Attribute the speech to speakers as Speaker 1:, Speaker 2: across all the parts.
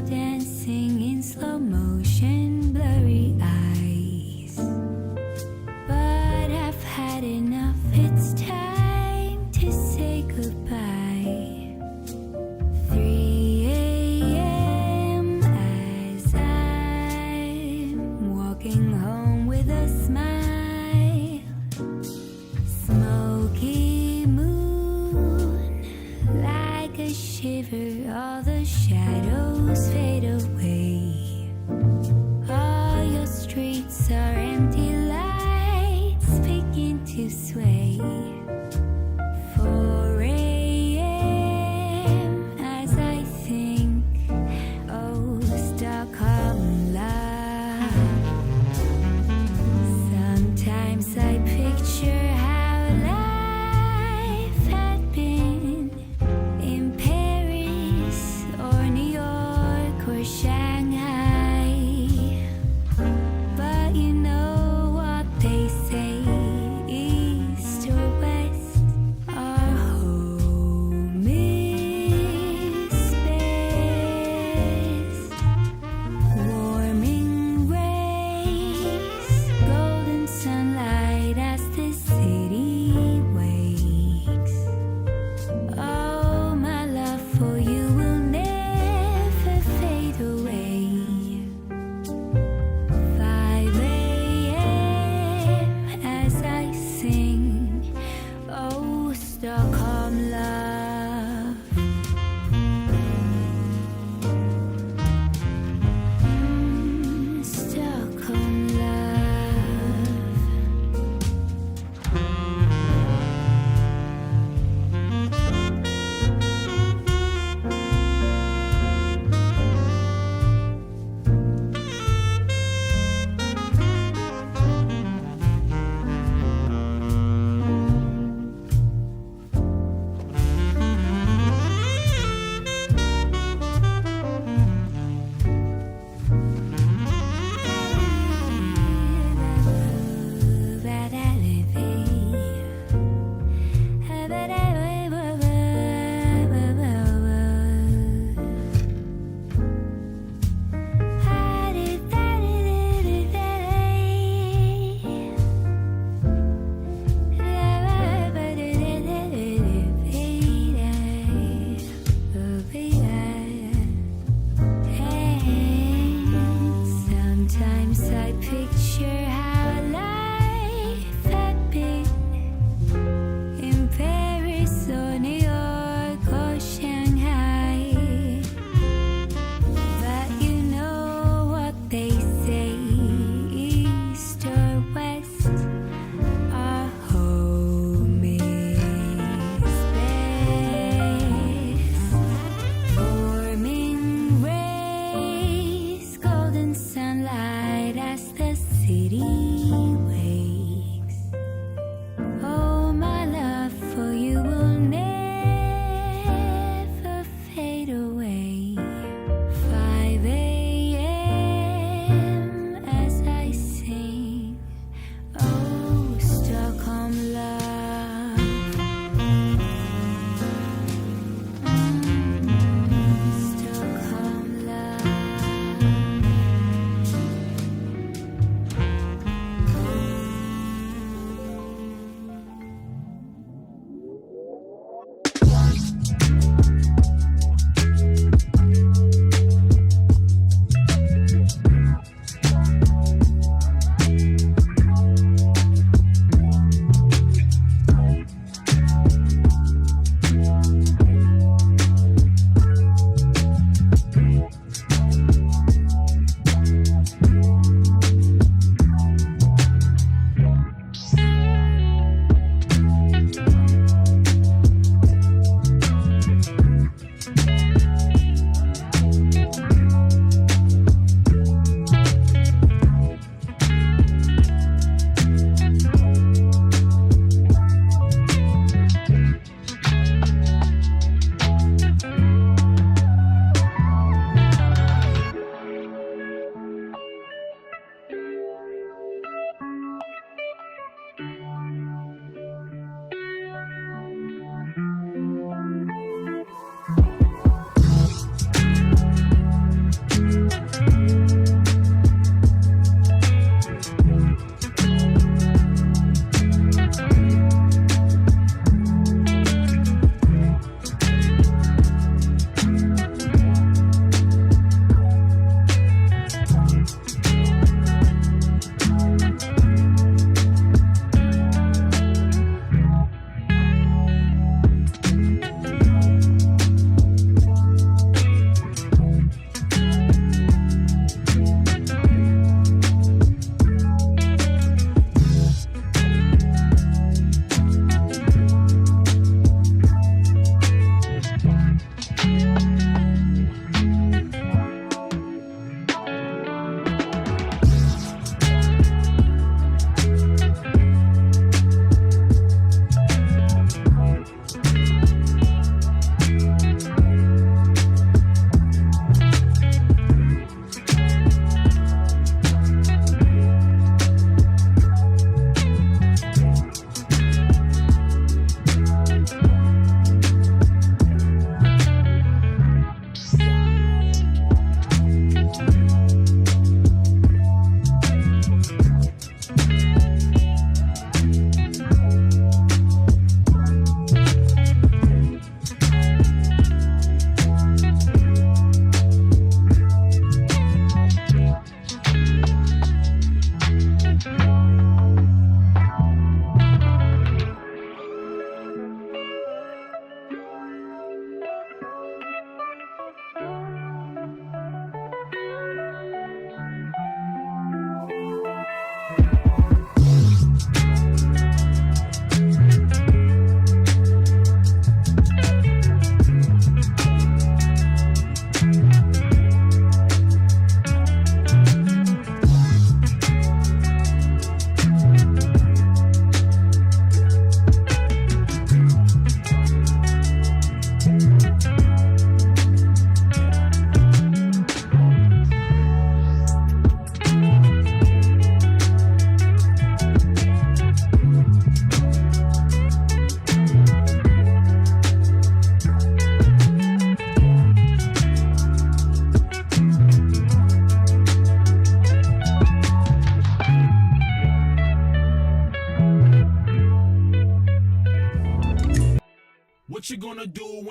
Speaker 1: dancing in slow motion, blurry eyes. But I've had enough, it's time to say goodbye. 3 a.m. as I'm walking home with a smile. Smoky moon, like a shiver, all the shadows fade away. All your streets are empty, lights begin to sway. 4 a.m. as I think, oh, Stockholm love. Sometimes I picture how life had been in Paris or New York or Shanghai.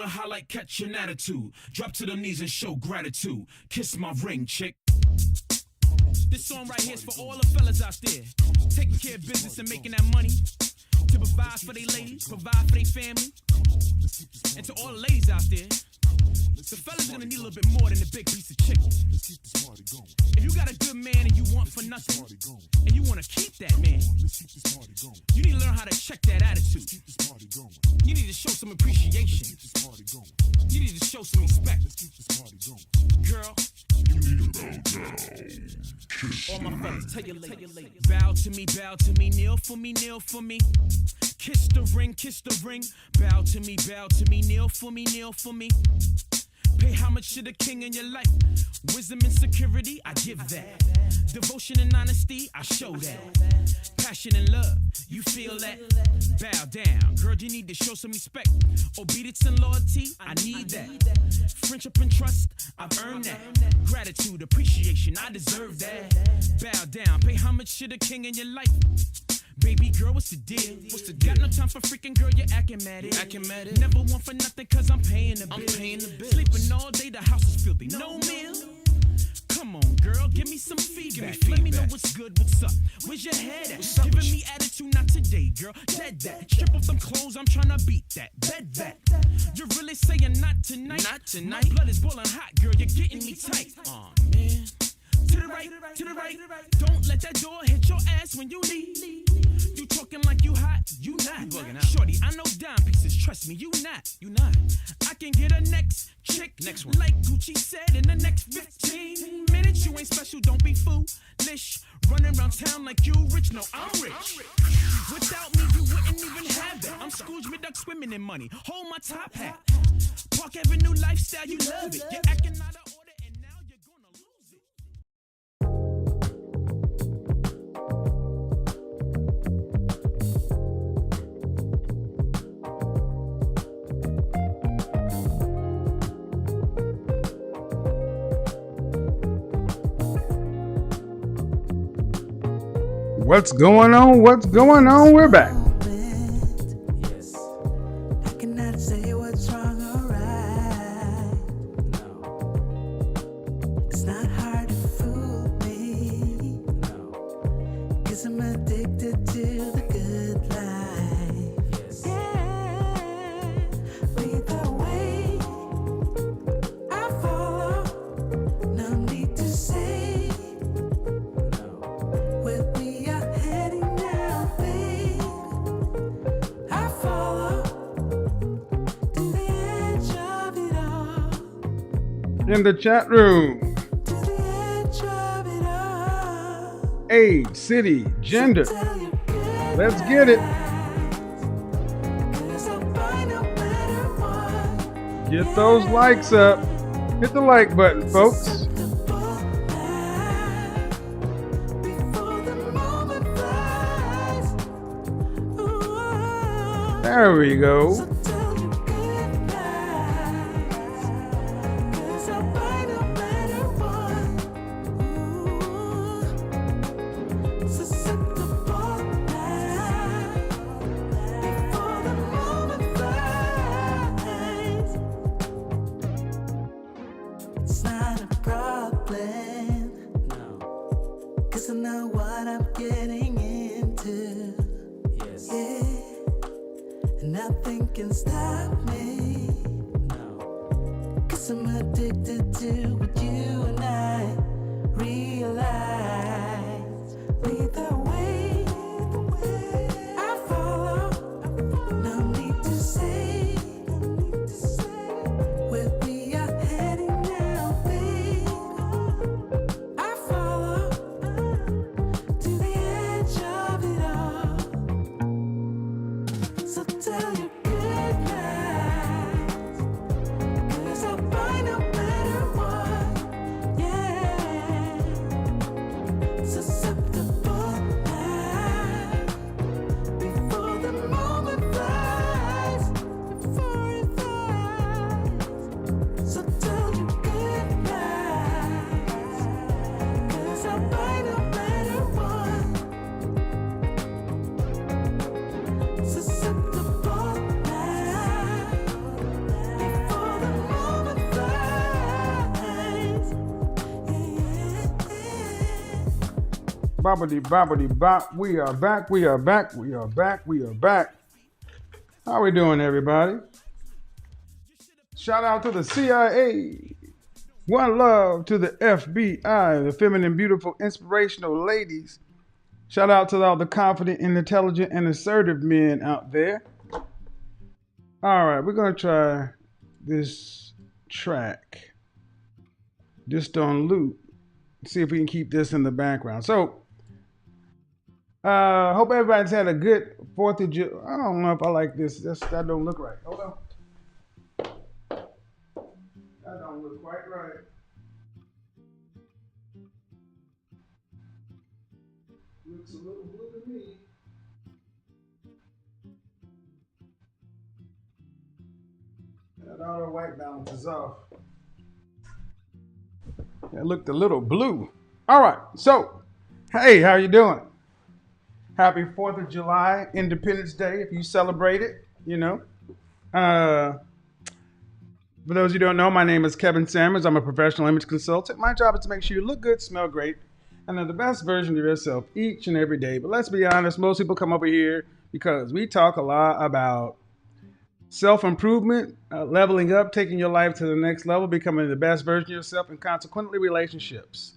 Speaker 2: and highlight, catch an attitude. Drop to the knees and show gratitude. Kiss my ring, chick. This song right here is for all the fellas out there taking care of business and making that money to provide for their ladies, provide for their family. And to all the ladies out there, the fellas gonna need a little bit more than a big piece of chicken. If you got a good man and you want for nothing, and you wanna keep that man, you need to learn how to check that attitude. You need to show some appreciation. You need to show some respect. Girl, you need to bow down. All my fellas, tell your lady. Bow to me, kneel for me, kneel for me. Kiss the ring, bow to me, kneel for me, kneel for me. Pay homage to the king in your life. Wisdom and security, I give that. Devotion and honesty, I show that. Passion and love, you feel that? Bow down, girl, you need to show some respect. Obedience and loyalty, I need that. Friendship and trust, I've earned that. Gratitude, appreciation, I deserve that. Bow down, pay homage to the king in your life. Baby girl, what's the deal? Got no time for freaking girl, you're acting mad. Never want for nothing cause I'm paying the bill. Sleeping all day, the house is filthy. No meal. Come on, girl, give me some feedback. Let me know what's good, what's up. Where's your head at? Giving me attitude, not today, girl. Dead that. Strip off them clothes, I'm trying to beat that. Bed that. You're really saying not tonight? Not tonight. My blood is boiling hot, girl. You're getting me tight. Aw, man. To the right. Don't let that door hit your ass when you leave. You talking like you hot, you not. Shorty, I know dime pieces, trust me, you not. I can get a next chick, next one. Like Gucci said, in the next 15 minutes. You ain't special, don't be foolish. Running around town like you rich, no, I'm rich. Without me, you wouldn't even have that. I'm Scrooge McDuck swimming in money. Hold my top hat. Park Avenue lifestyle, you love it. You're acting out of order and now you're gonna lose it.
Speaker 3: What's going on? We're back.
Speaker 4: Yes. I cannot say what's wrong or right. No. It's not hard to fool me. No. 'Cause I'm addicted to the good life. Yes. Yeah. Lead the way. I follow. No need to say. No. Where we are heading now, babe. I follow to the edge of it all.
Speaker 3: In the chat room,
Speaker 4: To the edge of it all.
Speaker 3: age, city, gender.
Speaker 4: Tell you good
Speaker 3: Let's get it.
Speaker 4: lies. 'Cause I'll find a better one.
Speaker 3: Get those likes up. Hit the like button, folks.
Speaker 4: Acceptable now. Before the moment flies. Ooh.
Speaker 3: There we go.
Speaker 4: So tell you good lies. 'Cause I'll find a better one. Ooh. Susceptible now. Before the moment flies. It's not a problem. No. 'Cause I know what I'm getting into. Yes. Yeah. And nothing can stop me. No. 'Cause I'm addicted to what you and I realize. Lead the way. I follow. No need to say. Where we are heading now, babe. I follow to the edge of it all. So tell your good lies. 'Cause I'll find a better one.
Speaker 3: Bobbity bobbity bop. We are back. We are back. We are back. We are back. How we doing, everybody? Shout out to the CIA. One love to the FBI, the feminine, beautiful, inspirational ladies. Shout out to all the confident and intelligent and assertive men out there. All right, we're going to try this track just on loop. See if we can keep this in the background. So, hope everybody's had a good 4th of July. I don't know if I like this. That don't look right. Hold on. That don't look quite right. Looks a little blue to me. That auto white balance is off. That looked a little blue. All right. So, hey, how you doing? Happy 4th of July, Independence Day, if you celebrate it, you know. For those of you who don't know, my name is Kevin Sammers. I'm a professional image consultant. My job is to make sure you look good, smell great, and are the best version of yourself each and every day. But let's be honest, most people come over here because we talk a lot about self-improvement, leveling up, taking your life to the next level, becoming the best version of yourself, and consequently relationships.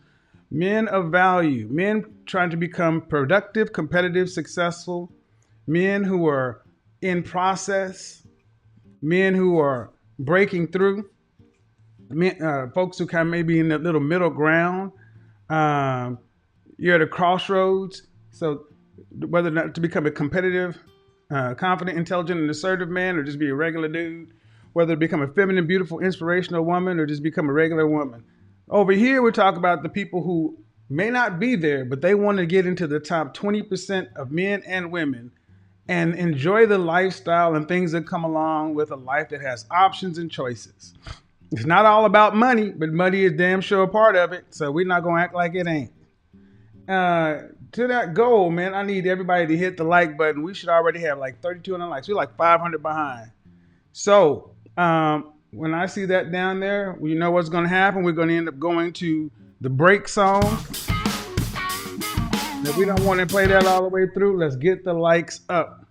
Speaker 3: Men of value, men trying to become productive, competitive, successful, men who are in process, men who are breaking through, men, folks who kind of maybe in that little middle ground. You're at a crossroads. So whether or not to become a competitive, confident, intelligent, and assertive man, or just be a regular dude, whether to become a feminine, beautiful, inspirational woman, or just become a regular woman. Over here, we talk about the people who may not be there, but they want to get into the top 20% of men and women and enjoy the lifestyle and things that come along with a life that has options and choices. It's not all about money, but money is damn sure a part of it. So we're not going to act like it ain't. To that goal, man, I need everybody to hit the like button. We should already have like 3,200 likes. We're like 500 behind. So, when I see that down there, you know what's going to happen. We're going to end up going to the break song. If we don't want to play that all the way through, let's get the likes up.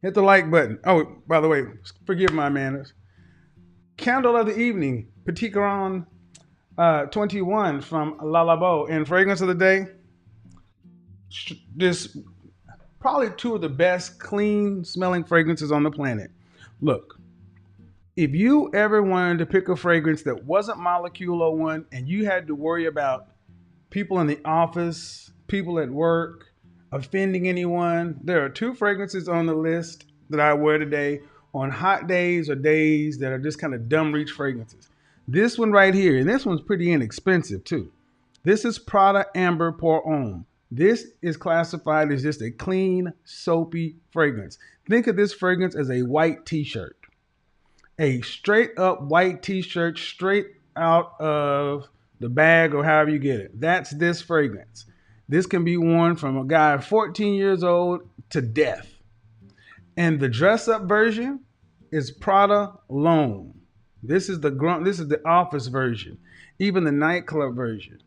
Speaker 3: Hit the like button. Oh, by the way, forgive my manners. Candle of the Evening, Petit Grand 21 from La Labo. And fragrance of the day, this probably 2 of the best clean smelling fragrances on the planet. Look. If you ever wanted to pick a fragrance that wasn't Molecular One and you had to worry about people in the office, people at work, offending anyone, there are 2 fragrances on the list that I wear today on hot days or days that are just kind of dumb reach fragrances. This one right here, and this one's pretty inexpensive too. This is Prada Amber Pour Homme. This is classified as just a clean, soapy fragrance. Think of this fragrance as a white t-shirt. A straight up white t-shirt straight out of the bag or however you get it. That's this fragrance. This can be worn from a guy 14 years old to death. And the dress up version is Prada L'Homme. This is the office version, even the nightclub version.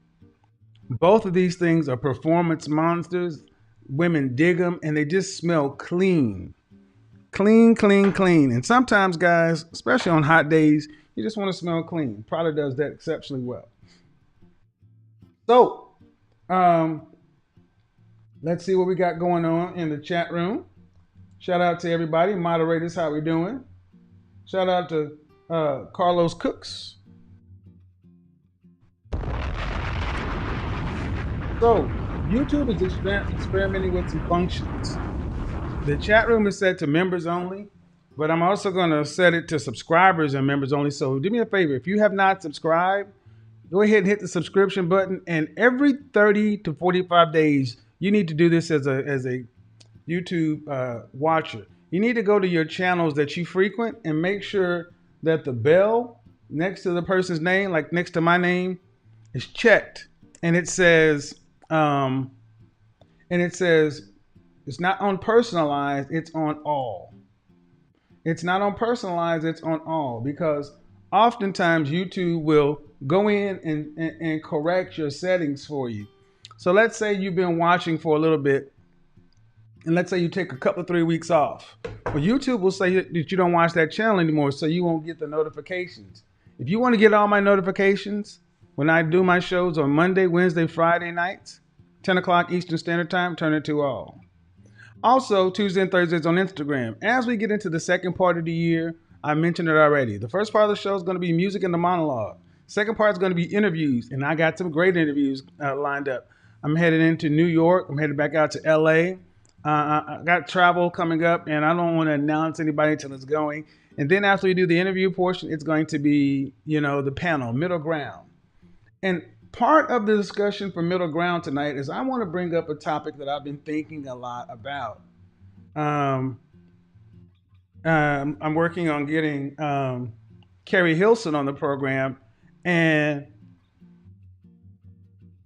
Speaker 3: Both of these things are performance monsters. Women dig them and they just smell clean. Clean, clean, clean. And sometimes, guys, especially on hot days, you just want to smell clean. Prada does that exceptionally well. So, let's see what we got going on in the chat room. Shout out to everybody. Moderators, how we doing? Shout out to Carlos Cooks. So, YouTube is experimenting with some functions. The chat room is set to members only, but I'm also going to set it to subscribers and members only. So do me a favor. If you have not subscribed, go ahead and hit the subscription button. And every 30 to 45 days, you need to do this as a YouTube watcher. You need to go to your channels that you frequent and make sure that the bell next to the person's name, like next to my name, is checked. And it says, it's not on personalized, it's on all. It's not on personalized, it's on all, because oftentimes YouTube will go in and correct your settings for you. So let's say you've been watching for a little bit, and let's say you take a couple of 3 weeks off. Well, YouTube will say that you don't watch that channel anymore, so you won't get the notifications. If you want to get all my notifications when I do my shows on Monday, Wednesday, Friday nights, 10 o'clock Eastern Standard Time, turn it to all. Also, Tuesday and Thursdays on Instagram. As we get into the second part of the year, I mentioned it already. The first part of the show is going to be music and the monologue. Second part is going to be interviews, and I got some great interviews lined up. I'm headed into New York. I'm headed back out to LA. I got travel coming up, and I don't want to announce anybody until it's going. And then after we do the interview portion, it's going to be, the panel, middle ground. And part of the discussion for middle ground tonight is I want to bring up a topic that I've been thinking a lot about. I'm working on getting Carrie Hilson on the program, and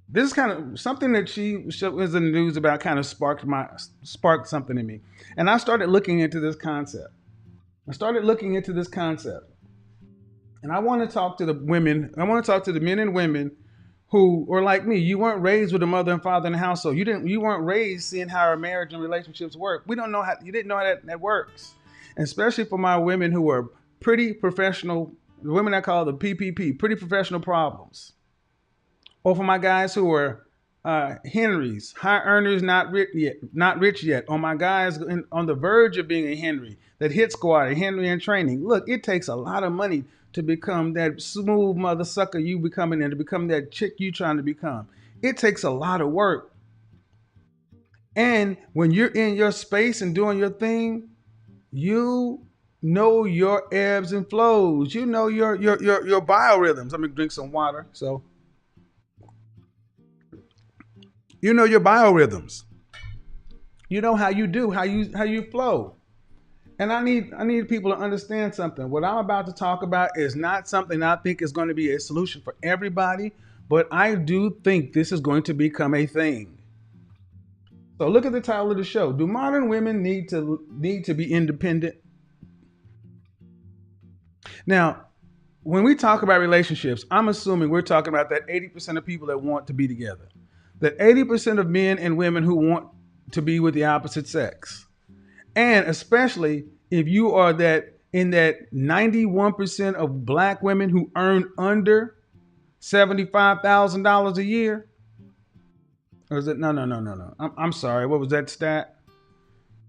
Speaker 3: this is kind of something that she was in the news about, kind of sparked something in me. And I started looking into this concept. And I want to talk to the women. I want to talk to the men and women who are like me. You weren't raised with a mother and father in the household. You weren't raised seeing how our marriage and relationships work. You didn't know how that works. And especially for my women who are pretty professional, the women I call the PPP, pretty professional problems. Or for my guys who are Henrys, high earners, not rich yet. Or my guys on the verge of being a Henry, that hit squad, a Henry in training. Look, it takes a lot of money to become that smooth mother sucker you becoming, and to become that chick you trying to become. It takes a lot of work. And when you're in your space and doing your thing, you know your ebbs and flows. You know your biorhythms. Let me drink some water. So you know your biorhythms. You know how you do, how you flow. And I need people to understand something. What I'm about to talk about is not something I think is going to be a solution for everybody, but I do think this is going to become a thing. So look at the title of the show. Do modern women need to be independent? Now, when we talk about relationships, I'm assuming we're talking about that 80% of people that want to be together. That 80% of men and women who want to be with the opposite sex. And especially if you are in that 91% of black women who earn under $75,000 a year. Or is it? No. I'm sorry. What was that stat?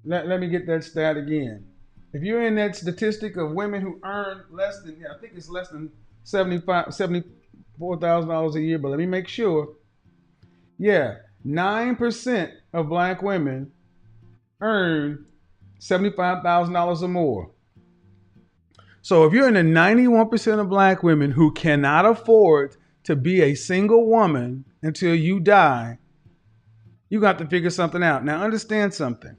Speaker 3: Let me get that stat again. If you're in that statistic of women who earn less than, I think it's less than $74,000 a year, but let me make sure. Yeah, 9% of black women earn $75,000 or more. So if you're in the 91% of black women who cannot afford to be a single woman until you die, you got to figure something out. Now understand something.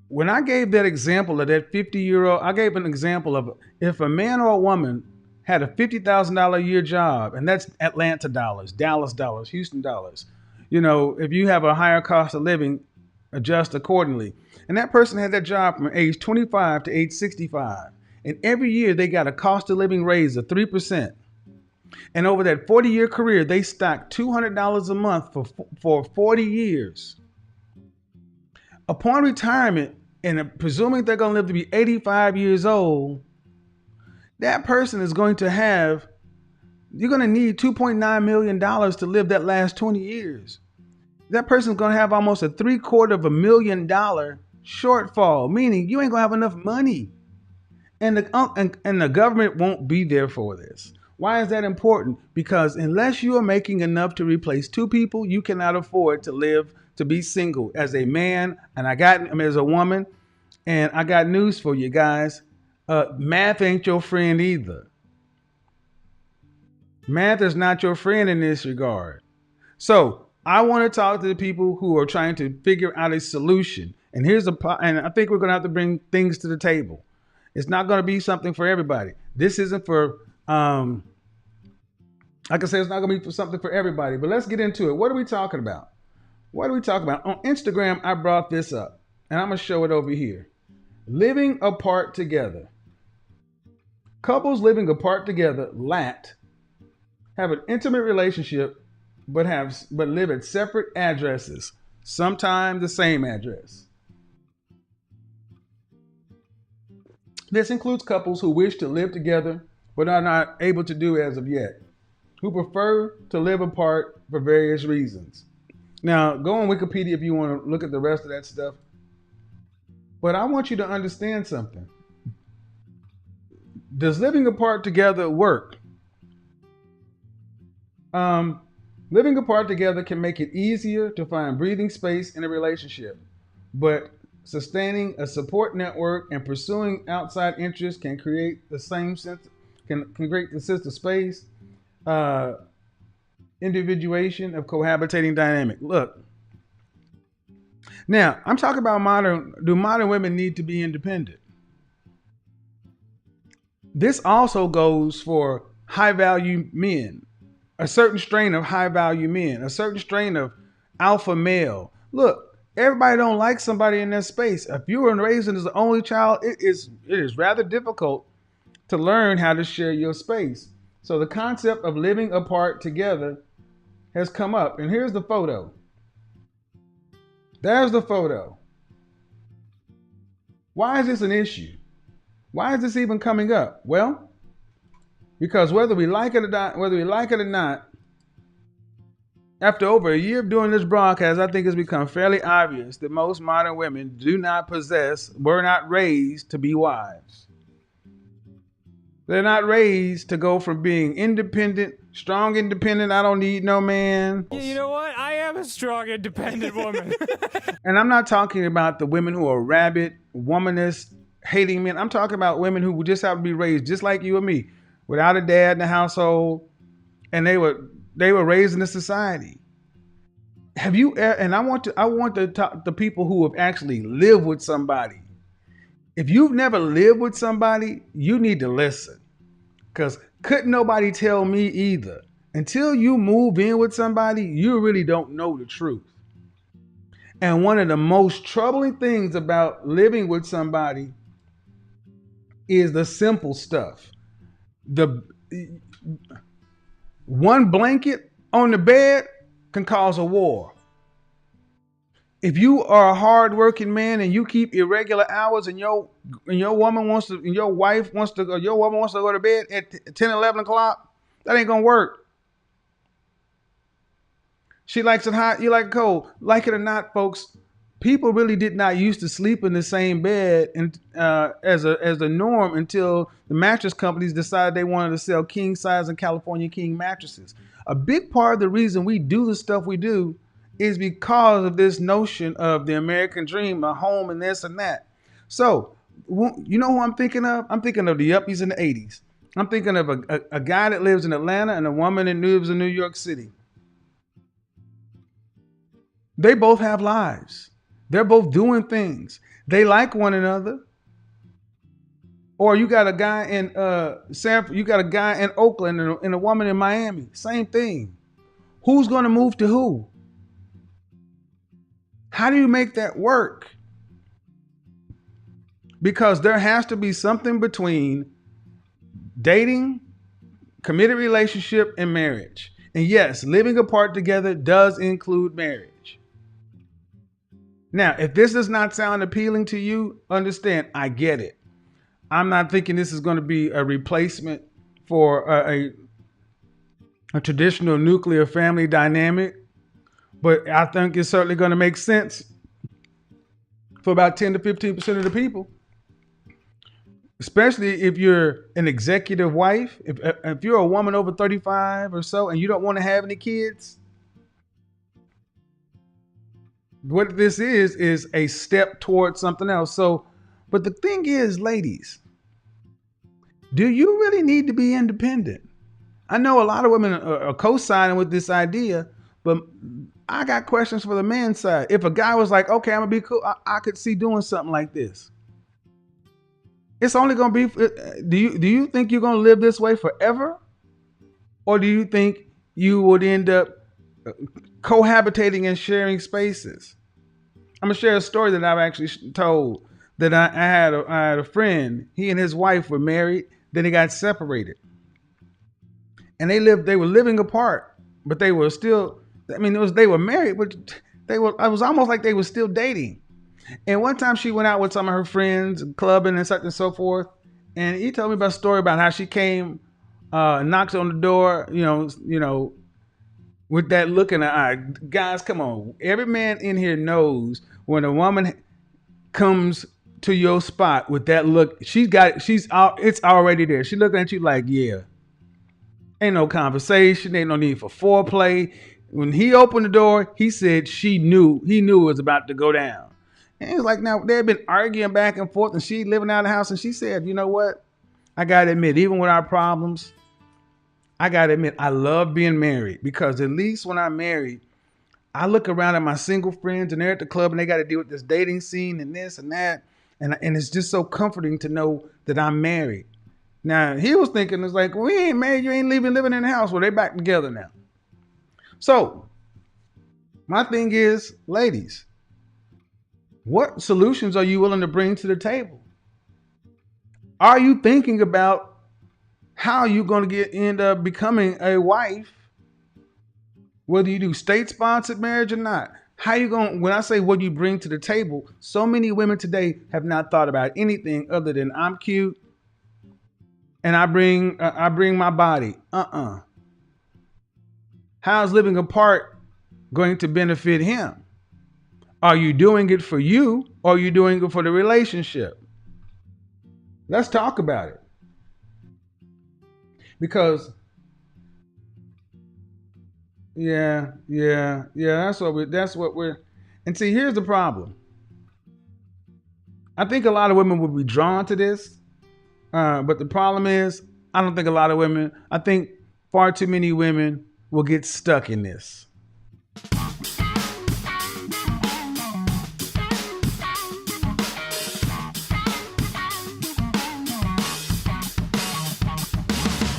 Speaker 3: When I gave that example of that 50-year-old, I gave an example of if a man or a woman had a $50,000 a year job, and that's Atlanta dollars, Dallas dollars, Houston dollars. If you have a higher cost of living, adjust accordingly. And that person had that job from age 25 to age 65. And every year they got a cost of living raise of 3%. And over that 40-year career, they stacked $200 a month for 40 years. Upon retirement, and presuming they're going to live to be 85 years old, that person is going to have, you're going to need $2.9 million to live that last 20 years. That person's going to have almost a $750,000 shortfall, meaning you ain't going to have enough money. And the government won't be there for this. Why is that important? Because unless you are making enough to replace two people, you cannot afford to be single as a man. And as a woman, and I got news for you guys. Math ain't your friend either. Math is not your friend in this regard. So I want to talk to the people who are trying to figure out a solution. And and I think we're going to have to bring things to the table. It's not going to be something for everybody. This isn't for, like I said, it's not going to be for something for everybody. But let's get into it. What are we talking about? On Instagram, I brought this up, and I'm going to show it over here. Living apart together. Couples living apart together, LAT, have an intimate relationship but live at separate addresses, sometimes the same address. This includes couples who wish to live together but are not able to do as of yet, who prefer to live apart for various reasons. Now, go on Wikipedia if you want to look at the rest of that stuff. But I want you to understand something. Does living apart together work? Living apart together can make it easier to find breathing space in a relationship, but sustaining a support network and pursuing outside interests can create the same sense, can create the sense of space, individuation of cohabitating dynamic. Look, now I'm talking about do modern women need to be independent? This also goes for high value men, a certain strain of high value men, a certain strain of alpha male. Look, everybody don't like somebody in that space. If you were raised as the only child, it is rather difficult to learn how to share your space. So the concept of living apart together has come up. And here's the photo. There's the photo. Why is this an issue? Why is this even coming up? Well, because whether we like it or not, after over a year of doing this broadcast, I think it's become fairly obvious that most modern women were not raised to be wives. They're not raised to go from being independent, strong, independent, I don't need no man.
Speaker 5: You know what? I am a strong, independent woman.
Speaker 3: And I'm not talking about the women who are rabid, womanist, hating men. I'm talking about women who just have to be raised just like you and me, without a dad in the household, and they were raised in a society. Have you? And I want to talk to people who have actually lived with somebody. If you've never lived with somebody, you need to listen, because couldn't nobody tell me either. Until you move in with somebody, you really don't know the truth. And one of the most troubling things about living with somebody is the simple stuff. The one blanket on the bed can cause a war. If you are a hardworking man and you keep irregular hours and your woman wants to go to bed at 10, 11 o'clock, that ain't gonna work. She likes it hot, you like it cold. Like it or not, folks, people really did not used to sleep in the same bed as the norm until the mattress companies decided they wanted to sell king size and California king mattresses. A big part of the reason we do the stuff we do is because of this notion of the American dream, a home and this and that. So, you know who I'm thinking of? I'm thinking of the yuppies in the 80s. I'm thinking of a guy that lives in Atlanta and a woman that lives in New York City. They both have lives. They're both doing things. They like one another. Or you got a guy in you got a guy in Oakland and a woman in Miami. Same thing. Who's going to move to who? How do you make that work? Because there has to be something between dating, committed relationship, and marriage. And yes, living apart together does include marriage. Now, if this does not sound appealing to you, understand, I get it. I'm not thinking this is going to be a replacement for a traditional nuclear family dynamic, but I think it's certainly going to make sense for about 10 to 15% of the people, especially if you're an executive wife. If you're a woman over 35 or so and you don't want to have any kids, what this is a step towards something else. So, but the thing is, ladies, do you really need to be independent? I know a lot of women are co-signing with this idea, but I got questions for the man's side. If a guy was like, okay, I'm gonna be cool, I could see doing something like this. It's only gonna be, do you think you're gonna live this way forever? Or do you think you would end up cohabitating and sharing spaces? I'm gonna share a story that I've actually told. That I had a friend. He and his wife were married. Then they got separated, and they were living apart, but they were still I mean, they were married, but it was almost like they were still dating. And one time she went out with some of her friends, clubbing and such and so forth. And he told me about a story about how she came, knocked on the door, with that look in her eye. Guys, come on. Every man in here knows when a woman comes to your spot with that look, it's already there. She looking at you like, yeah. Ain't no conversation, ain't no need for foreplay. When he opened the door, he said he knew it was about to go down. And it's like, now they had been arguing back and forth, and she living out of the house, and she said, you know what? I gotta admit, even with our problems, I gotta admit, I love being married, because at least when I'm married, I look around at my single friends and they're at the club and they got to deal with this dating scene and this and that. And it's just so comforting to know that I'm married. Now, he was thinking, it's like, we ain't married. You ain't living in the house. Well, they back together now. So my thing is, ladies, what solutions are you willing to bring to the table? Are you thinking about how you're going to end up becoming a wife? Whether you do state-sponsored marriage or not, how you going? When I say what you bring to the table, so many women today have not thought about anything other than I'm cute and I bring my body. How's living apart going to benefit him? Are you doing it for you, or are you doing it for the relationship? Let's talk about it, because. Yeah. That's what we're. And see, here's the problem. I think a lot of women would be drawn to this, but the problem is, I don't think a lot of women. I think far too many women will get stuck in this.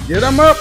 Speaker 3: Get them up.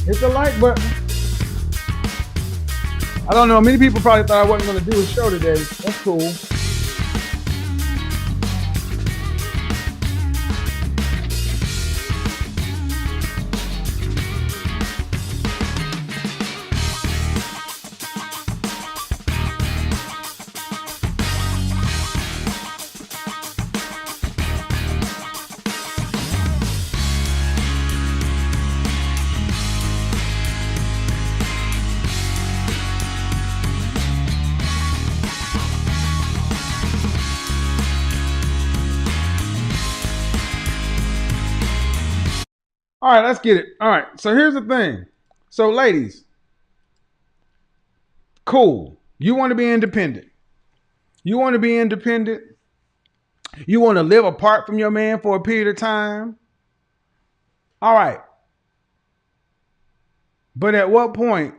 Speaker 3: Hit the like button. I don't know. Many people probably thought I wasn't going to do a show today. That's cool. All right, let's get it. All right, so here's the thing. So, ladies, cool. You want to be independent. You want to be independent. You want to live apart from your man for a period of time. All right. But at what point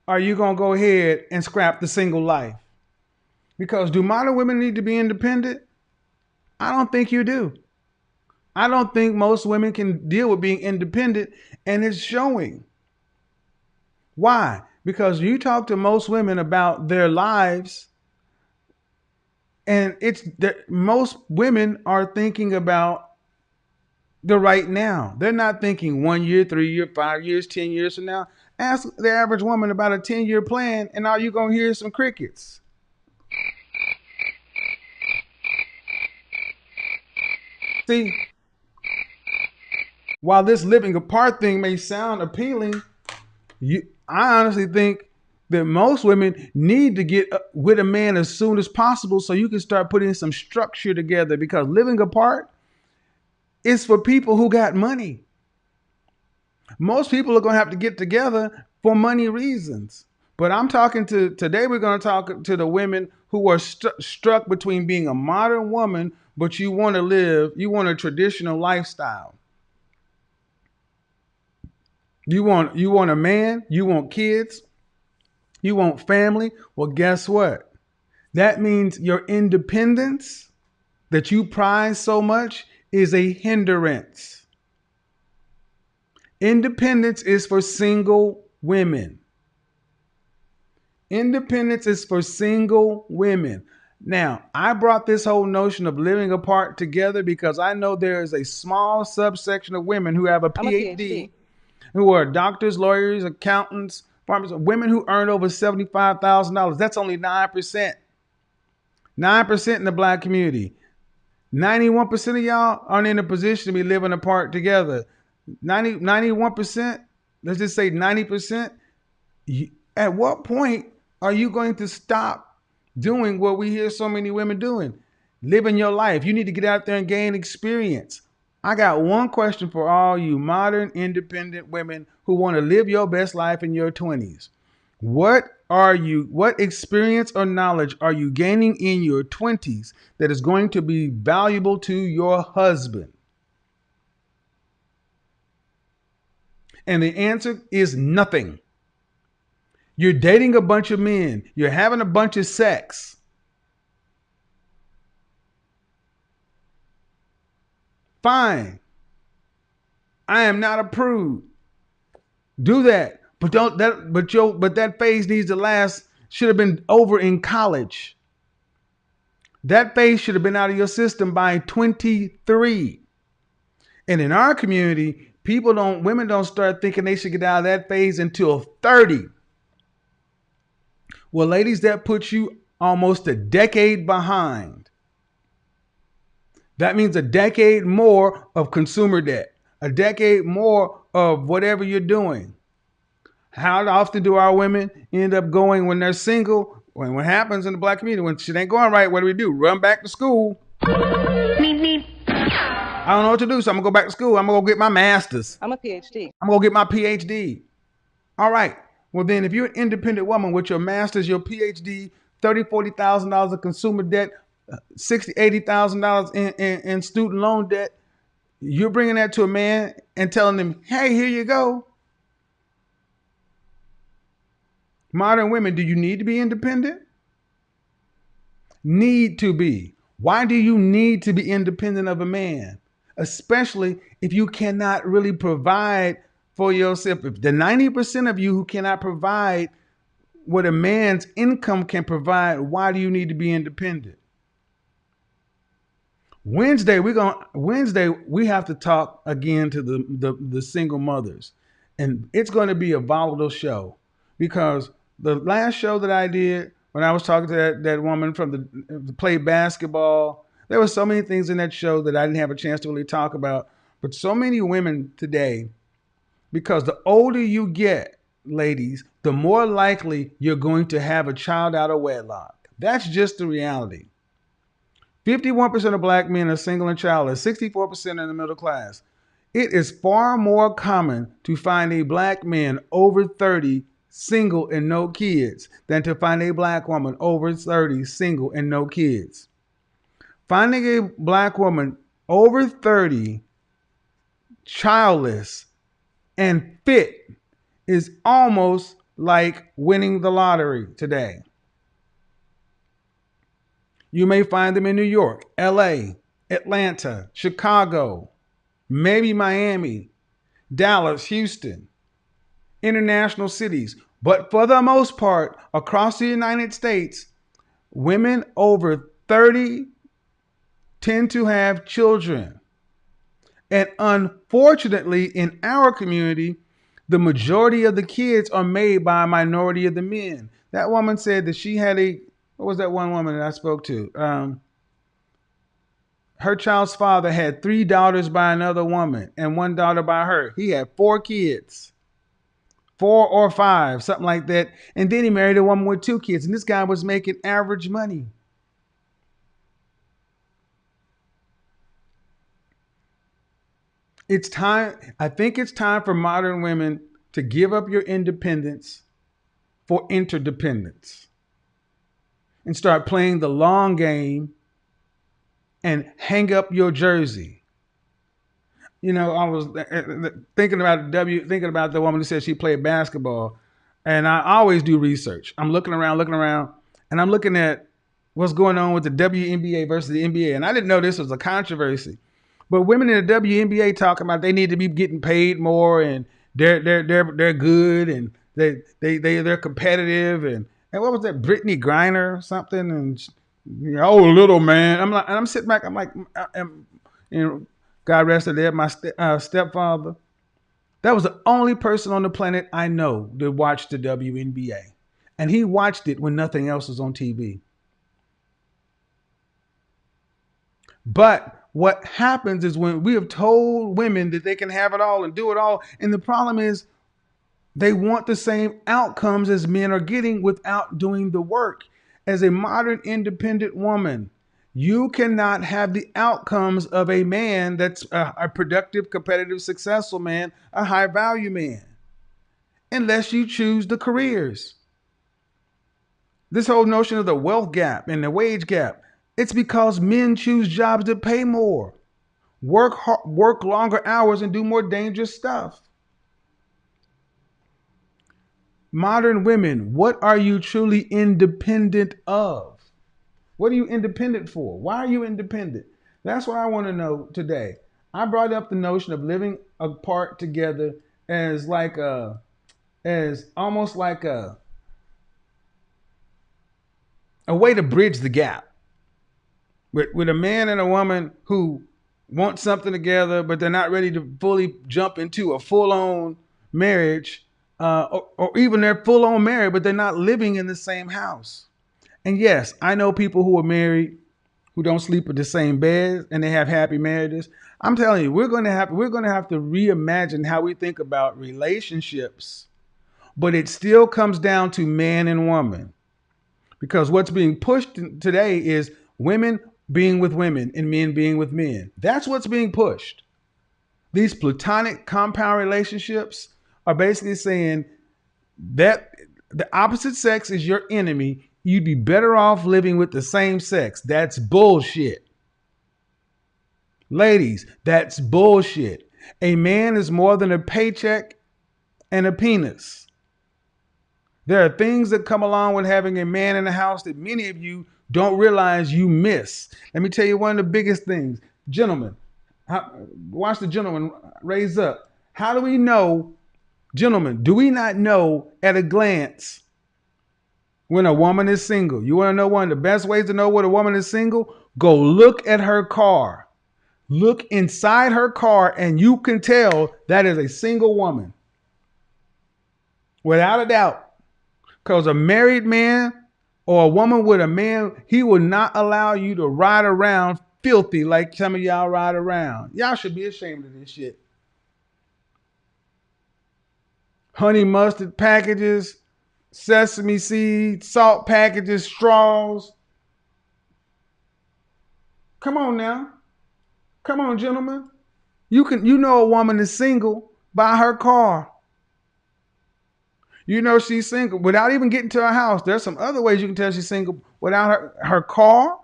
Speaker 3: are you going to go ahead and scrap the single life? Because do modern women need to be independent? I don't think you do. I don't think most women can deal with being independent, and it's showing. Why? Because you talk to most women about their lives, and it's that most women are thinking about the right now. They're not thinking 1 year, 3 year, 5 years, 10 years from now. Ask the average woman about a 10-year plan, and all you're going to hear is some crickets. See, while this living apart thing may sound appealing, I honestly think that most women need to get with a man as soon as possible so you can start putting some structure together, because living apart is for people who got money. Most people are going to have to get together for money reasons. But I'm talking to today. We're going to talk to the women who are struck between being a modern woman, but you want to live, you want a traditional lifestyle. You want a man, you want kids, you want family. Well, guess what? That means your independence that you prize so much is a hindrance. Independence is for single women. Independence is for single women. Now, I brought this whole notion of living apart together because I know there is a small subsection of women who have a PhD, who are doctors, lawyers, accountants, farmers, women who earn over $75,000. That's only 9%. 9% in the black community. 91% of y'all aren't in a position to be living apart together. 91%, let's just say 90%. At what point are you going to stop doing what we hear so many women doing? Living your life. You need to get out there and gain experience. I got one question for all you modern independent women who want to live your best life in your 20s. What experience or knowledge are you gaining in your 20s that is going to be valuable to your husband? And the answer is nothing. You're dating a bunch of men. You're having a bunch of sex. Fine. I am not a prude. Do that. But that phase needs to last, should have been over in college. That phase should have been out of your system by 23. And in our community, women don't start thinking they should get out of that phase until 30. Well, ladies, that puts you almost a decade behind. That means a decade more of consumer debt, a decade more of whatever you're doing. How often do our women end up going when they're single? When what happens in the black community, when shit ain't going right, what do? Run back to school. I don't know what to do, so I'm going to go back to school. I'm going to go get my master's.
Speaker 6: I'm a PhD.
Speaker 3: I'm going to go get my PhD. All right. Well, then if you're an independent woman with your master's, your PhD, $30,000, $40,000 of consumer debt, $60,000, $80,000 in student loan debt, you're bringing that to a man and telling him, hey, here you go. Modern women, do you need to be independent? Need to be. Why do you need to be independent of a man? Especially if you cannot really provide for yourself. If the 90% of you who cannot provide what a man's income can provide, why do you need to be independent? Wednesday we have to talk again to the single mothers. And it's going to be a volatile show because the last show that I did when I was talking to that woman from the play basketball, there were so many things in that show that I didn't have a chance to really talk about. But so many women today, because the older you get, ladies, the more likely you're going to have a child out of wedlock. That's just the reality. 51% of black men are single and childless, 64% in the middle class. It is far more common to find a black man over 30 single and no kids than to find a black woman over 30 single and no kids. Finding a black woman over 30 childless and fit is almost like winning the lottery today. You may find them in New York, LA, Atlanta, Chicago, maybe Miami, Dallas, Houston, international cities. But for the most part, across the United States, women over 30 tend to have children. And unfortunately, in our community, the majority of the kids are made by a minority of the men. That woman said that she had what was that one woman that I spoke to? Her child's father had 3 daughters by another woman and 1 daughter by her. He had 4 kids, 4 or 5, something like that. And then he married a woman with 2 kids. And this guy was making average money. It's time. I think it's time for modern women to give up your independence for interdependence and start playing the long game and hang up your jersey. You know, I was thinking about the woman who said she played basketball, and I always do research. I'm looking around, and I'm looking at what's going on with the WNBA versus the NBA, and I didn't know this was a controversy. But women in the WNBA talking about they need to be getting paid more, and they're good, and they're competitive, and what was that, Brittany Griner or something, and oh little man, I'm sitting back, I'm like, you know, God rest her dead, my stepfather. That was the only person on the planet I know that watched the WNBA, and he watched it when nothing else was on TV. But what happens is when we have told women that they can have it all and do it all, and the problem is they want the same outcomes as men are getting without doing the work. As a modern independent woman, you cannot have the outcomes of a man that's a productive, competitive, successful man, a high value man, unless you choose the careers. This whole notion of the wealth gap and the wage gap, it's because men choose jobs that pay more, work longer hours, and do more dangerous stuff. Modern women, what are you truly independent of? What are you independent for? Why are you independent? That's what I want to know today. I brought up the notion of living apart together as almost like a way to bridge the gap. With a man and a woman who want something together, but they're not ready to fully jump into a full-on marriage, or even they're full-on married, but they're not living in the same house. And yes, I know people who are married who don't sleep in the same bed and they have happy marriages. I'm telling you, we're going to have to reimagine how we think about relationships, but it still comes down to man and woman, because what's being pushed today is women being with women and men being with men. That's what's being pushed. These platonic compound relationships are basically saying that the opposite sex is your enemy. You'd be better off living with the same sex. That's bullshit. Ladies, that's bullshit. A man is more than a paycheck and a penis. There are things that come along with having a man in the house that many of you don't realize you miss. Let me tell you one of the biggest things. Gentlemen, watch the gentleman raise up. How do we know, gentlemen, do we not know at a glance when a woman is single? You want to know one of the best ways to know when a woman is single? Go look at her car. Look inside her car and you can tell that is a single woman. Without a doubt. Because a married man or a woman with a man, he will not allow you to ride around filthy like some of y'all ride around. Y'all should be ashamed of this shit. Honey mustard packages, sesame seeds, salt packages, straws. Come on now. Come on, gentlemen. You know a woman is single by her car. You know she's single without even getting to her house. There's some other ways you can tell she's single without her car.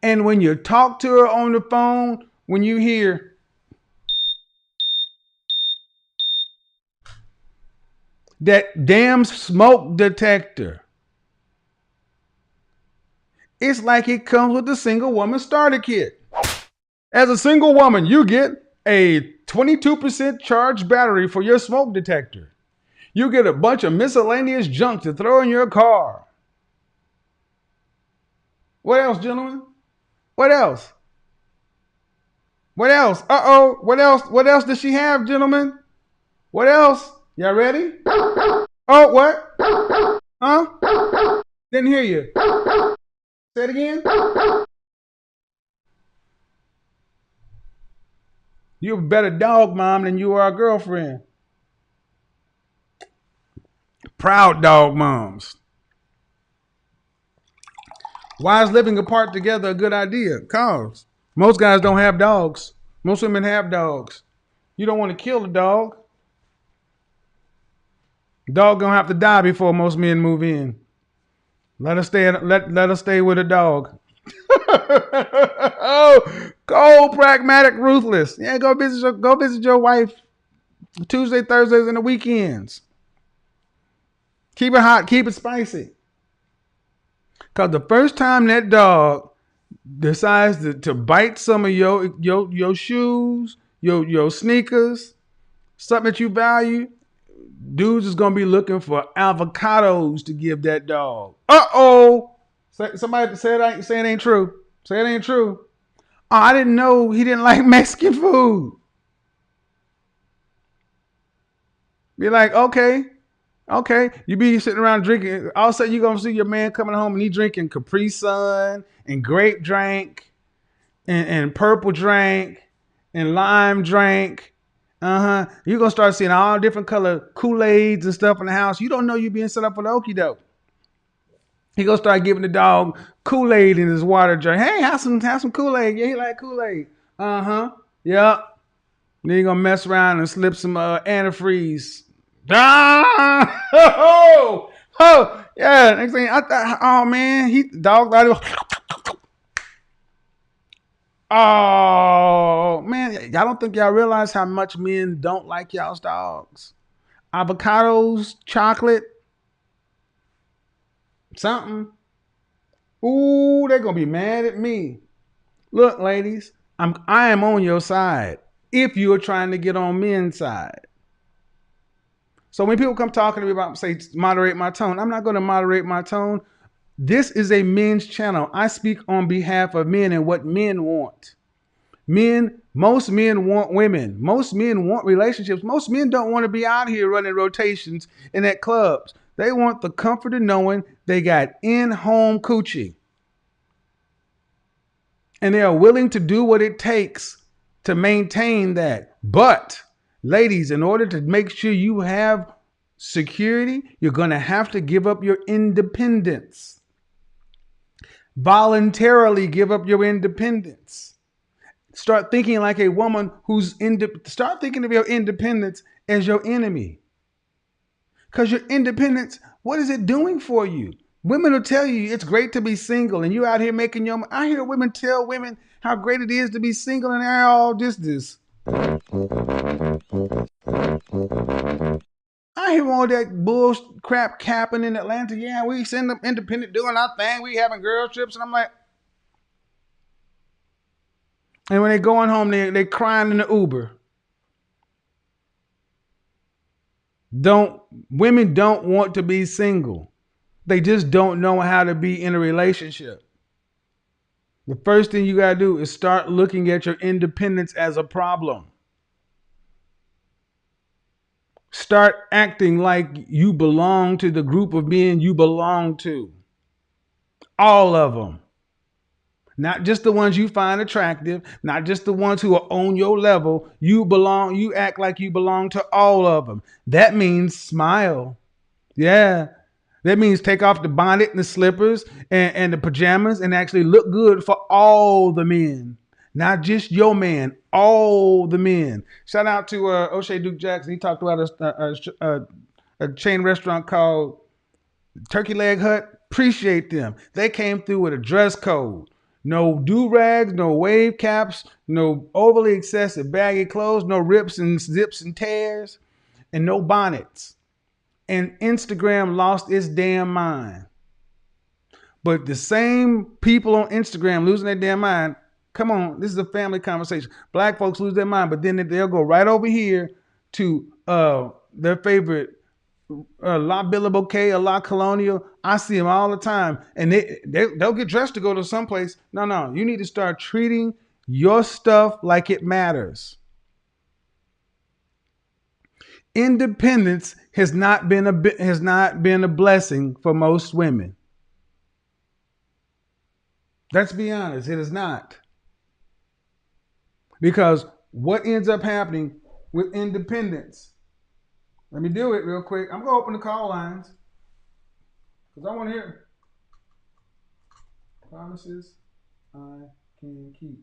Speaker 3: And when you talk to her on the phone, when you hear that damn smoke detector, it's like it comes with the single woman starter kit. As a single woman, you get a 22% charged battery for your smoke detector. You get a bunch of miscellaneous junk to throw in your car. What else, gentlemen? What else? What else? Uh-oh. What else? What else does she have, gentlemen? What else? Y'all ready? Oh, what? Huh? Didn't hear you. Say it again. You're a better dog mom than you are a girlfriend. Proud dog moms. Why is living apart together a good idea? Cause most guys don't have dogs. Most women have dogs. You don't want to kill the dog. Dog gonna have to die before most men move in. Let us stay. Let us stay with a dog. Oh, cold, pragmatic, ruthless. Yeah, go visit your wife Tuesday, Thursdays, and the weekends. Keep it hot, keep it spicy. Cause the first time that dog decides to bite some of your shoes, your sneakers, something that you value, dudes is gonna be looking for avocados to give that dog. Uh-oh. Somebody say it ain't true. Say it ain't true. Oh, I didn't know he didn't like Mexican food. Be like, okay. You be sitting around drinking. All of a sudden, you're going to see your man coming home and he drinking Capri Sun and grape drink and purple drink and lime drink. You're going to start seeing all different color Kool-Aids and stuff in the house. You don't know you're being set up for the okie doke. He going to start giving the dog Kool-Aid in his water drink. Hey, have some Kool-Aid. Yeah, he like Kool-Aid. Yep. Then you're going to mess around and slip some antifreeze. Ah! Yeah. Next thing I thought, oh man, he dog. Oh man, y'all don't think y'all realize how much men don't like y'all's dogs? Avocados, chocolate, something. Ooh, they're gonna be mad at me. Look, ladies, I am on your side if you are trying to get on men's side. So when people come talking to me about, say, moderate my tone, I'm not going to moderate my tone. This is a men's channel. I speak on behalf of men and what men want. Most men want women. Most men want relationships. Most men don't want to be out here running rotations and at clubs. They want the comfort of knowing they got in-home coochie. And they are willing to do what it takes to maintain that. But ladies, in order to make sure you have security, you're going to have to give up your independence. Voluntarily give up your independence. Start thinking like a woman start thinking of your independence as your enemy. Because your independence, what is it doing for you? Women will tell you it's great to be single and you out here making your. I hear women tell women how great it is to be single and they're all this. I hear all that bull crap capping in Atlanta. Yeah, we send them independent doing our thing. We having girl trips. And I'm like, and when they going home, they crying in the Uber. Women don't want to be single. They just don't know how to be in a relationship. The first thing you got to do is start looking at your independence as a problem. Start acting like you belong to the group of men you belong to. All of them. Not just the ones you find attractive, not just the ones who are on your level. You act like you belong to all of them. That means smile. Yeah. That means take off the bonnet and the slippers and the pajamas and actually look good for all the men. Not just your man, all the men. Shout out to O'Shea Duke Jackson. He talked about a chain restaurant called Turkey Leg Hut. Appreciate them. They came through with a dress code. No do-rags, no wave caps, no overly excessive baggy clothes, no rips and zips and tears, and no bonnets. And Instagram lost its damn mind. But the same people on Instagram losing their damn mind, come on, this is a family conversation. Black folks lose their mind, but then they'll go right over here to their favorite La Billa Bouquet or La Colonial. I see them all the time. And they'll get dressed to go to someplace. No. You need to start treating your stuff like it matters. Independence has not been a blessing for most women. Let's be honest, it is not. Because what ends up happening with independence? Let me do it real quick. I'm going to open the call lines because I want to hear promises I can keep.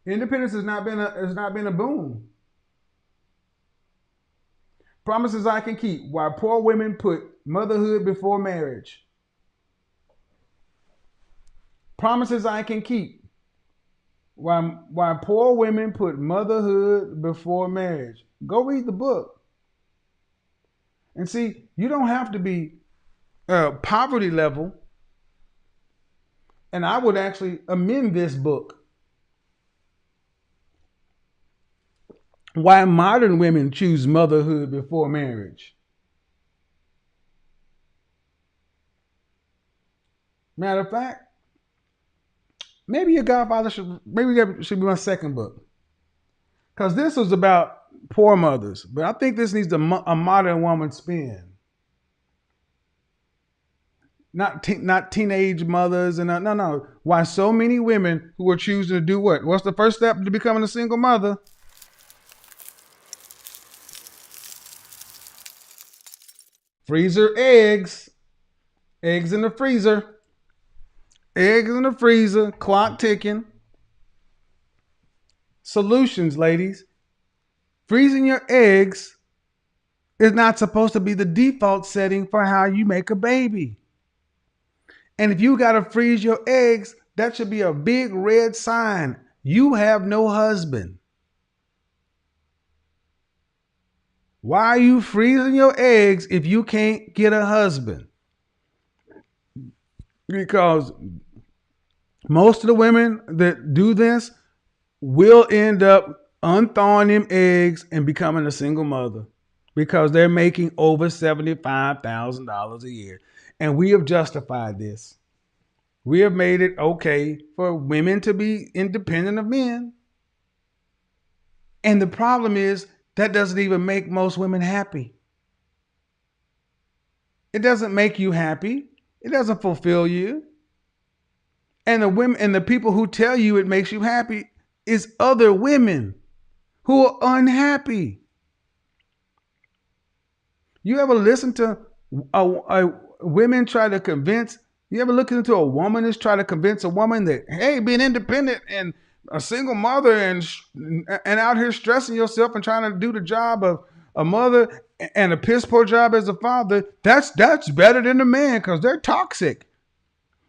Speaker 3: Independence has not been a boom. Promises I can keep. Why poor women put motherhood before marriage. Promises I can keep. Why poor women put motherhood before marriage. Go read the book. And see, you don't have to be poverty level. And I would actually amend this book. Why modern women choose motherhood before marriage. Matter of fact, maybe your Godfather should be my second book. Because this was about poor mothers. But I think this needs a modern woman spin. Not teenage mothers. And no. Why so many women who are choosing to do what? What's the first step to becoming a single mother? Freezer eggs. Eggs in the freezer. Eggs in the freezer. Clock ticking. Solutions, ladies. Freezing your eggs is not supposed to be the default setting for how you make a baby. And if you got to freeze your eggs, that should be a big red sign. You have no husband. Why are you freezing your eggs if you can't get a husband? Because most of the women that do this will end up unthawing them eggs and becoming a single mother because they're making over $75,000 a year. And we have justified this. We have made it okay for women to be independent of men. And the problem is that doesn't even make most women happy. It doesn't make you happy. It doesn't fulfill you. And the women and the people who tell you it makes you happy is other women who are unhappy. You ever listen to women try to convince? You ever look into a woman that's trying to convince a woman that, hey, being independent and a single mother and out here stressing yourself and trying to do the job of a mother and a piss poor job as a father, that's better than a man because they're toxic.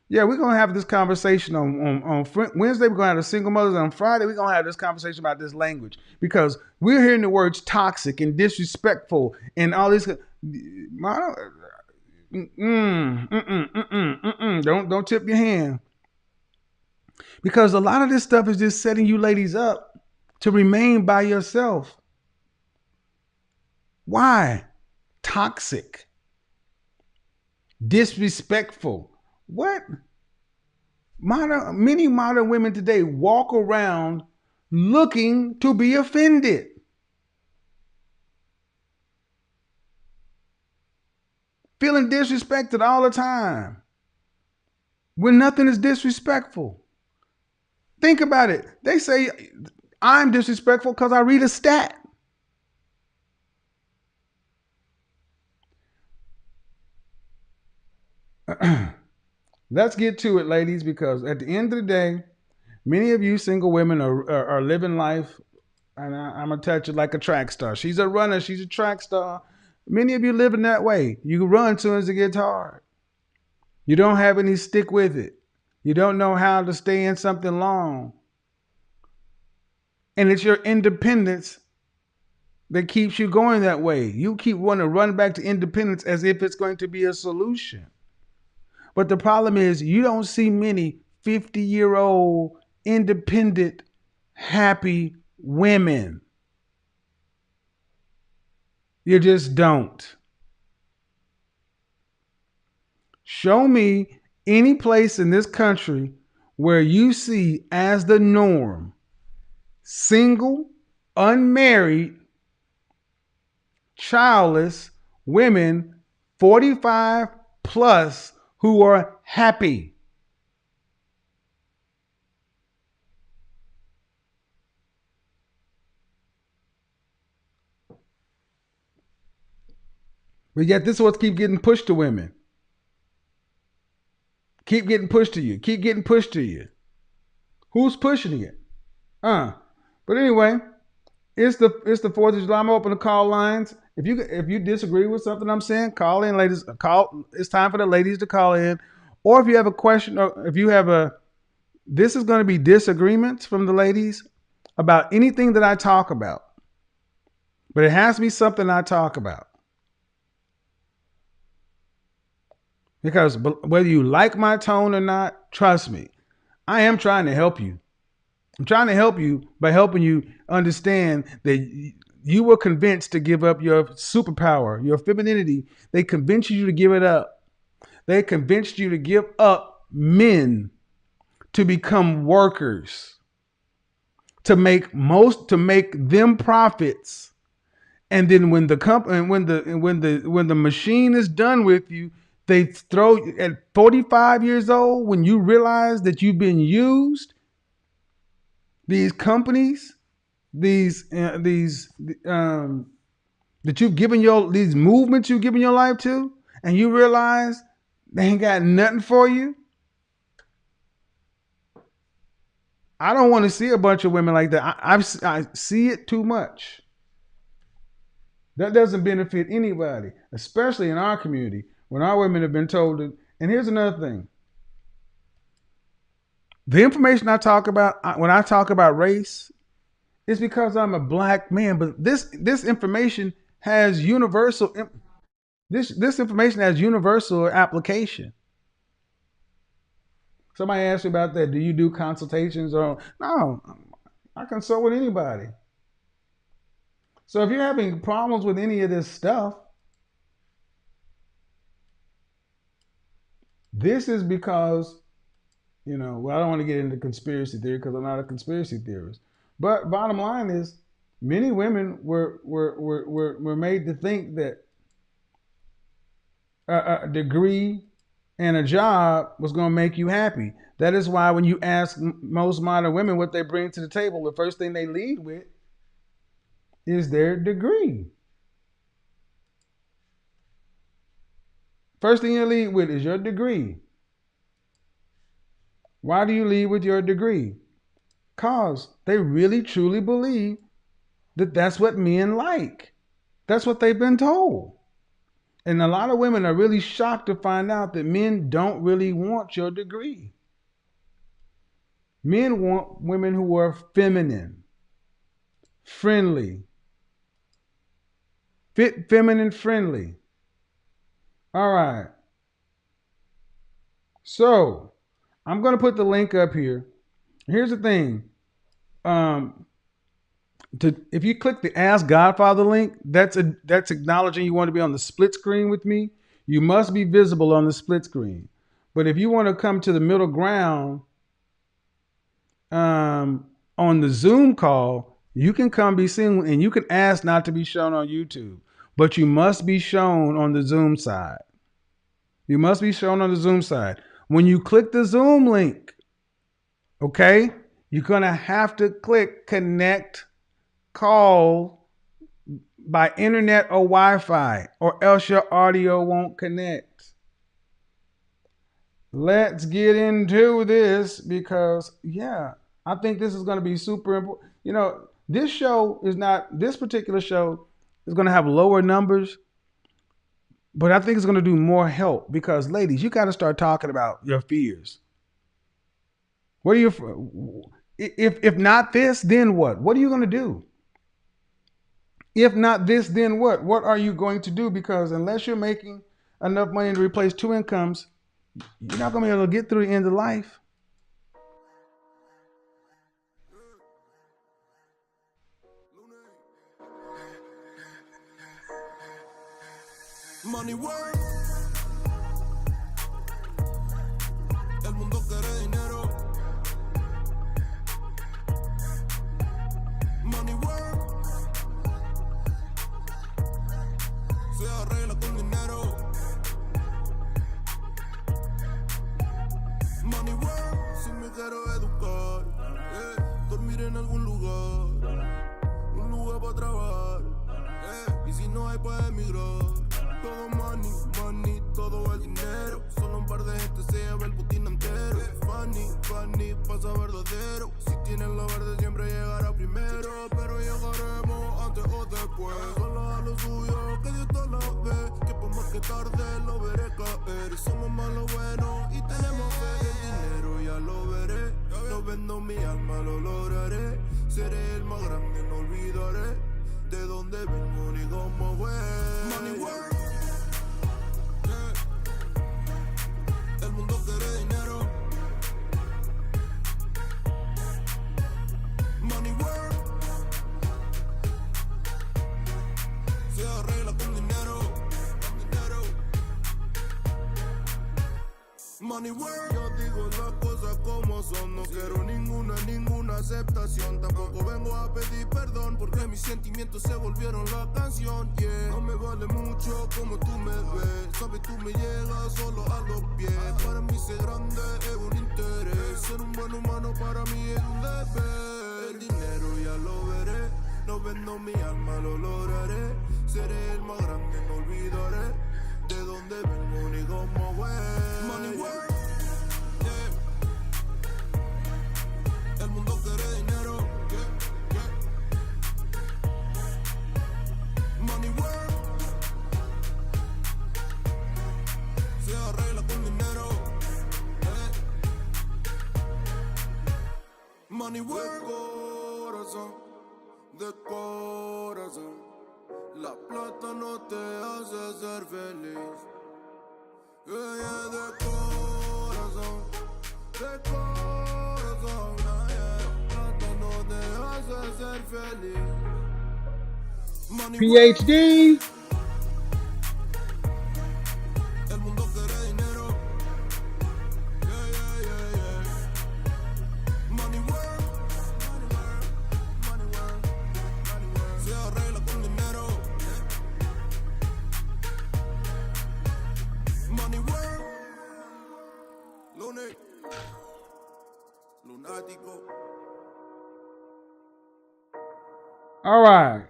Speaker 3: Yeah, we're going to have this conversation on Wednesday. We're going to have the single mothers. On Friday, we're going to have this conversation about this language because we're hearing the words toxic and disrespectful and all these. Don't tip your hand. Because a lot of this stuff is just setting you ladies up to remain by yourself. Why? Toxic. Disrespectful. What? Many modern women today walk around looking to be offended. Feeling disrespected all the time. When nothing is disrespectful. Think about it. They say I'm disrespectful because I read a stat. Let's get to it, ladies, because at the end of the day, many of you single women are living life, and I'm going to touch it like a track star. She's a runner. She's a track star. Many of you living that way. You run as soon as it gets hard. You don't have any stick with it. You don't know how to stay in something long. And it's your independence that keeps you going that way. You keep wanting to run back to independence as if it's going to be a solution. But the problem is you don't see many 50-year-old independent, happy women. You just don't. Show me any place in this country where you see as the norm single, unmarried, childless women 45 plus who are happy. But yet this is what keeps getting pushed to women. Keep getting pushed to you. Keep getting pushed to you. Who's pushing it? But anyway, it's the 4th of July. I'm open to call lines. if you disagree with something I'm saying, call in, ladies. Call. It's time for the ladies to call in, or if you have a question, or if you have a, this is going to be disagreements from the ladies about anything that I talk about, but it has to be something I talk about. Because whether you like my tone or not, trust me, I am trying to help you. I'm trying to help you by helping you understand that you were convinced to give up your superpower, your femininity. They convinced you to give it up. They convinced you to give up men to become workers, to make them profits. And then when the company, when the machine is done with you, they throw at 45 years old, when you realize that you've been used, these companies, that you've given these movements you've given your life to, and you realize they ain't got nothing for you. I don't want to see a bunch of women like that. I see it too much. That doesn't benefit anybody, especially in our community, when our women have been told to. And here's another thing. The information I talk about, when I talk about race, is because I'm a black man. But this information has universal. This information has universal application. Somebody asked me about that. Do you do consultations? Or no, I consult with anybody. So if you're having problems with any of this stuff, this is because, I don't want to get into conspiracy theory because I'm not a conspiracy theorist. But bottom line is, many women were made to think that a degree and a job was going to make you happy. That is why when you ask most modern women what they bring to the table, the first thing they lead with is their degree. First thing you lead with is your degree. Why do you lead with your degree? Because they really truly believe that that's what men like. That's what they've been told. And a lot of women are really shocked to find out that men don't really want your degree. Men want women who are feminine, friendly, feminine friendly. All right. So I'm going to put the link up here. Here's the thing. If you click the Ask Godfather link, that's acknowledging you want to be on the split screen with me. You must be visible on the split screen. But if you want to come to the middle ground on the Zoom call, you can come be seen, and you can ask not to be shown on YouTube. But you must be shown on the Zoom side. You must be shown on the Zoom side. When you click the Zoom link, okay, you're going to have to click connect call by internet or Wi-Fi, or else your audio won't connect. Let's get into this because, I think this is going to be super important. This particular show is going to have lower numbers, but I think it's going to do more help because, ladies, you got to start talking about your fears. What are you, if not this, then what? What are you going to do? If not this, then what? What are you going to do? Because unless you're making enough money to replace two incomes, you're not going to be able to get through the end of life.
Speaker 6: Money work. El mundo quiere dinero. Money work. Se arregla con dinero. Money work. Si me quiero educar, dormir en algún lugar, un lugar para trabajar, y si no hay para emigrar. Todo money, money, todo el dinero. Solo un par de gente se lleva el botín entero. Funny, funny, pasa verdadero. Si tienen la verde siempre llegará primero. Pero llegaremos antes o después. Solo a lo suyo, que Dios te la ve. Que por más que tarde lo veré caer. Somos malos buenos y tenemos fe. El dinero ya lo veré. No vendo mi alma, lo lograré. Seré el más grande, no olvidaré de dónde vengo ni cómo fue. Money work. El mundo quiere dinero. Money work. Se arregla con dinero. Money work. Yo digo las cosas como son. No quiero ninguna aceptación. Tampoco vengo a pedir perdón porque mis sentimientos se volvieron la canción. Yeah. No me vale mucho como tú me ves. Sabes, tú me llegas solo a los pies. Para mí ser grande es un interés. Ser un buen humano para mí es un deber. El dinero ya lo veré. No vendo mi alma, lo lograré. Seré el más grande, no olvidaré de dónde vengo ni cómo fue. Money work. Yeah. El mundo quiere dinero. Yeah, yeah. Money work. Se arregla con dinero. Yeah. Money work. De corazón. La plata no te hace ser feliz. Yeah, yeah, de corazón. De corazón. Yeah. La plata no te hace ser feliz. Money
Speaker 3: PhD.
Speaker 6: El mundo quiere dinero. Yeah, yeah, yeah, yeah. Money work. Money work. Money work. Money work. Se arregla con dinero. Money work. Lunático.
Speaker 3: All right.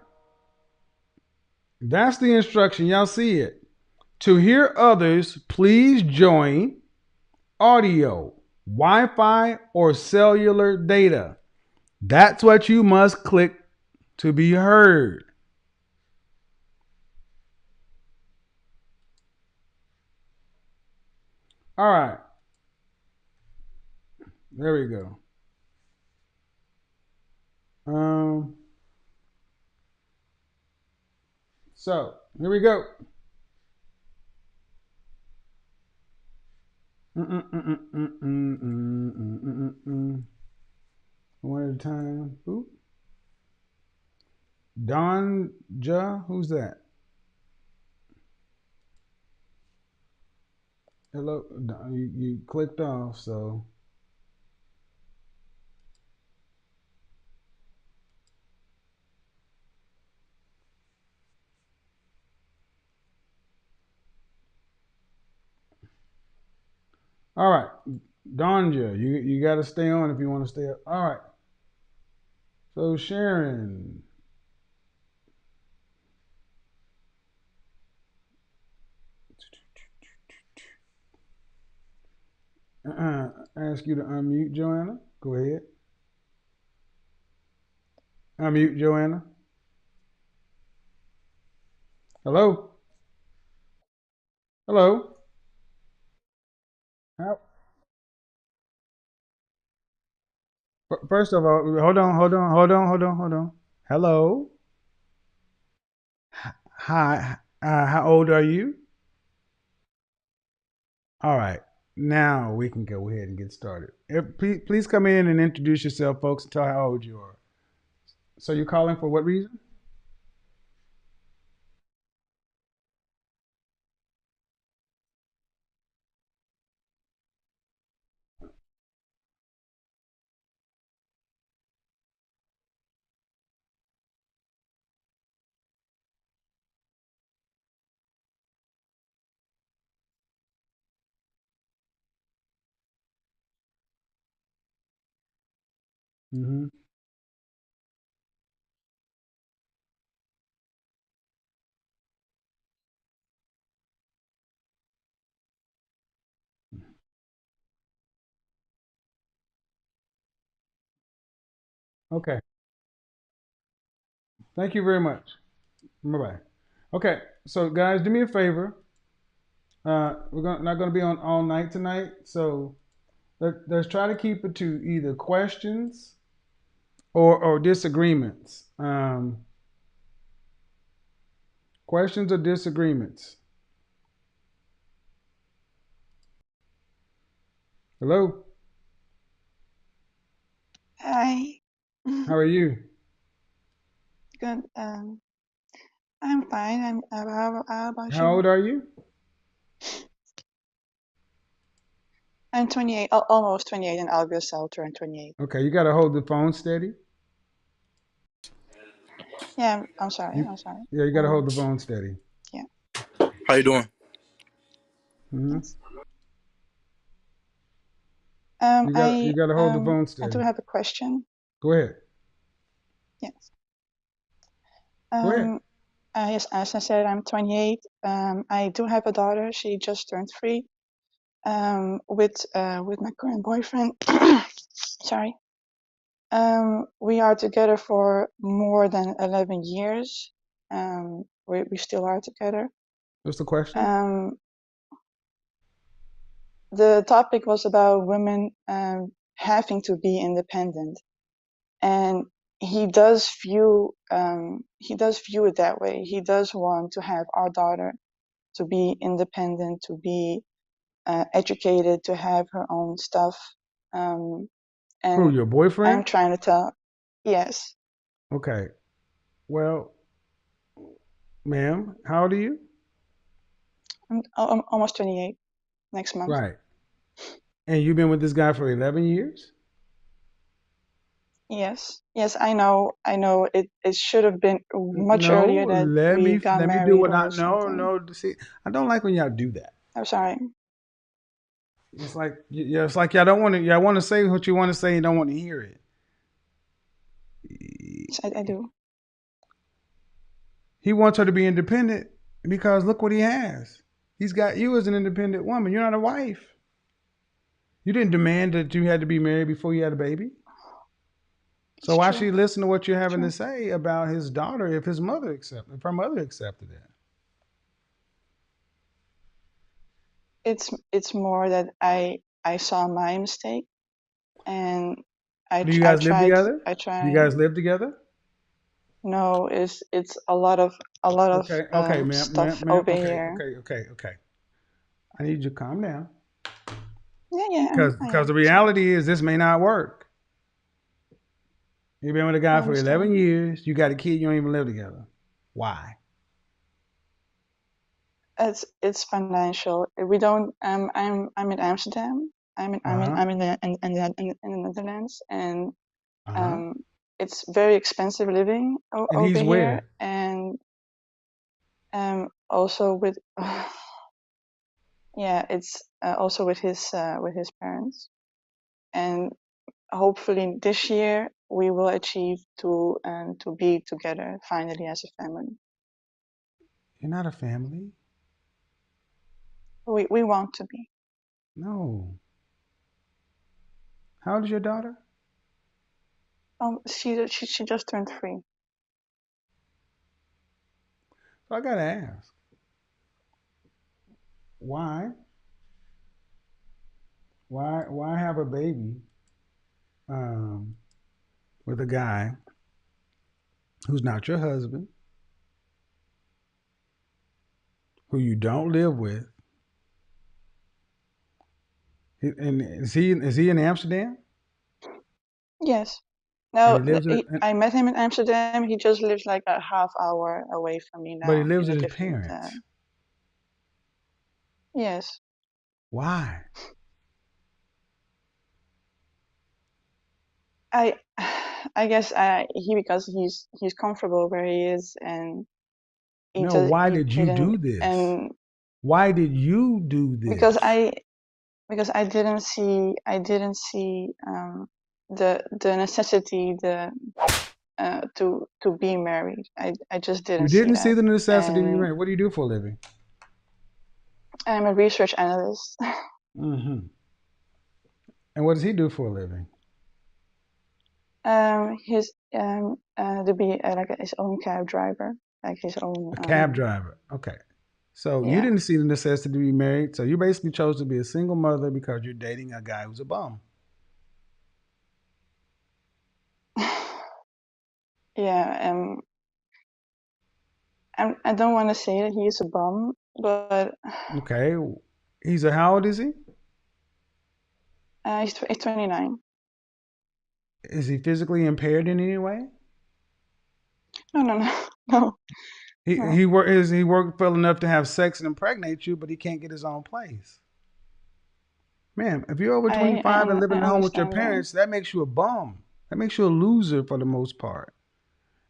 Speaker 3: That's the instruction. Y'all see it. To hear others, please join audio, Wi Fi, or cellular data. That's what you must click to be heard. All right. There we go. So here we go. One at a time. Oop. Don Ja, who's that? Hello. You clicked off, so. All right. Donja, you got to stay on if you want to stay up. All right. So Sharon. Ask you to unmute, Joanna. Go ahead. Unmute, Joanna. Hello. Hello. How, First of all, hold on. Hello. Hi. How old are you? All right. Now we can go ahead and get started. Please come in and introduce yourself, folks, and tell how old you are. So you're calling for what reason? Mm-hmm. Okay. Thank you very much. Bye bye. Okay. So guys, do me a favor. Not gonna be on all night tonight. So let's try to keep it to either questions or disagreements. Questions or disagreements. Hello.
Speaker 7: Hi.
Speaker 3: How are you?
Speaker 7: Good. I'm fine. How about
Speaker 3: How
Speaker 7: you?
Speaker 3: old are you?
Speaker 7: I'm 28, almost 28 in August. I'll turn 28.
Speaker 3: Okay, you got to hold the phone steady.
Speaker 7: Yeah, I'm sorry.
Speaker 3: You,
Speaker 7: I'm sorry.
Speaker 3: yeah, you got to hold the phone steady.
Speaker 7: Yeah.
Speaker 8: How you doing?
Speaker 3: Hmm.
Speaker 7: Yes.
Speaker 3: You got to hold the phone
Speaker 7: I do
Speaker 3: steady.
Speaker 7: have a question.
Speaker 3: Go ahead.
Speaker 7: Yes.
Speaker 3: Go ahead.
Speaker 7: Yes, as I said, I'm 28. I do have a daughter. She just turned 3. With my current boyfriend. Sorry. We are together for more than 11 years. We still are together.
Speaker 3: What's the question?
Speaker 7: The topic was about women having to be independent, and he does view it that way. He does want to have our daughter to be independent, to be educated, to have her own stuff.
Speaker 3: Who,
Speaker 7: And
Speaker 3: your
Speaker 7: I'm
Speaker 3: boyfriend?
Speaker 7: trying to tell, yes,
Speaker 3: Okay. Well, ma'am, how old are you?
Speaker 7: I'm almost 28 next month.
Speaker 3: Right. And you've been with this guy for 11 years?
Speaker 7: Yes, I know. It should have been much earlier
Speaker 3: No,
Speaker 7: that we got
Speaker 3: let me do
Speaker 7: married
Speaker 3: what I
Speaker 7: or
Speaker 3: no
Speaker 7: something.
Speaker 3: no see I don't like when y'all do that.
Speaker 7: I'm sorry.
Speaker 3: It's like yeah, it's like y'all don't want to y'all want to say what you want to say and don't want to hear it.
Speaker 7: Yes, I do.
Speaker 3: He wants her to be independent because look what he has. He's got you as an independent woman. You're not a wife. You didn't demand that you had to be married before you had a baby. So
Speaker 7: It's
Speaker 3: why
Speaker 7: true.
Speaker 3: should he listen to what you're having to
Speaker 7: True.
Speaker 3: say about his daughter if if her mother accepted it?
Speaker 7: It's more that I saw my mistake, and
Speaker 3: Do you guys live together?
Speaker 7: I
Speaker 3: Do you
Speaker 7: try.
Speaker 3: guys live together?
Speaker 7: No, it's a lot of
Speaker 3: Okay, okay,
Speaker 7: stuff
Speaker 3: ma'am.
Speaker 7: over
Speaker 3: Okay,
Speaker 7: here.
Speaker 3: okay. I need you to calm down
Speaker 7: Yeah,
Speaker 3: because
Speaker 7: I am.
Speaker 3: the
Speaker 7: Sorry.
Speaker 3: reality is this may not work. You've been with a
Speaker 7: I
Speaker 3: guy for
Speaker 7: understand.
Speaker 3: 11 years. You got a kid. You don't even live together. Why?
Speaker 7: It's financial. We don't. I'm in Amsterdam.
Speaker 3: Uh huh.
Speaker 7: In the Netherlands, and
Speaker 3: Uh huh.
Speaker 7: um, it's very expensive living
Speaker 3: And
Speaker 7: over
Speaker 3: he's
Speaker 7: here,
Speaker 3: where?
Speaker 7: and also with yeah, it's also with his parents, and hopefully this year we will achieve to be together finally as a family.
Speaker 3: You're not a family.
Speaker 7: We want to be.
Speaker 3: No. How old is your daughter?
Speaker 7: She just turned 3.
Speaker 3: So I gotta ask, why? Why have a baby um, with a guy who's not your husband, who you don't live with? And is he in Amsterdam?
Speaker 7: Yes.
Speaker 3: And
Speaker 7: No,
Speaker 3: he lives in,
Speaker 7: I met him in Amsterdam. He just lives like a half hour away from me
Speaker 3: but he
Speaker 7: now
Speaker 3: lives
Speaker 7: in a
Speaker 3: with his
Speaker 7: different.
Speaker 3: parents.
Speaker 7: Yes,
Speaker 3: Why?
Speaker 7: I I guess he because he's comfortable where he is, and
Speaker 3: No, why
Speaker 7: he
Speaker 3: did you
Speaker 7: didn't,
Speaker 3: do this?
Speaker 7: and
Speaker 3: Why did you do
Speaker 7: because
Speaker 3: this?
Speaker 7: I didn't see the necessity to be married. I just
Speaker 3: You
Speaker 7: didn't see
Speaker 3: didn't see
Speaker 7: that,
Speaker 3: the necessity to be
Speaker 7: and
Speaker 3: married. What do you do for a living?
Speaker 7: I'm a research analyst.
Speaker 3: Hmm. And what does he do for a living?
Speaker 7: His to be like his own cab driver, like his own.
Speaker 3: A cab driver. Okay. So you
Speaker 7: Yeah.
Speaker 3: didn't see the necessity to be married. So you basically chose to be a single mother because you're dating a guy who's a bum.
Speaker 7: Yeah. I don't want to say that he is a bum, but
Speaker 3: Okay. How old is he?
Speaker 7: he's 29.
Speaker 3: Is he physically impaired in any way?
Speaker 7: No, no, no, no, no.
Speaker 3: He worked well enough to have sex and impregnate you, but he can't get his own place. Man, if you're over 25 and living
Speaker 7: I
Speaker 3: at home with your
Speaker 7: understand that.
Speaker 3: parents, that makes you a bum. That makes you a loser for the most part.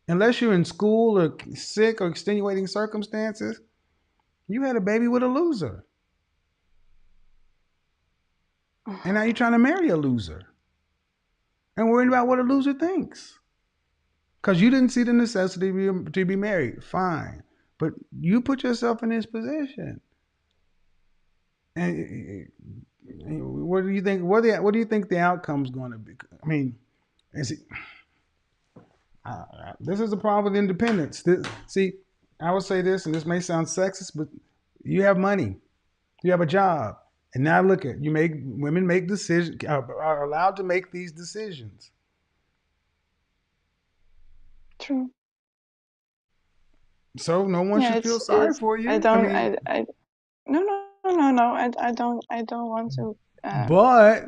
Speaker 3: Unless you're in school or sick or extenuating circumstances, you had a baby with a loser. And now you're trying to marry a loser and worrying about what a loser thinks. Because you didn't see the necessity to be married. Fine. But you put yourself in this position. And what do you think? What do you think the outcome's going to be? I mean, is it, this is the problem with independence. See, I would say this, and this may sound sexist, but you have money, you have a job, and now look at women make decisions, are allowed to make these decisions.
Speaker 7: True.
Speaker 3: So no one
Speaker 7: Yeah,
Speaker 3: should feel sorry
Speaker 7: it's.
Speaker 3: for
Speaker 7: I
Speaker 3: you. I
Speaker 7: don't.
Speaker 3: mean,
Speaker 7: No, no, no, no. I don't want to.
Speaker 3: but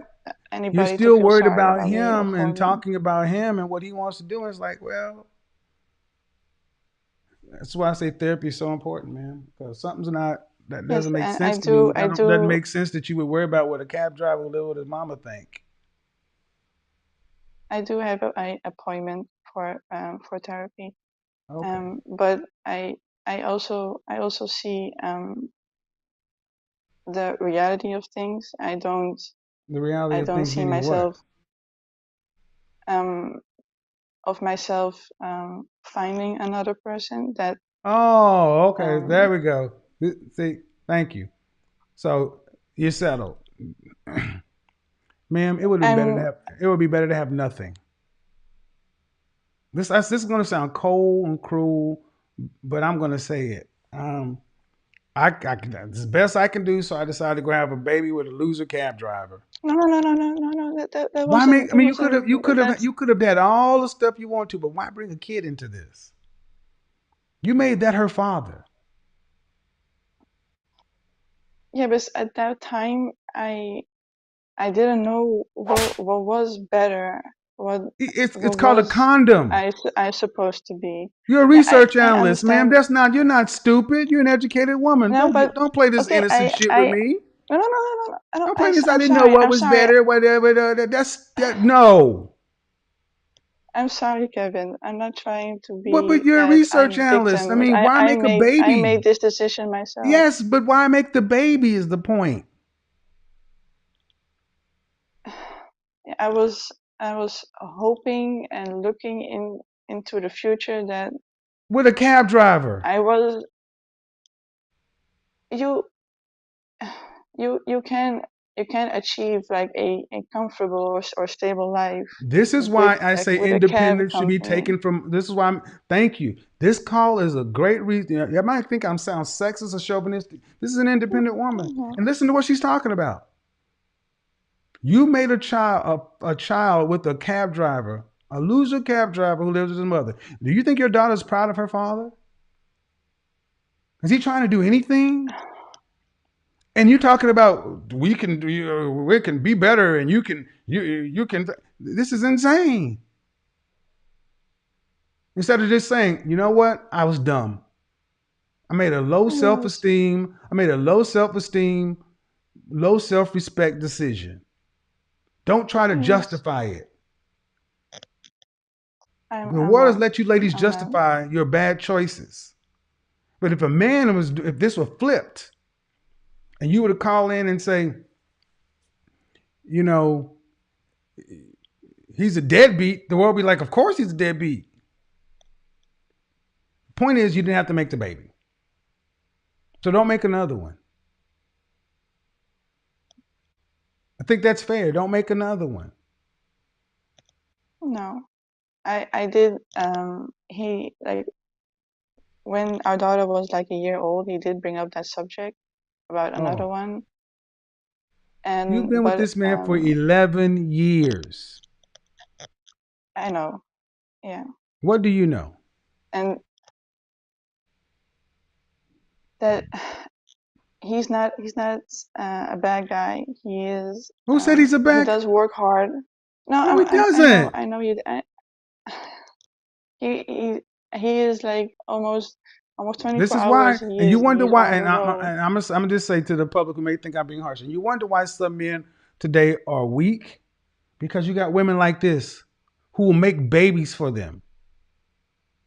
Speaker 3: you're
Speaker 7: Anybody to
Speaker 3: still
Speaker 7: feel
Speaker 3: worried
Speaker 7: sorry
Speaker 3: about
Speaker 7: about me or
Speaker 3: him
Speaker 7: for
Speaker 3: and
Speaker 7: me.
Speaker 3: talking about him and what he wants to do. And it's like, well, that's why I say therapy is so important, man. Because something's not that
Speaker 7: Yes,
Speaker 3: doesn't make
Speaker 7: and
Speaker 3: sense to me.
Speaker 7: I
Speaker 3: Doesn't
Speaker 7: do,
Speaker 3: make sense that you would worry about what a cab driver will live with his mama think.
Speaker 7: I do have a appointment for therapy.
Speaker 3: Okay.
Speaker 7: But I also see the reality of things.
Speaker 3: The reality
Speaker 7: I
Speaker 3: of
Speaker 7: don't
Speaker 3: things
Speaker 7: see
Speaker 3: meaning what?
Speaker 7: myself um of myself finding another person that
Speaker 3: Oh, okay. There
Speaker 7: um
Speaker 3: we go. See, thank you. So you're settled, ma'am.
Speaker 7: and
Speaker 3: It would be better to have nothing. This is going to sound cold and cruel, but I'm going to say it. It's the best I can do, so I decided to go have a baby with a loser cab driver.
Speaker 7: no, that
Speaker 3: Why
Speaker 7: wasn't,
Speaker 3: make? I
Speaker 7: that
Speaker 3: mean,
Speaker 7: wasn't that's
Speaker 3: you could have had all the stuff you want to, but why bring a kid into this? You made that her father.
Speaker 7: yeah, but at that time I didn't know what was better,
Speaker 3: It's
Speaker 7: what
Speaker 3: called a
Speaker 7: was
Speaker 3: condom.
Speaker 7: I supposed to be.
Speaker 3: You're a
Speaker 7: Yeah,
Speaker 3: research
Speaker 7: I
Speaker 3: analyst, ma'am.
Speaker 7: understand.
Speaker 3: That's not. You're not stupid. You're an educated woman.
Speaker 7: No, but
Speaker 3: Don't play this
Speaker 7: okay,
Speaker 3: innocent shit with me.
Speaker 7: no, I don't,
Speaker 3: Don't play this. I
Speaker 7: I'm
Speaker 3: didn't know
Speaker 7: sorry,
Speaker 3: what was better. Whatever. No.
Speaker 7: I'm sorry, Kevin. I'm not trying to
Speaker 3: But
Speaker 7: be
Speaker 3: you're a
Speaker 7: that
Speaker 3: research
Speaker 7: I'm
Speaker 3: analyst. I
Speaker 7: victim, but
Speaker 3: mean, why make a
Speaker 7: I made
Speaker 3: baby?
Speaker 7: this decision myself.
Speaker 3: Yes, but why make the baby is the point.
Speaker 7: I was I was hoping and looking into the future that
Speaker 3: With a cab driver.
Speaker 7: I was you you can achieve like a comfortable or stable life
Speaker 3: This is why I say
Speaker 7: with a cab
Speaker 3: independence should be
Speaker 7: company.
Speaker 3: taken from. This is why thank you. This call is a great reason. You might think I'm sound sexist or chauvinistic. This is an independent woman,
Speaker 7: Mhm.
Speaker 3: and listen to what she's talking about. You made a child with a cab driver, a loser cab driver who lives with his mother. Do you think your daughter's proud of her father? Is he trying to do anything? And you're talking about we can be better, and you can. This is insane. Instead of just saying, you know what, I was dumb. I made a low
Speaker 7: I
Speaker 3: self
Speaker 7: was
Speaker 3: esteem. I made a low self esteem, low self respect decision. Don't try to
Speaker 7: I was
Speaker 3: justify it. The
Speaker 7: I'm
Speaker 3: world has
Speaker 7: not
Speaker 3: let you ladies
Speaker 7: I'm not
Speaker 3: justify your bad choices. But if this were flipped, and you were to call in and say, you know, he's a deadbeat, the world would be like, of course he's a deadbeat. Point is, you didn't have to make the baby. So don't make another one. I think that's fair. Don't make another one.
Speaker 7: no. I did. He like when our daughter was like a year old, he did bring up that subject about another
Speaker 3: Oh,
Speaker 7: one,
Speaker 3: you've
Speaker 7: and
Speaker 3: been with
Speaker 7: but
Speaker 3: this man for 11 years.
Speaker 7: I know, yeah,
Speaker 3: What do you know?
Speaker 7: and that he's not a bad guy. He is.
Speaker 3: Who said he's a
Speaker 7: He
Speaker 3: bad?
Speaker 7: does work hard. No,
Speaker 3: No, he
Speaker 7: I know,
Speaker 3: doesn't.
Speaker 7: I know you. He is like almost
Speaker 3: This
Speaker 7: 24
Speaker 3: is why,
Speaker 7: hours. He
Speaker 3: and you
Speaker 7: is
Speaker 3: wonder
Speaker 7: he's
Speaker 3: why.
Speaker 7: on the road.
Speaker 3: I'm gonna just say to the public who may think I'm being harsh, and you wonder why some men today are weak because you got women like this who will make babies for them.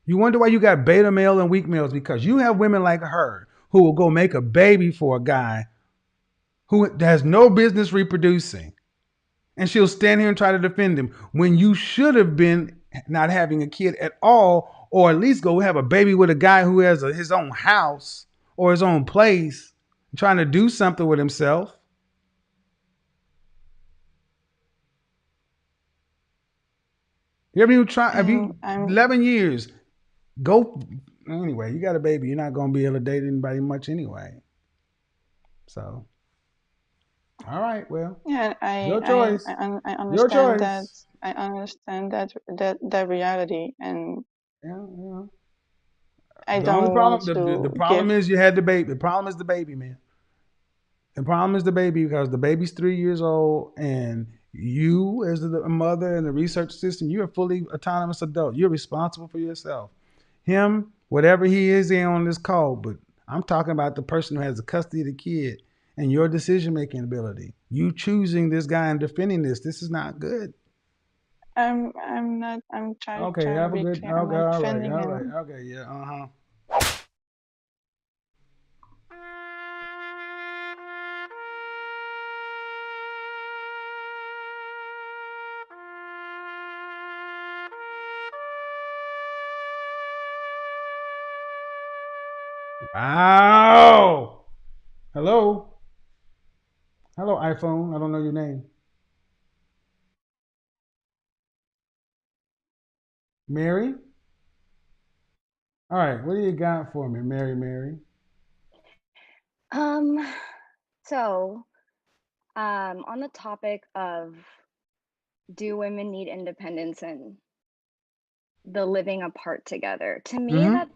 Speaker 3: You wonder why you got beta male and weak males because you have women like her who will go make a baby for a guy who has no business reproducing. And she'll stand here and try to defend him when you should have been not having a kid at all, or at least go have a baby with a guy who has his own house or his own place, trying to do something with himself. You ever even try? Have
Speaker 7: And
Speaker 3: you
Speaker 7: I'm
Speaker 3: 11 years? Go anyway. You got a baby. You're not going to be able to date anybody much anyway. So, all right. Well,
Speaker 7: Yeah,
Speaker 3: your choice.
Speaker 7: I
Speaker 3: Your
Speaker 7: understand that.
Speaker 3: choice.
Speaker 7: I understand that reality, and
Speaker 3: Yeah, yeah.
Speaker 7: I
Speaker 3: The only
Speaker 7: don't want
Speaker 3: problem, the
Speaker 7: to
Speaker 3: problem
Speaker 7: give.
Speaker 3: is you had the baby. The problem is the baby, man. The problem is the baby because the baby's 3 years old, and you, as the mother and the research assistant, you're a fully autonomous adult. You're responsible for yourself. Him, whatever he is in on this call, but I'm talking about the person who has the custody of the kid and your decision making ability. You choosing this guy and defending this. This is not good.
Speaker 7: I'm not. I'm
Speaker 3: Okay,
Speaker 7: trying to
Speaker 3: have a
Speaker 7: be
Speaker 3: good.
Speaker 7: clear. I'm
Speaker 3: Okay,
Speaker 7: not
Speaker 3: all right,
Speaker 7: defending
Speaker 3: all right,
Speaker 7: him.
Speaker 3: okay, yeah, uh huh. Wow. Hello, hello, iPhone. I don't know your name. Mary. All right, what do you got for me, Mary? Mary.
Speaker 8: Um, so, on the topic of do women need independence and the living apart together, to me,
Speaker 3: Mm-hmm.
Speaker 8: that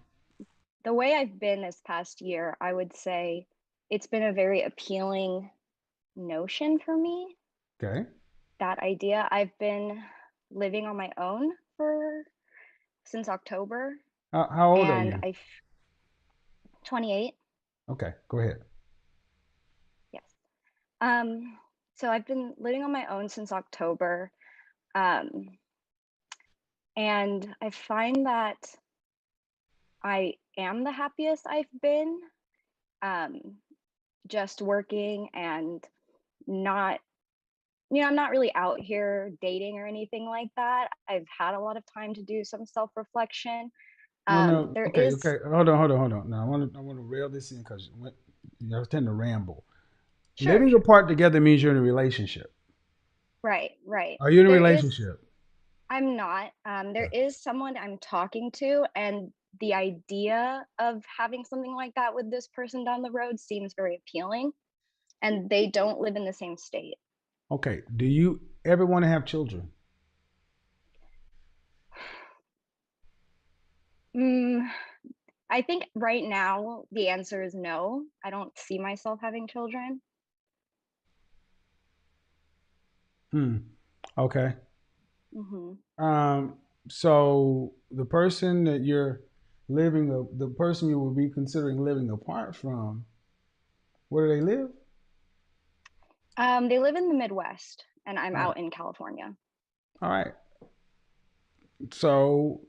Speaker 8: the way I've been this past year, I would say it's been a very appealing notion for me,
Speaker 3: Okay.
Speaker 8: that idea. I've been living on my own for since October,
Speaker 3: How old are
Speaker 8: and
Speaker 3: you?
Speaker 8: 28.
Speaker 3: Okay, go ahead.
Speaker 8: Yes. Um, so I've been living on my own since October. Um, and I find that I am the happiest I've been, um, just working and not, I'm not really out here dating or anything like that. I've had a lot of time to do some self-reflection.
Speaker 3: Well, no.
Speaker 8: There
Speaker 3: Okay,
Speaker 8: is,
Speaker 3: okay. Hold on. Now, I want to rail this in because you tend to ramble.
Speaker 8: sure,
Speaker 3: Living
Speaker 8: sure.
Speaker 3: apart together means you're in a relationship.
Speaker 8: Right, right.
Speaker 3: Are you in a
Speaker 8: There is,
Speaker 3: relationship?
Speaker 8: I'm not. There
Speaker 3: Okay.
Speaker 8: is someone I'm talking to, and the idea of having something like that with this person down the road seems very appealing, and they don't live in the same state.
Speaker 3: Okay. Do you ever want to have children?
Speaker 8: Mm, I think right now the answer is no. I don't see myself having children.
Speaker 3: Hmm. Okay.
Speaker 8: Hmm.
Speaker 3: Um. So the person that you're the person you will be considering living apart from, where do they live?
Speaker 8: They live in the Midwest, and I'm
Speaker 3: All right.
Speaker 8: out in California.
Speaker 3: All right. So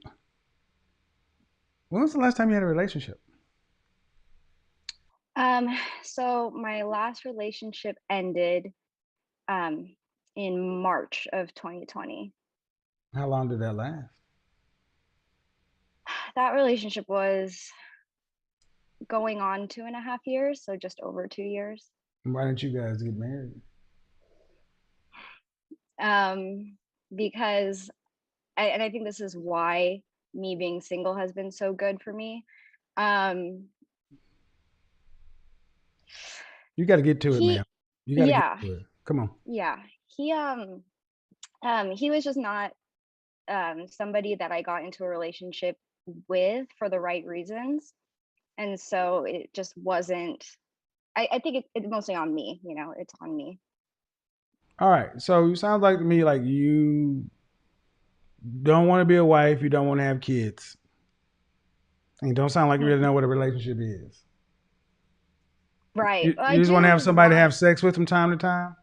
Speaker 3: when was the last time you had a relationship?
Speaker 8: Um, so my last relationship ended um, in March of 2020.
Speaker 3: How long did that last?
Speaker 8: That relationship was going on 2.5 years, so just over 2 years.
Speaker 3: Why didn't you guys get married?
Speaker 8: Um, because and I think this is why me being single has been so good for me. Um,
Speaker 3: You got to get to it, man.
Speaker 8: he,
Speaker 3: You got to get
Speaker 8: yeah,
Speaker 3: to it. Come on.
Speaker 8: yeah, he, he was just not somebody that I got into a relationship with for the right reasons, and so it just wasn't. I think it's mostly on me. It's on me.
Speaker 3: All right. So you sound like to me like you don't want to be a wife. You don't want to have kids. And you don't sound like you really know what a relationship is.
Speaker 8: Right.
Speaker 3: You,
Speaker 8: Well, I
Speaker 3: you just want to have
Speaker 8: do
Speaker 3: somebody to
Speaker 8: want.
Speaker 3: have sex with from time to time.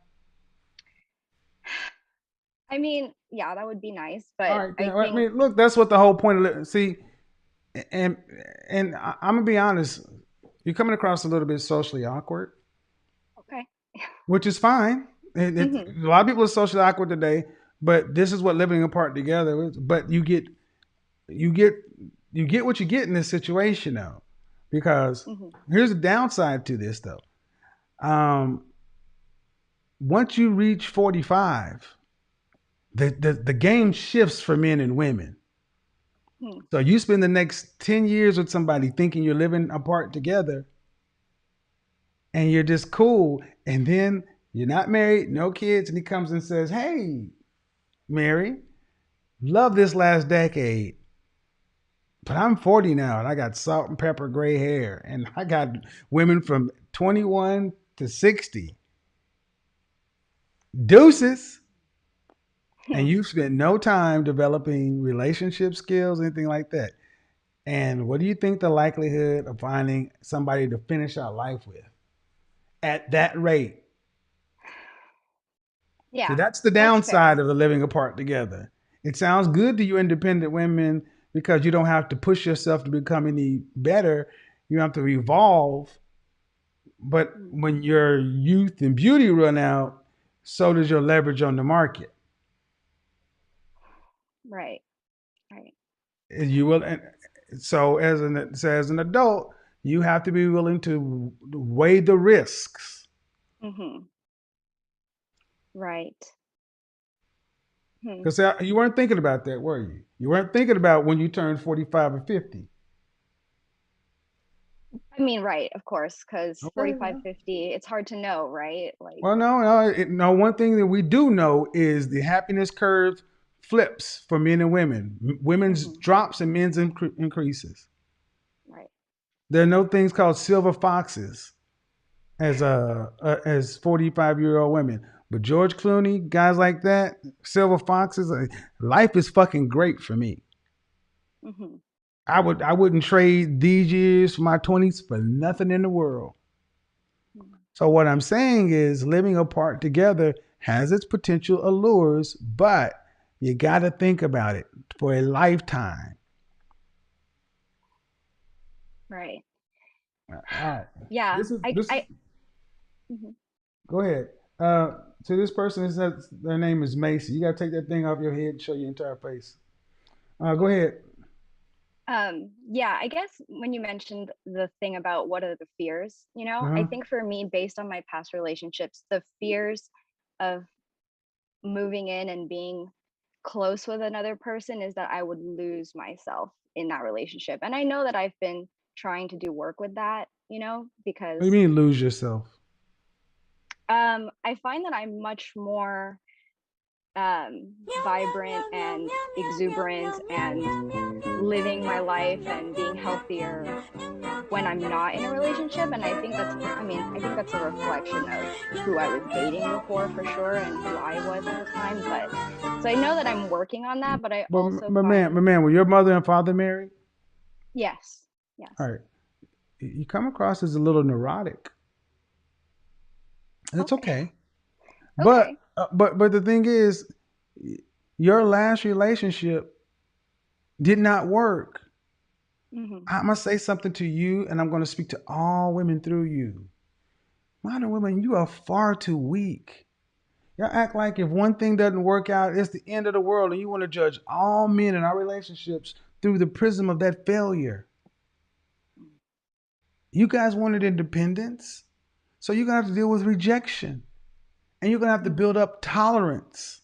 Speaker 8: I mean, yeah, that would be nice,
Speaker 3: All
Speaker 8: but
Speaker 3: right.
Speaker 8: I
Speaker 3: Then. I
Speaker 8: think.
Speaker 3: mean, look, that's what the whole point of it. See, and I'm gonna be honest. You're coming across a little bit socially awkward,
Speaker 8: Okay.
Speaker 3: which is fine.
Speaker 8: Hmm.
Speaker 3: A lot of people are socially awkward today, but this is what living apart together is. But you get you get what you get in this situation though, because
Speaker 8: Hmm.
Speaker 3: here's the downside to this though. Um, once you reach 45, the game shifts for men and women.
Speaker 8: Hmm.
Speaker 3: So you spend the next 10 years with somebody thinking you're living apart together and you're just cool, and then you're not married, no kids, and he comes and says, "Hey, Mary, love this last decade. But I'm 40 now and I got salt and pepper gray hair and I got women from 21 to 60. Deuces." And you've spent no time developing relationship skills, anything like that. And what do you think the likelihood of finding somebody to finish our life with at that rate? See,
Speaker 8: Yeah,
Speaker 3: that's the
Speaker 8: that's fair.
Speaker 3: downside of the living apart together. It sounds good to you independent women because you don't have to push yourself to become any better. You have to evolve. But
Speaker 8: Mm.
Speaker 3: when your youth and beauty run out, so does your leverage on the market.
Speaker 8: Right. Right.
Speaker 3: And you will, and so as an adult, you have to be willing to weigh the risks.
Speaker 8: Hmm. Right. Hmm.
Speaker 3: Because you weren't thinking about that, were you? You weren't thinking about when you turned 45 or 50.
Speaker 8: I mean, right, of course, because
Speaker 3: Okay.
Speaker 8: 45, 50, it's hard to know, right? Like,
Speaker 3: Well, no. One thing that we do know is the happiness curve flips for men and women. Women's
Speaker 8: hmm,
Speaker 3: drops and men's increases.
Speaker 8: right.
Speaker 3: There are no things called silver foxes as 45-year-old women. But George Clooney, guys like that, silver foxes, life is fucking great for me.
Speaker 8: Hmm.
Speaker 3: I wouldn't trade these years for my 20s for nothing in the world. So what I'm saying is living apart together has its potential allures, but you got to think about it for a lifetime.
Speaker 8: Right.
Speaker 3: All right.
Speaker 8: Yeah.
Speaker 3: This is
Speaker 8: Mhm.
Speaker 3: go ahead. Uh to this person is that their name is Macy. You got to take that thing off your head and show your entire face. Go ahead.
Speaker 8: Yeah, I guess when you mentioned the thing about what are the fears, I
Speaker 3: Uh-huh.
Speaker 8: think for me, based on my past relationships, the fears of moving in and being close with another person is that I would lose myself in that relationship. And I know that I've been trying to do work with that,
Speaker 3: What do you
Speaker 8: because
Speaker 3: mean lose yourself?
Speaker 8: I find that I'm much more vibrant and exuberant and living my life and being healthier when I'm not in a relationship. And I think that's a reflection of who I was dating before for sure and who I was at the time. But so I know that I'm working on that, but I
Speaker 3: But
Speaker 8: also
Speaker 3: my man,
Speaker 8: find,
Speaker 3: were your mother and father married?
Speaker 8: yes, yes.
Speaker 3: All right. You come across as a little neurotic. It's
Speaker 8: Okay.
Speaker 3: okay. But
Speaker 8: Okay.
Speaker 3: but the thing is, your last relationship did not work.
Speaker 8: Hmm.
Speaker 3: I'm gonna say something to you, and I'm gonna speak to all women through you. Modern women, you are far too weak. Y'all act like if one thing doesn't work out, it's the end of the world, and you want to judge all men in our relationships through the prism of that failure. You guys wanted independence, so you're gonna have to deal with rejection, and you're gonna have to
Speaker 8: Hmm.
Speaker 3: build up tolerance.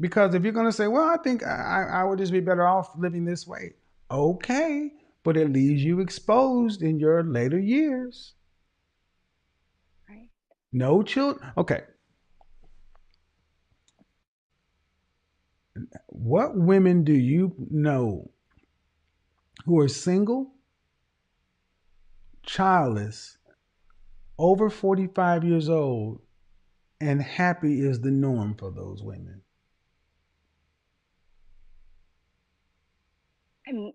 Speaker 3: Because if you're going to say, well, I think I would just be better off living this way, okay, but it leaves you exposed in your later years.
Speaker 8: Right.
Speaker 3: No children. Okay. What women do you know who are single, childless, over 45 years old, and happy is the norm for those women?
Speaker 8: I'm,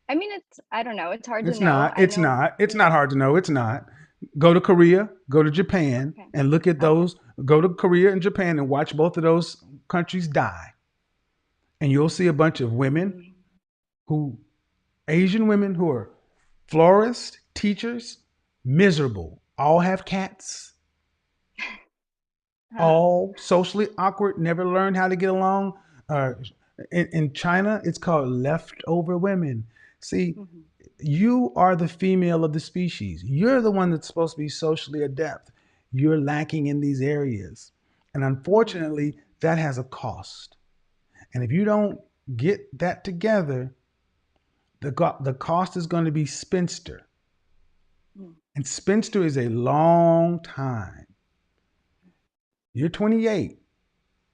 Speaker 8: I mean, it's, I don't know. It's hard to
Speaker 3: It's
Speaker 8: know.
Speaker 3: not.
Speaker 8: I
Speaker 3: It's
Speaker 8: know.
Speaker 3: not. It's not
Speaker 8: Yeah.
Speaker 3: hard to know. It's not. Go to Korea, go to Japan,
Speaker 8: Okay.
Speaker 3: and look at
Speaker 8: Okay.
Speaker 3: those. Go to Korea and Japan and watch both of those countries die. And you'll see a bunch of women
Speaker 8: Mm.
Speaker 3: who, Asian women who are florists, teachers, miserable, all have cats,
Speaker 8: Huh.
Speaker 3: all socially awkward, never learned how to get along. Uh, in China, it's called leftover women. See,
Speaker 8: Hmm.
Speaker 3: you are the female of the species. You're the one that's supposed to be socially adept. You're lacking in these areas. And
Speaker 8: Hmm.
Speaker 3: unfortunately, that has a cost. And if you don't get that together, the cost is going to be spinster.
Speaker 8: Mm.
Speaker 3: And spinster is a long time. You're 28.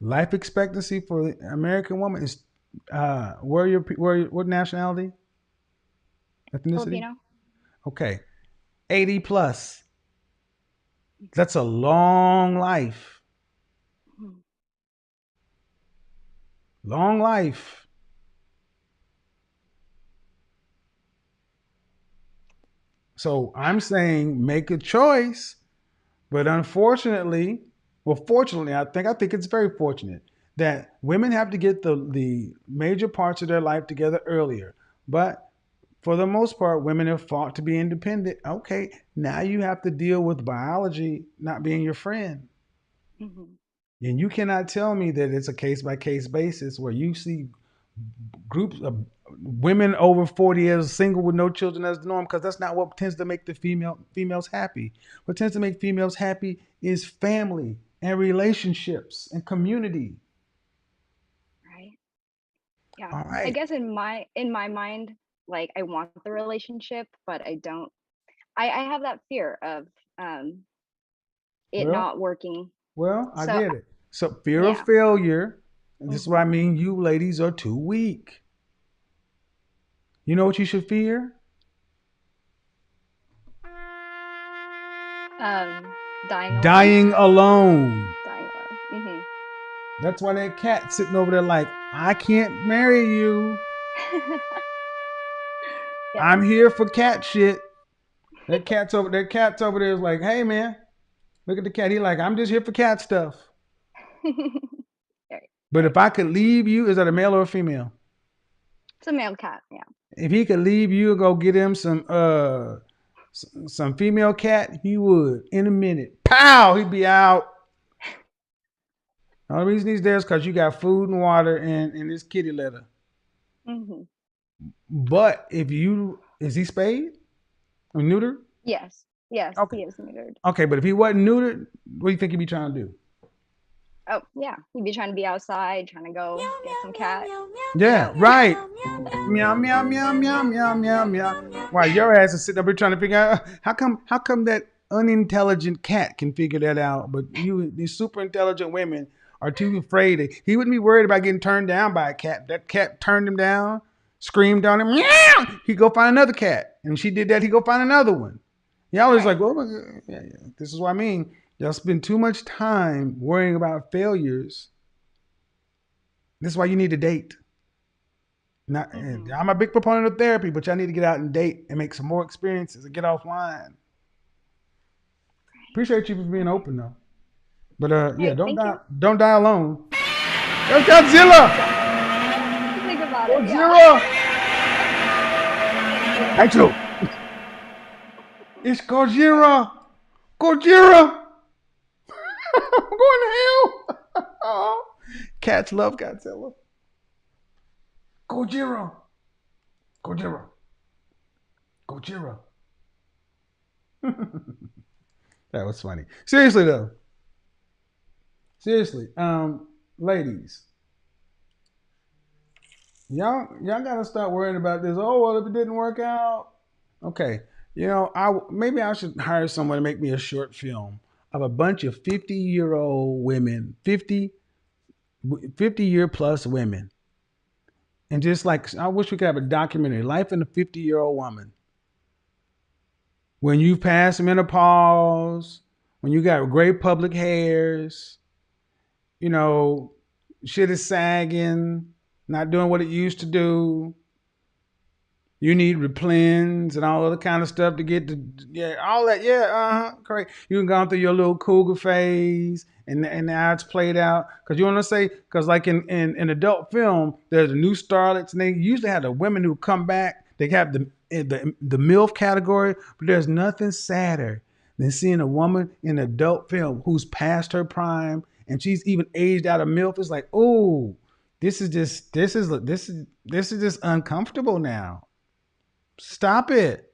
Speaker 3: Life expectancy for the American woman is what nationality? Ethnicity?
Speaker 8: Filipino.
Speaker 3: Okay. 80 plus. That's a long life.
Speaker 8: Mm.
Speaker 3: Long life. So I'm saying make a choice, but unfortunately, well, fortunately, I think it's very fortunate that women have to get the major parts of their life together earlier. But for the most part, women have fought to be independent. Okay, now you have to deal with biology not being your friend.
Speaker 8: Hmm.
Speaker 3: And you cannot tell me that it's a case by case basis where you see groups of women over 40 years single with no children as the norm, because that's not what tends to make the females happy. What tends to make females happy is family and relationships and community.
Speaker 8: Right. Yeah.
Speaker 3: All
Speaker 8: I
Speaker 3: right.
Speaker 8: guess in my mind, like I want the relationship, but I don't. I have that fear of um it
Speaker 3: Well,
Speaker 8: not working.
Speaker 3: I
Speaker 8: So
Speaker 3: get it. So fear of
Speaker 8: yeah.
Speaker 3: failure. And this is what I
Speaker 8: Hmm.
Speaker 3: mean. You ladies are too weak. You know what you should fear?
Speaker 8: Dying alone.
Speaker 3: Dying alone.
Speaker 8: Dying alone. Hmm.
Speaker 3: That's why that cat sitting over there like, I can't marry you.
Speaker 8: Yes.
Speaker 3: I'm here for cat shit. That cat's over there is like, hey man, look at the cat. He like, I'm just here for cat stuff.
Speaker 8: Right.
Speaker 3: But
Speaker 8: Right.
Speaker 3: if I could leave you, is that a male or a female?
Speaker 8: It's a male cat. Yeah.
Speaker 3: If he could leave you and go get him some female cat, he would in a minute. Pow, he'd be out. The only reason he's there is because you got food and water and this kitty litter.
Speaker 8: Hmm.
Speaker 3: But if you is he spayed or neutered?
Speaker 8: Yes. Yes.
Speaker 3: Okay.
Speaker 8: He is neutered.
Speaker 3: Okay, but if he wasn't neutered, what do you think he'd be trying to do?
Speaker 8: Oh yeah. He'd be trying to be outside, trying to go get some cat.
Speaker 3: Yeah,
Speaker 8: Yep.
Speaker 3: right. Meow meow meow meow meow meow meow. While your ass is sitting up here trying to figure out how come that unintelligent cat can figure that out, but you these super intelligent women are too afraid. He wouldn't be worried about getting turned down by a cat. That cat turned him down, screamed on him. Meow. He'd go find another cat, and when she did that, he'd go find another one. Y'all was
Speaker 8: Right.
Speaker 3: like, well, yeah, yeah. This is what I mean. Y'all spend too much time worrying about failures. This is why you need to date. Not,
Speaker 8: Hmm.
Speaker 3: I'm a big proponent of therapy, but y'all need to get out and date and make some more experiences and get offline. Appreciate you for being
Speaker 8: Okay.
Speaker 3: open though. But yeah,
Speaker 8: Hey, thank you.
Speaker 3: don't die alone. There's Godzilla.
Speaker 8: Think about it. Yeah.
Speaker 3: Godzilla. Actually, it's Gojira. Gojira. I'm going to hell. Cats love Godzilla. Gojira. Gojira. Gojira. That was funny. Seriously though. Seriously. ladies, y'all gotta start worrying about this. Oh well, if it didn't work out, okay. Maybe I should hire someone to make me a short film of a bunch of 50-year-old women, 50-year plus women, and just like I wish we could have a documentary, life in a 50-year-old woman. When you've passed menopause, when you got great public hairs, you know, shit is sagging, not doing what it used to do. You need replens and all other kind of stuff to get to, yeah, all that, yeah, correct. You can go through your little cougar phase, and now it's played out. Because you want to say, because like in adult film, there's the new starlets, and they usually have the women who come back. They have the MILF category, but there's nothing sadder than seeing a woman in adult film who's past her prime and she's even aged out of MILF. It's like, oh, this is just uncomfortable now. Stop it.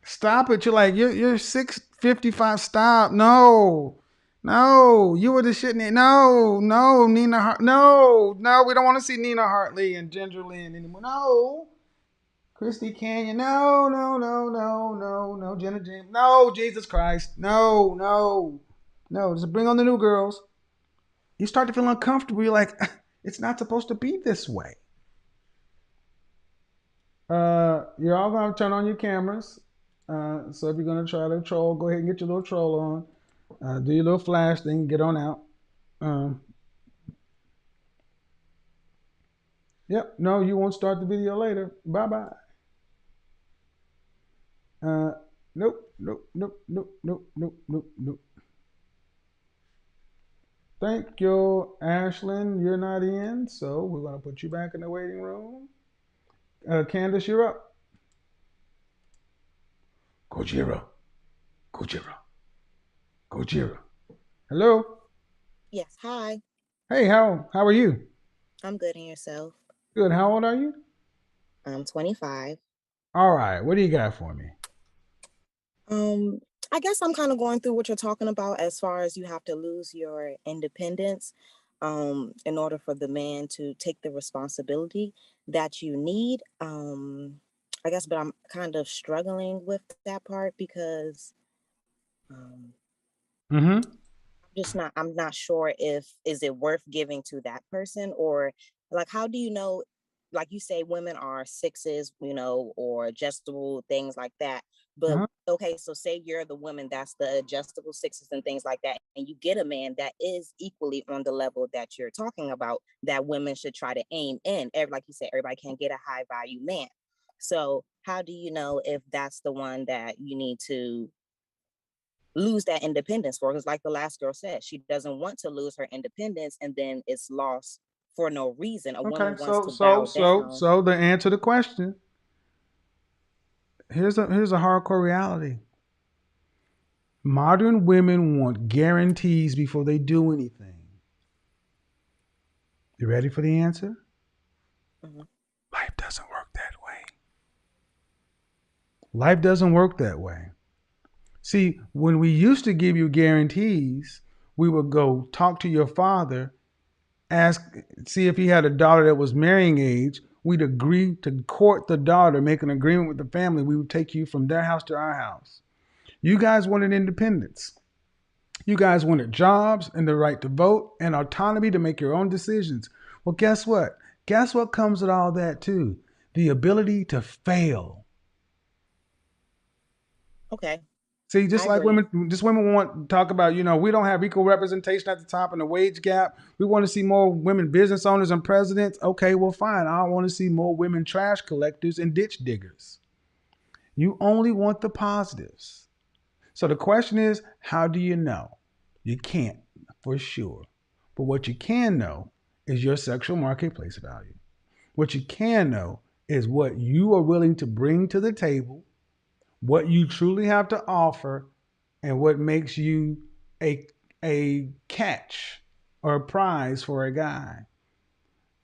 Speaker 3: Stop it. You're like, you're 655. Stop. No. No. You were the shit. No. Nina Hart. No. We don't want to see Nina Hartley and Ginger Lynn anymore. No. Christy Canyon. No. Jenna James. No. Jesus Christ. No. Just bring on the new girls. You start to feel uncomfortable. You're like, it's not supposed to be this way. You're all going to turn on your cameras. So if you're going to try to troll, go ahead and get your little troll on. Do your little flash thing, get on out. Yep, no, you won't start the video later. Bye-bye. Nope. Thank you, Ashlyn. You're not in, so we're going to put you back in the waiting room. Candace, you're up. Gojira. Hello.
Speaker 9: Yes, hi.
Speaker 3: Hey, how are you?
Speaker 9: I'm good, and yourself?
Speaker 3: Good. How old are you?
Speaker 9: I'm 25.
Speaker 3: All right. What do you got for me?
Speaker 9: I guess I'm kind of going through what you're talking about as far as you have to lose your independence in order for the man to take the responsibility that you need. I guess, but I'm kind of struggling with that part because
Speaker 3: Mm-hmm.
Speaker 9: I'm not sure if is it worth giving to that person, or like how do you know, like you say women are sixes, or adjustable things like that, but
Speaker 3: Uh-huh.
Speaker 9: okay, so say you're the woman that's the adjustable sixes and things like that, and you get a man that is equally on the level that you're talking about, that women should try to aim in. Like you said, everybody can't get a high value man. So how do you know if that's the one that you need to lose that independence for? Because like the last girl said, she doesn't want to lose her independence, and then it's lost for no reason. A
Speaker 3: Okay.
Speaker 9: woman wants to bow down.
Speaker 3: So the answer to the question. Here's a hardcore reality. Modern women want guarantees before they do anything. You ready for the answer?
Speaker 9: Mm-hmm.
Speaker 3: Life doesn't work that way. Life doesn't work that way. See, when we used to give you guarantees, we would go talk to your father, see if he had a daughter that was marrying age. We'd agree to court the daughter, make an agreement with the family. We would take you from their house to our house. You guys wanted independence. You guys wanted jobs and the right to vote and autonomy to make your own decisions. Well, guess what? Guess what comes with all that too? The ability to fail.
Speaker 9: Okay.
Speaker 3: See, just
Speaker 9: I
Speaker 3: like
Speaker 9: agree.
Speaker 3: women want to talk about, we don't have equal representation at the top and the wage gap. We want to see more women business owners and presidents. Okay, well, fine. I want to see more women trash collectors and ditch diggers. You only want the positives. So the question is, how do you know? You can't for sure. But what you can know is your sexual marketplace value. What you can know is what you are willing to bring to the table, what you truly have to offer, and what makes you a catch or a prize for a guy.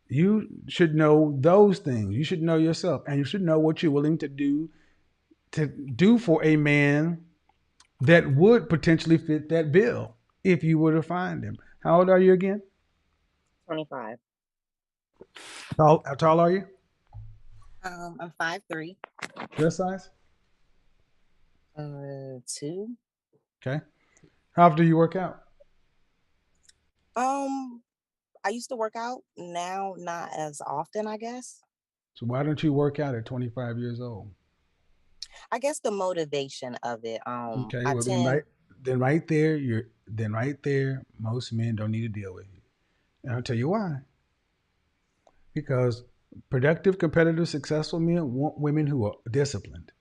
Speaker 3: You should know those things. You should know yourself, and you should know what you're willing to do for a man that would potentially fit that bill if you were to find him. How old are you again?
Speaker 9: 25.
Speaker 3: How tall are you?
Speaker 9: I'm 5'3".
Speaker 3: Dress size?
Speaker 9: 2.
Speaker 3: Okay. How often do you work out?
Speaker 9: Um, I used to work out. Now, not as often, I guess.
Speaker 3: So why don't you work out at 25 years old?
Speaker 9: I guess the motivation of it.
Speaker 3: Okay,
Speaker 9: I
Speaker 3: well
Speaker 9: tend.
Speaker 3: then right there, most men don't need to deal with you. And I'll tell you why. Because productive, competitive, successful men want women who are disciplined.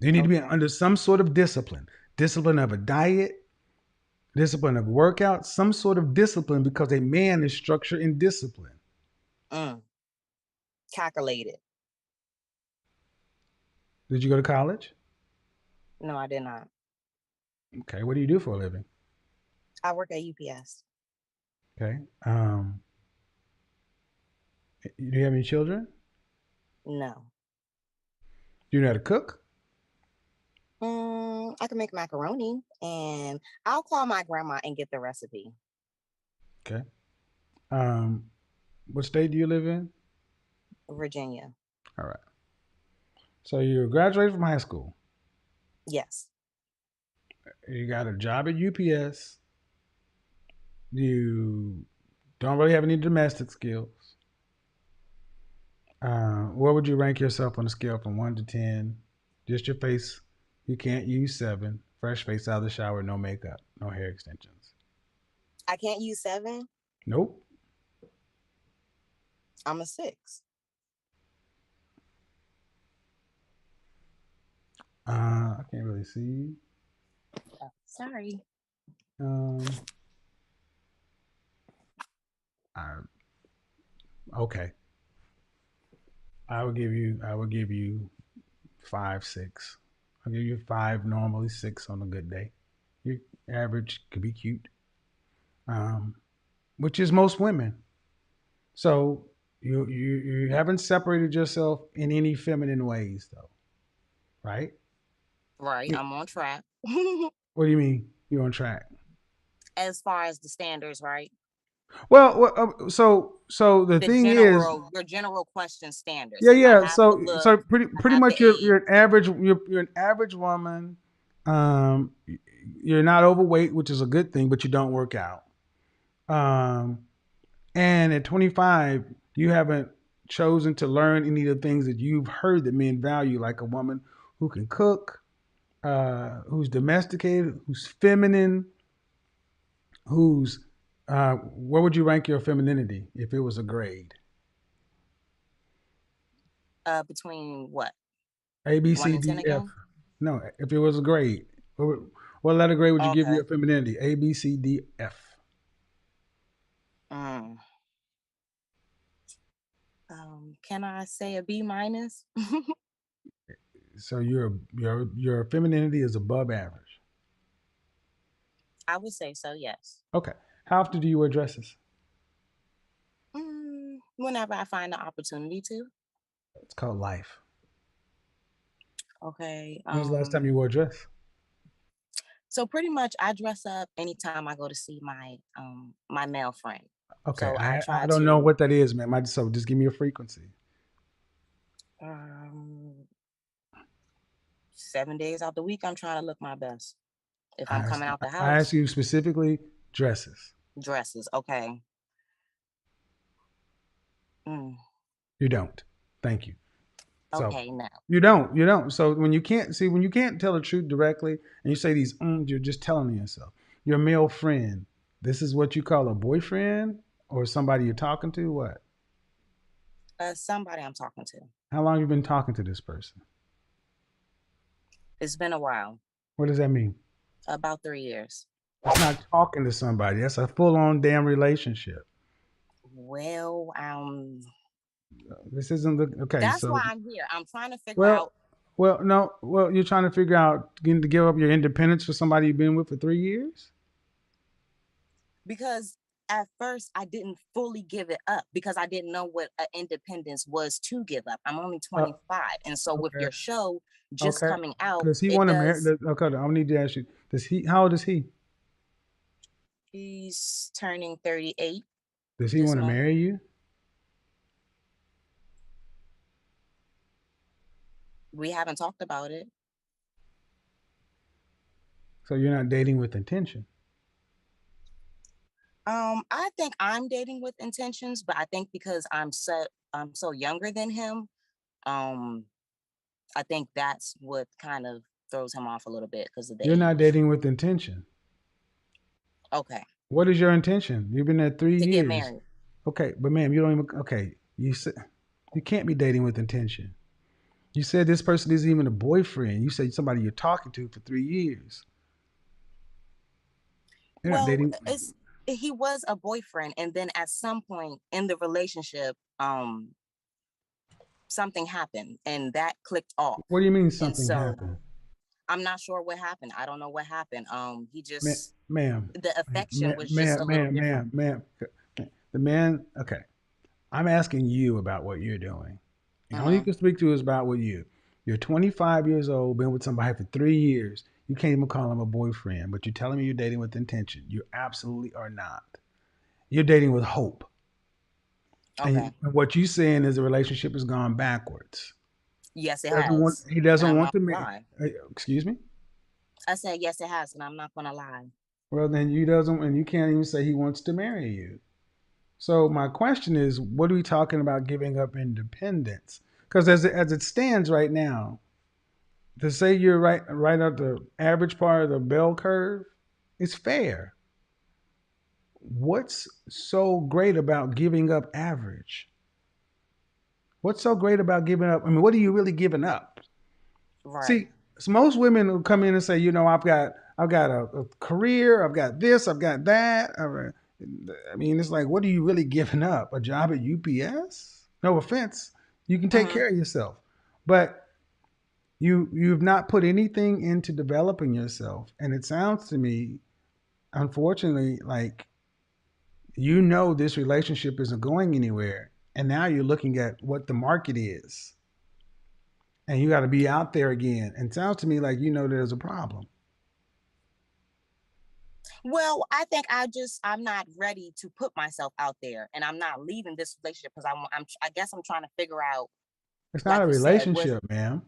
Speaker 3: You need to be
Speaker 9: Okay.
Speaker 3: under some sort of discipline. Discipline of a diet, discipline of workout, some sort of discipline because a man is structured in discipline.
Speaker 9: Mm, calculated.
Speaker 3: Did you go to college?
Speaker 9: No, I did not.
Speaker 3: Okay, what do you do for a living?
Speaker 9: I work at UPS.
Speaker 3: Okay. Do you have any children?
Speaker 9: No.
Speaker 3: Do you know how to cook?
Speaker 9: I can make macaroni, and I'll call my grandma and get the recipe.
Speaker 3: Okay. Um, what state do you live in?
Speaker 9: Virginia.
Speaker 3: All right. So you graduated from high school.
Speaker 9: Yes.
Speaker 3: You got a job at UPS. You don't really have any domestic skills. Where would you rank yourself on a scale from 1 to 10? Just your face. You can't use 7. Fresh face out of the shower, no makeup, no hair extensions.
Speaker 9: I can't use 7.
Speaker 3: Nope.
Speaker 9: I'm a 6.
Speaker 3: I can't really see.
Speaker 9: Oh, sorry.
Speaker 3: Um, I, okay. I would give you 5, 6. I'll give you 5, normally 6 on a good day. Your average could be cute, um, which is most women. So you haven't separated yourself in any feminine ways, though, right?
Speaker 9: Right.
Speaker 3: Yeah.
Speaker 9: I'm on track.
Speaker 3: What do you mean you're on track?
Speaker 9: As far as the standards, right?
Speaker 3: So the
Speaker 9: The
Speaker 3: thing is,
Speaker 9: your general question standards.
Speaker 3: yeah,
Speaker 9: If I
Speaker 3: yeah.
Speaker 9: have the look,
Speaker 3: So
Speaker 9: I
Speaker 3: pretty
Speaker 9: have the
Speaker 3: much
Speaker 9: age.
Speaker 3: you're an average you're an average woman. Um, you're not overweight, which is a good thing, but you don't work out. Um, and at 25, you haven't chosen to learn any of the things that you've heard that men value, like a woman who can cook, who's domesticated, who's feminine, who's where would you rank your femininity if it was a grade?
Speaker 9: Between what?
Speaker 3: A, B,
Speaker 9: 1
Speaker 3: C,
Speaker 9: and 10
Speaker 3: D, F.
Speaker 9: again?
Speaker 3: No, if it was a grade, what letter grade would you give
Speaker 9: Okay.
Speaker 3: your femininity? A, B, C, D, F.
Speaker 9: Mm. Can I say a B minus?
Speaker 3: So your femininity is above average.
Speaker 9: I would say so, yes.
Speaker 3: Okay. How often do you wear dresses?
Speaker 9: Whenever I find the opportunity to.
Speaker 3: It's called life.
Speaker 9: Okay.
Speaker 3: When was the last time you wore a dress?
Speaker 9: So pretty much I dress up anytime I go to see my male friend.
Speaker 3: Okay,
Speaker 9: So I
Speaker 3: I
Speaker 9: try
Speaker 3: don't know
Speaker 9: to
Speaker 3: what that is, man. So just give me a frequency.
Speaker 9: um 7 days out the week I'm trying to look my best. If
Speaker 3: I
Speaker 9: I'm
Speaker 3: ask,
Speaker 9: coming out the
Speaker 3: I ask
Speaker 9: house,
Speaker 3: you specifically dresses.
Speaker 9: dresses. Okay. Mm,
Speaker 3: You don't. Thank you. So
Speaker 9: okay, now.
Speaker 3: you don't. So when you can't tell the truth directly, and you say these, you're just telling yourself. Your male friend. This is what you call a boyfriend or somebody you're talking to. What?
Speaker 9: Somebody I'm talking to.
Speaker 3: How long have you been talking to this person?
Speaker 9: It's been a while.
Speaker 3: What does that mean?
Speaker 9: About 3 years.
Speaker 3: That's not talking to somebody. That's a full on damn relationship.
Speaker 9: Well,
Speaker 3: This isn't the okay.
Speaker 9: that's
Speaker 3: So
Speaker 9: why I'm here. I'm trying to figure
Speaker 3: well,
Speaker 9: out
Speaker 3: no. Well, you're trying to figure out getting to give up your independence for somebody you've been with for 3 years.
Speaker 9: because at first I didn't fully give it up because I didn't know what independence was to give up. I'm only
Speaker 3: Uh,
Speaker 9: 25. And so with
Speaker 3: okay.
Speaker 9: your show just
Speaker 3: Okay.
Speaker 9: coming out,
Speaker 3: Does he
Speaker 9: it
Speaker 3: want to marry?
Speaker 9: does
Speaker 3: Okay, I need to ask you. Does he? How old is he?
Speaker 9: He's turning 38
Speaker 3: Does he
Speaker 9: this
Speaker 3: want to
Speaker 9: month.
Speaker 3: marry you?
Speaker 9: We haven't talked about it.
Speaker 3: So you're not dating with intention.
Speaker 9: I think I'm dating with intentions, but I think because I'm so younger than him, um, I think that's what kind of throws him off a little bit because of the
Speaker 3: You're not
Speaker 9: age.
Speaker 3: dating with intention.
Speaker 9: Okay,
Speaker 3: What is your intention? You've been there 3
Speaker 9: to get
Speaker 3: years.
Speaker 9: married.
Speaker 3: Okay, but ma'am, you don't even. Okay, you said you can't be dating with intention. You said this person isn't even a boyfriend. You said somebody you're talking to for 3 years. You're not
Speaker 9: Well,
Speaker 3: dating.
Speaker 9: he was a boyfriend, and then at some point in the relationship, something happened, and that clicked off.
Speaker 3: What do you mean
Speaker 9: And
Speaker 3: something
Speaker 9: so
Speaker 3: happened,
Speaker 9: I'm not sure what happened. I don't know what happened. He
Speaker 3: Ma-
Speaker 9: just
Speaker 3: ma'am?
Speaker 9: the affection
Speaker 3: Ma'am,
Speaker 9: was just
Speaker 3: ma'am,
Speaker 9: a little
Speaker 3: ma'am,
Speaker 9: different.
Speaker 3: ma'am, ma'am. The man. Okay, I'm asking you about what you're doing. And all you
Speaker 9: Mm-hmm.
Speaker 3: can speak to is about what you. You're 25 years old, been with somebody for 3 years. You can't even call him a boyfriend, but you're telling me you're dating with intention. You absolutely are not. You're dating with hope.
Speaker 9: Okay.
Speaker 3: And what you're saying is the relationship has gone backwards.
Speaker 9: Yes, it
Speaker 3: Doesn't want
Speaker 9: has,
Speaker 3: he
Speaker 9: and
Speaker 3: doesn't
Speaker 9: I'm
Speaker 3: want
Speaker 9: not
Speaker 3: to
Speaker 9: gonna
Speaker 3: make.
Speaker 9: lie.
Speaker 3: Excuse me.
Speaker 9: I said yes, it has, and I'm not gonna lie.
Speaker 3: Well, then you doesn't, and you can't even say he wants to marry you. So my question is, what are we talking about giving up independence? Because as it stands right now, to say you're right at the average part of the bell curve is fair. What's so great about giving up average? What's so great about giving up? I mean, what are you really giving up?
Speaker 9: Right.
Speaker 3: See, so most women will come in and say, I've got a career, I've got this, I've got that. I mean, it's like, what are you really giving up? A job at UPS? No offense, you can take
Speaker 9: Mm-hmm.
Speaker 3: care of yourself, but you've not put anything into developing yourself. And it sounds to me, unfortunately, like this relationship isn't going anywhere, and now you're looking at what the market is, and you got to be out there again. And it sounds to me like there's a problem.
Speaker 9: Well, I think I'm not ready to put myself out there, and I'm not leaving this relationship because I guess I'm trying to figure out,
Speaker 3: It's not
Speaker 9: like
Speaker 3: a
Speaker 9: you said, was
Speaker 3: relationship, ma'am.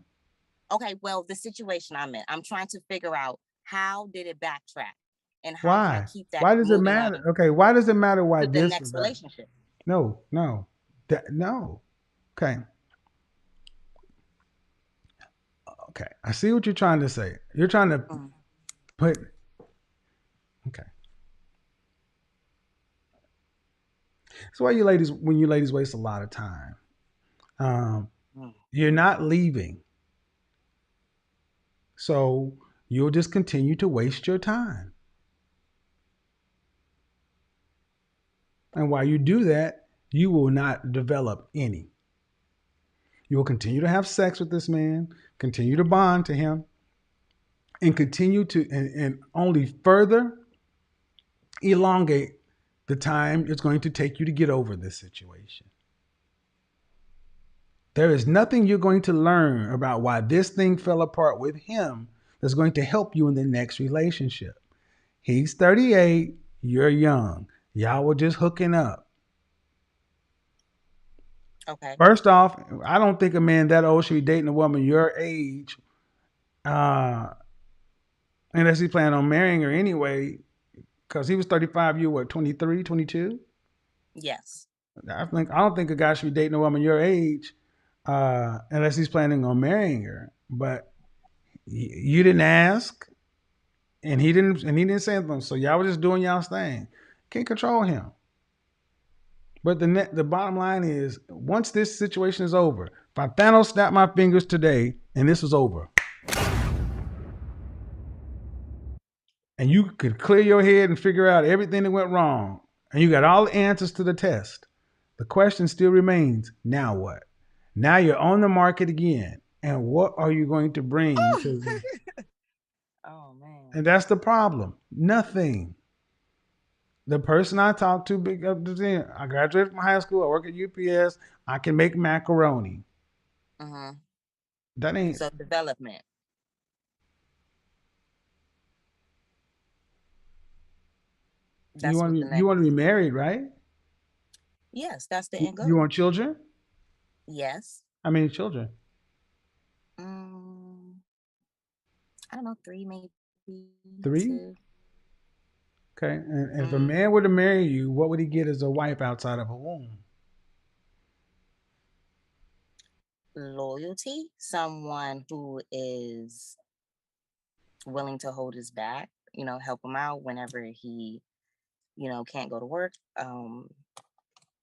Speaker 9: okay. Well, the situation I'm in, I'm trying to figure out how did it backtrack, and how can I
Speaker 3: Why?
Speaker 9: keep that
Speaker 3: Why does it
Speaker 9: moving on
Speaker 3: matter? Okay, why does it matter why
Speaker 9: to the
Speaker 3: this or
Speaker 9: next
Speaker 3: that?
Speaker 9: relationship.
Speaker 3: No, no, no. Okay, okay. I see what you're trying to say. You're trying to
Speaker 9: Mm.
Speaker 3: put. Okay. So why when you ladies waste a lot of time,
Speaker 9: Mm.
Speaker 3: you're not leaving. So you'll just continue to waste your time. And while you do that, you will not develop any. You will continue to have sex with this man, continue to bond to him, and continue to and only further elongate the time it's going to take you to get over this situation. There is nothing you're going to learn about why this thing fell apart with him that's going to help you in the next relationship. He's 38, you're young. Y'all were just hooking up.
Speaker 9: Okay.
Speaker 3: First off, I don't think a man that old should be dating a woman your age, uh, unless he's planning on marrying her anyway, because he was 35, you were 23, 22.
Speaker 9: Yes.
Speaker 3: I don't think a guy should be dating a woman your age, unless he's planning on marrying her. But you didn't ask, and he didn't say anything. So y'all were just doing y'all's thing. Can't control him. But the bottom line is, once this situation is over, if I Thanos snapped my fingers today and this was over, and you could clear your head and figure out everything that went wrong, and you got all the answers to the test, the question still remains: now what? Now you're on the market again, and what are you going to bring to?
Speaker 9: Oh man.
Speaker 3: And that's the problem. Nothing. The person I talked to, big up to them, I graduated from high school. I work at UPS. I can make macaroni.
Speaker 9: Mm-hmm.
Speaker 3: That ain't.
Speaker 9: So development. That's what the
Speaker 3: you
Speaker 9: next.
Speaker 3: want to be married, right?
Speaker 9: Yes, that's the end
Speaker 3: You
Speaker 9: goal.
Speaker 3: want children?
Speaker 9: Yes.
Speaker 3: How many children?
Speaker 9: Mm, I don't know, three maybe,
Speaker 3: Three.
Speaker 9: two.
Speaker 3: Okay. And if a
Speaker 9: Mm,
Speaker 3: man were to marry you, what would he get as a wife outside of a womb?
Speaker 9: loyalty, someone who is willing to hold his back, help him out whenever he, can't go to work.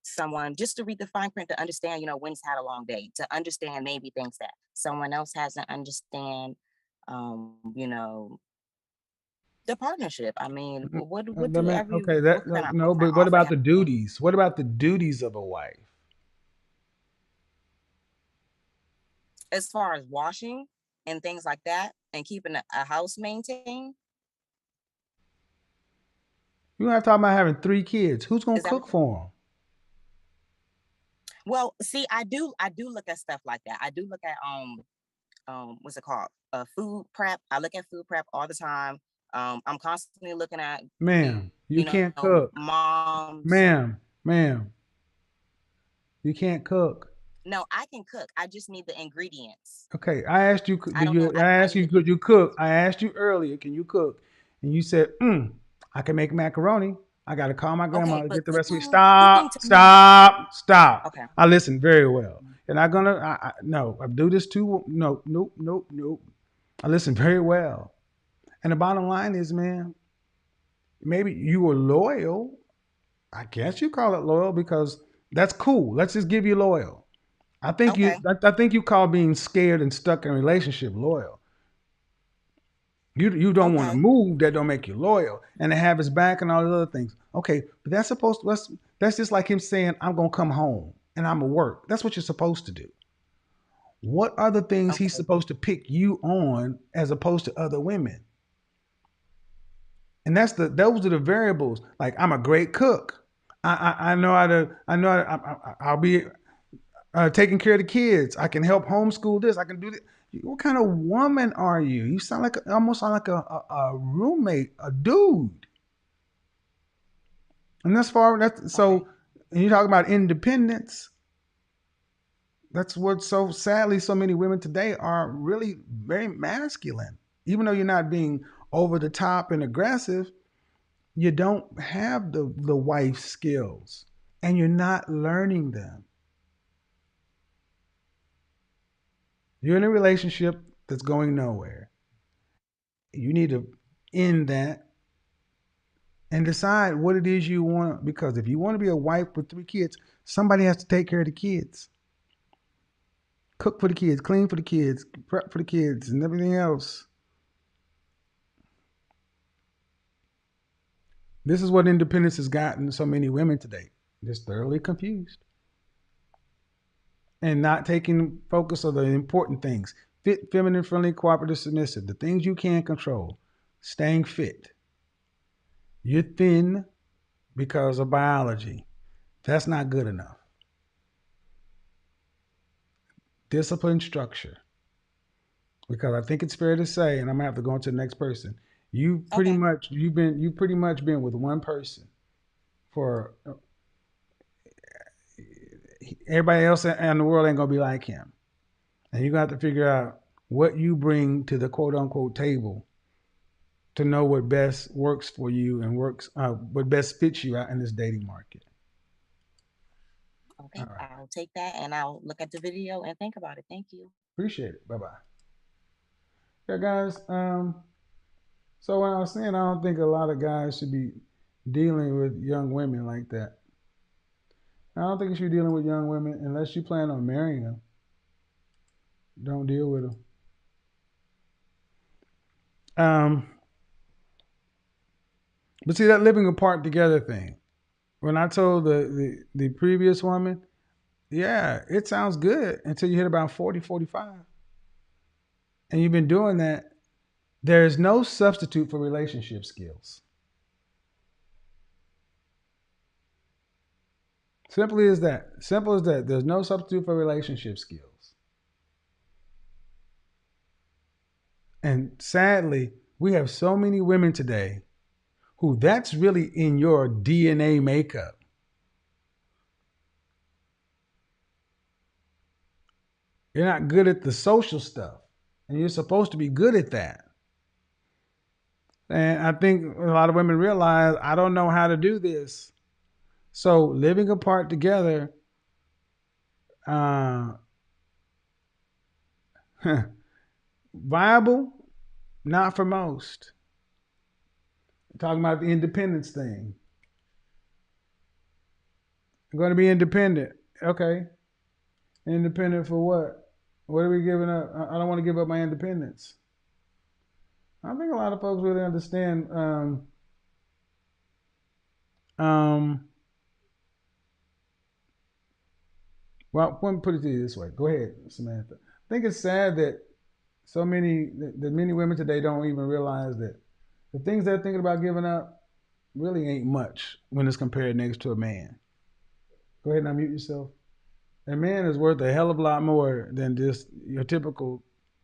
Speaker 9: Someone just to read the fine print to understand, when he's had a long day, to understand maybe things that someone else hasn't understand. You know, the partnership. I mean, what do every
Speaker 3: Okay.
Speaker 9: what
Speaker 3: No,
Speaker 9: can
Speaker 3: but
Speaker 9: I
Speaker 3: what
Speaker 9: offer
Speaker 3: about
Speaker 9: him?
Speaker 3: the duties? What about the duties of a wife?
Speaker 9: As far as washing and things like that, and keeping a house maintained,
Speaker 3: You have talking about having 3 kids. Who's gonna
Speaker 9: is that what?
Speaker 3: cook for
Speaker 9: Well, see, I do look at stuff like that. I do look at what's it called? Food prep. I look at food prep all the time. I'm constantly looking at
Speaker 3: them? Ma'am, you can't cook.
Speaker 9: moms.
Speaker 3: Ma'am, you can't cook.
Speaker 9: No, I can cook. I just need the ingredients.
Speaker 3: Okay, I asked you,
Speaker 9: I don't know.
Speaker 3: I
Speaker 9: I
Speaker 3: asked
Speaker 9: need
Speaker 3: you,
Speaker 9: the
Speaker 3: could you cook? I asked you earlier, can you cook? And you said, I can make macaroni. I got to call my
Speaker 9: okay,
Speaker 3: grandma to
Speaker 9: but
Speaker 3: get the recipe.
Speaker 9: cooking
Speaker 3: Stop,
Speaker 9: to me.
Speaker 3: stop, stop.
Speaker 9: Okay,
Speaker 3: I listen very well. And I'm gonna, no, I do this too. No, nope, nope, nope. I listen very well. And the bottom line is, man, maybe you were loyal. I guess you call it loyal because that's cool. Let's just give you loyal.
Speaker 9: okay,
Speaker 3: I think you call being scared and stuck in a relationship loyal. You don't want to
Speaker 9: okay,
Speaker 3: move. That don't make you loyal. And to have his back and all the other things. Okay, but that's just like him saying, I'm gonna come home and I'm gonna work. That's what you're supposed to do. What other things he's
Speaker 9: okay,
Speaker 3: supposed to pick you on as opposed to other women? And those are the variables. Like I'm a great cook. I know how to. I'll be taking care of the kids. I can help homeschool this. I can do this. What kind of woman are you? You sound like almost sound like a roommate, a dude. And that's far. That's
Speaker 9: okay,
Speaker 3: so. And you talk about independence. That's what so sadly so many women today are really very masculine. Even though you're not being over the top and aggressive, you don't have the wife skills, and you're not learning them. You're in a relationship that's going nowhere. You need to end that and decide what it is you want. Because if you want to be a wife with 3 kids, somebody has to take care of the kids, cook for the kids, clean for the kids, prep for the kids, and everything else. This is what independence has gotten so many women today. Just thoroughly confused and not taking focus of the important things. Fit, feminine, friendly, cooperative, submissive. The things you can control. Staying fit. You're thin because of biology. That's not good enough. Discipline, structure. Because I think it's fair to say, and I'm gonna have to go on to the next person.
Speaker 9: okay,
Speaker 3: You've pretty much been with one person for everybody else in the world ain't gonna be like him. And you got to figure out what you bring to the quote unquote table to know what best works for you and what best fits you out in this dating market. All
Speaker 9: okay.
Speaker 3: right.
Speaker 9: I'll take that and I'll look at the video and think about it. Thank you.
Speaker 3: Appreciate it. Bye bye. Yeah, guys. So when I was saying, I don't think a lot of guys should be dealing with young women like that. I don't think you should be dealing with young women unless you plan on marrying them. Don't deal with them. Um, but see that living apart together thing. When I told the previous woman, yeah, it sounds good until you hit about 40, 45. And you've been doing that. There is no substitute for relationship skills. Simply as that. Simple as that. There's no substitute for relationship skills. And sadly, we have so many women today Who that's really in your DNA makeup. You're not good at the social stuff, and you're supposed to be good at that. And I think a lot of women realize I don't know how to do this. So living apart together, uh, viable, not for most. Talking about the independence thing. I'm going to be independent. Okay. Independent for what? What are we giving up? I don't want to give up my independence. I think a lot of folks really understand. Um, well, let me put it to you this way. Go ahead, Samantha. I think it's sad that that many women today don't even realize that the things they're thinking about giving up really ain't much when it's compared next to a man. Go ahead and unmute yourself. A man is worth a hell of a lot more than just your typical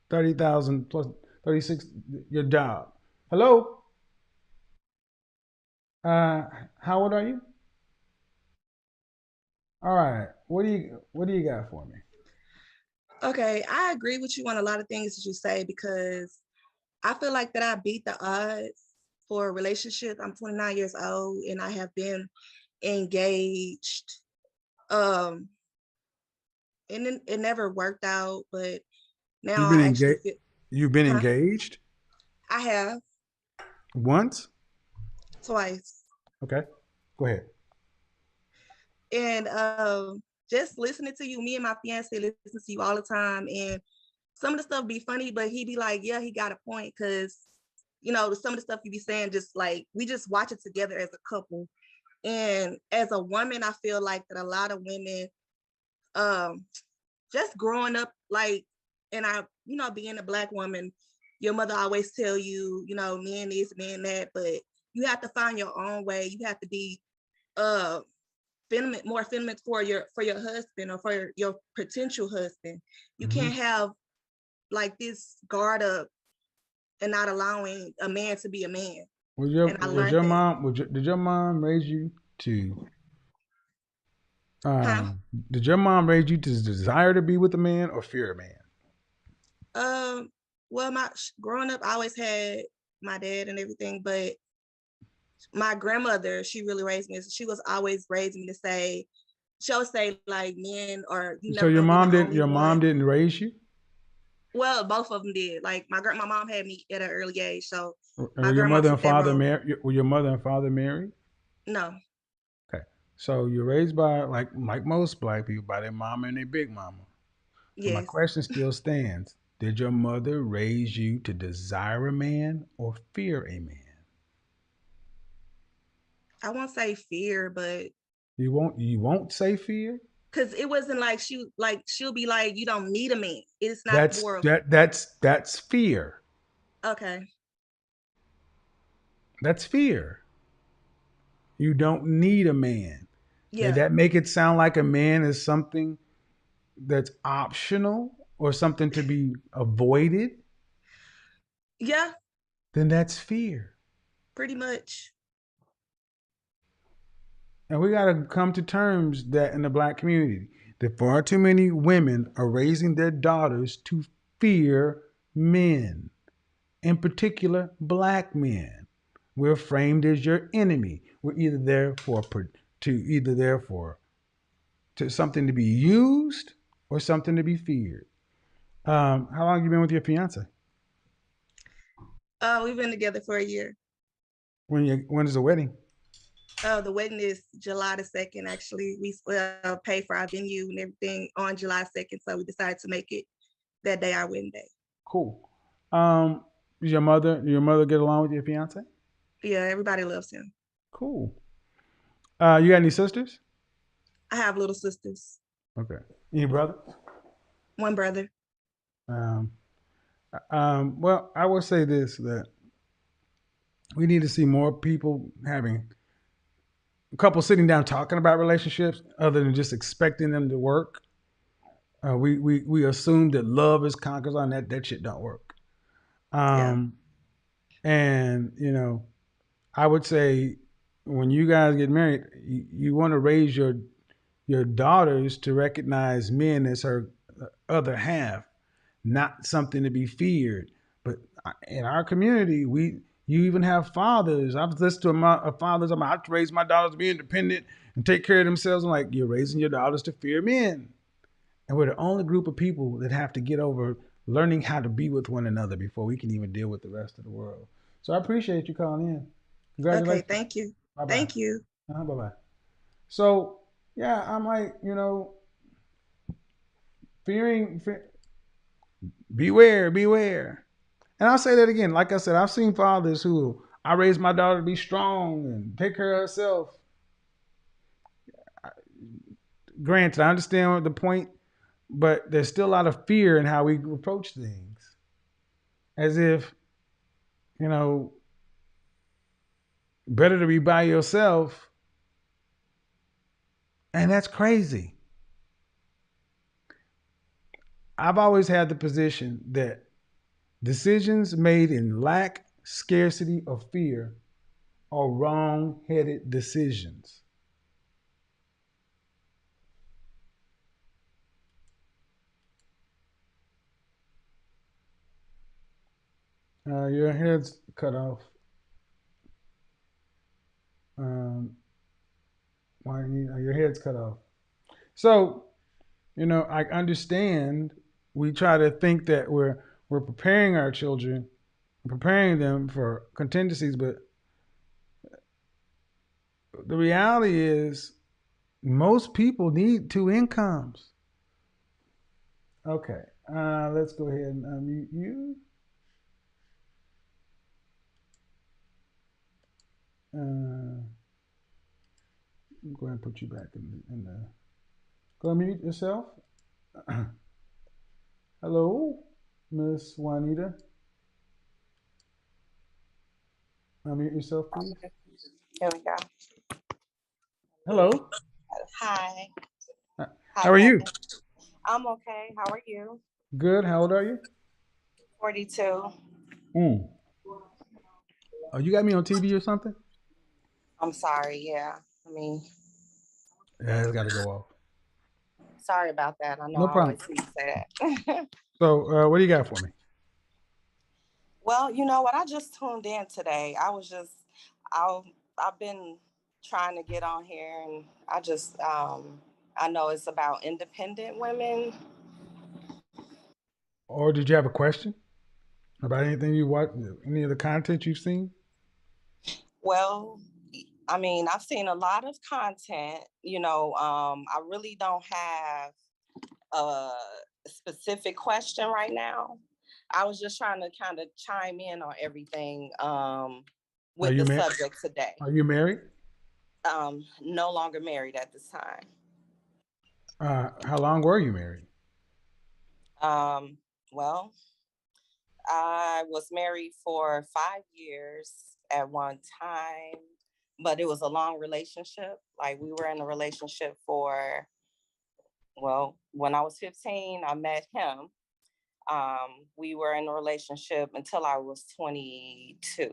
Speaker 3: 30,000 plus 36 your job. Hello? How old are you? All right. What do you got for me?
Speaker 10: Okay, I agree with you on a lot of things that you say because I feel like that I beat the odds for a relationship. I'm 29 years old and I have been engaged. Um, and it never worked out, but now
Speaker 3: You've
Speaker 10: I
Speaker 3: been
Speaker 10: actually
Speaker 3: engaged.
Speaker 10: feel,
Speaker 3: You've been
Speaker 10: huh?
Speaker 3: engaged
Speaker 10: I have
Speaker 3: once.
Speaker 10: twice.
Speaker 3: Okay. Go ahead.
Speaker 10: And just listening to you, me and my fiance listen to you all the time. And some of the stuff be funny, but he be like, yeah, he got a point. Cause some of the stuff you be saying, just like, we just watch it together as a couple. And as a woman, I feel like that a lot of women, um, just growing up, like, and being a Black woman, your mother always tell you, men this, men that, but you have to find your own way. You have to be uh feminine, more feminine for your husband or for your potential husband. You
Speaker 3: Mm-hmm.
Speaker 10: can't have like this guard up and not allowing a man to be a man. And I
Speaker 3: Was
Speaker 10: learned
Speaker 3: your
Speaker 10: that.
Speaker 3: mom? Did your mom raise you to?
Speaker 10: Huh?
Speaker 3: Did your mom raise you to desire to be with a man or fear a man?
Speaker 10: Well, my growing up, I always had my dad and everything, but my grandmother, she really raised me. She was always raising me to say, she'll say like, men are, you
Speaker 3: So
Speaker 10: never gonna be the only
Speaker 3: your mom
Speaker 10: one.
Speaker 3: didn't raise you?
Speaker 10: Well, both of them did. Like my mom had me at an early age, so
Speaker 3: Were
Speaker 10: my
Speaker 3: your
Speaker 10: grandma
Speaker 3: mother
Speaker 10: took
Speaker 3: and
Speaker 10: that
Speaker 3: father
Speaker 10: role.
Speaker 3: married? Were your mother and father married?
Speaker 10: No,
Speaker 3: Okay. So you're raised by like most black people by their mama and their big mama. So my
Speaker 10: yes,
Speaker 3: question still stands. Did your mother raise you to desire a man or fear a man?
Speaker 10: I won't say fear, but
Speaker 3: You won't say fear?
Speaker 10: because it wasn't like she'll be like, you don't need a man. It's not
Speaker 3: That's
Speaker 10: more of
Speaker 3: that's fear.
Speaker 10: okay,
Speaker 3: That's fear. You don't need a man. Did
Speaker 10: yeah,
Speaker 3: that make it sound like a man is something that's optional or something to be avoided?
Speaker 10: yeah,
Speaker 3: Then that's fear.
Speaker 10: pretty much,
Speaker 3: And we got to come to terms that in the black community, that far too many women are raising their daughters to fear men, in particular, black men. We're framed as your enemy. We're either there to something to be used or something to be feared. How long have you been with your fiance?
Speaker 10: we've been together for a year.
Speaker 3: When is the wedding?
Speaker 10: The wedding is July 2nd. Actually, we pay for our venue and everything on July 2nd, so we decided to make it that day our wedding day.
Speaker 3: Cool. Does your mother get along with your fiance?
Speaker 10: Yeah, everybody loves him.
Speaker 3: Cool. You got any sisters?
Speaker 10: I have little sisters,
Speaker 3: Okay. Any brother?
Speaker 10: one brother.
Speaker 3: Um, well, I will say this, that we need to see more people having a couple sitting down talking about relationships other than just expecting them to work. We assume that love is conquers on that shit don't work.
Speaker 10: Yeah,
Speaker 3: And I would say when you guys get married, you want to raise your daughters to recognize men as her other half, not something to be feared. But in our community, you even have fathers. I've listened to fathers. I have to raise my daughters to be independent and take care of themselves. I'm like, you're raising your daughters to fear men, and we're the only group of people that have to get over learning how to be with one another before we can even deal with the rest of the world. So I appreciate you calling in.
Speaker 10: Okay,
Speaker 3: Congratulations.
Speaker 10: thank you.
Speaker 3: Bye bye.
Speaker 10: Thank you.
Speaker 3: Bye bye. So yeah, I'm like, fearing, beware, beware. And I'll say that again. Like I said, I've seen fathers who I raised my daughter to be strong and take care of herself. Granted, I understand the point, but there's still a lot of fear in how we approach things. As if, you know, better to be by yourself. And that's crazy. I've always had the position that decisions made in lack, scarcity, or fear are wrong headed decisions. Your head's cut off. Um, your head's cut off. So, I understand. We try to think that we're preparing our children, preparing them for contingencies, but the reality is most people need two incomes. Okay, let's go ahead and unmute you. Go ahead and put you back in the. Go unmute yourself. Hello, Miss Juanita. Unmute yourself, please.
Speaker 11: Here we go.
Speaker 3: Hello.
Speaker 11: Hi.
Speaker 3: How
Speaker 11: Hi,
Speaker 3: are you?
Speaker 11: Kevin. I'm okay. How are you?
Speaker 3: Good. How old are you?
Speaker 11: 42.
Speaker 3: Mm. Oh, you got me on TV or something?
Speaker 11: I'm sorry. Yeah. I mean,
Speaker 3: Yeah, it's got to go off.
Speaker 11: sorry about that. I know
Speaker 3: No
Speaker 11: I always
Speaker 3: problem.
Speaker 11: need to say that.
Speaker 3: So, what do you got for me?
Speaker 11: Well, you know what? I just tuned in today. I've been trying to get on here, and I know it's about independent women.
Speaker 3: Or did you have a question about anything you watch, any of the content you've seen?
Speaker 11: Well, I mean, I've seen a lot of content. I really don't have a specific question right now. I was just trying to kind of chime in on everything
Speaker 3: Are
Speaker 11: with
Speaker 3: you
Speaker 11: the
Speaker 3: married?
Speaker 11: subject today.
Speaker 3: Are you married?
Speaker 11: No longer married at this time.
Speaker 3: How long were you married?
Speaker 11: Well, I was married for 5 years at one time, but it was a long relationship. Like we were in a relationship for, well, when I was 15, I met him. We were in a relationship until I was 22.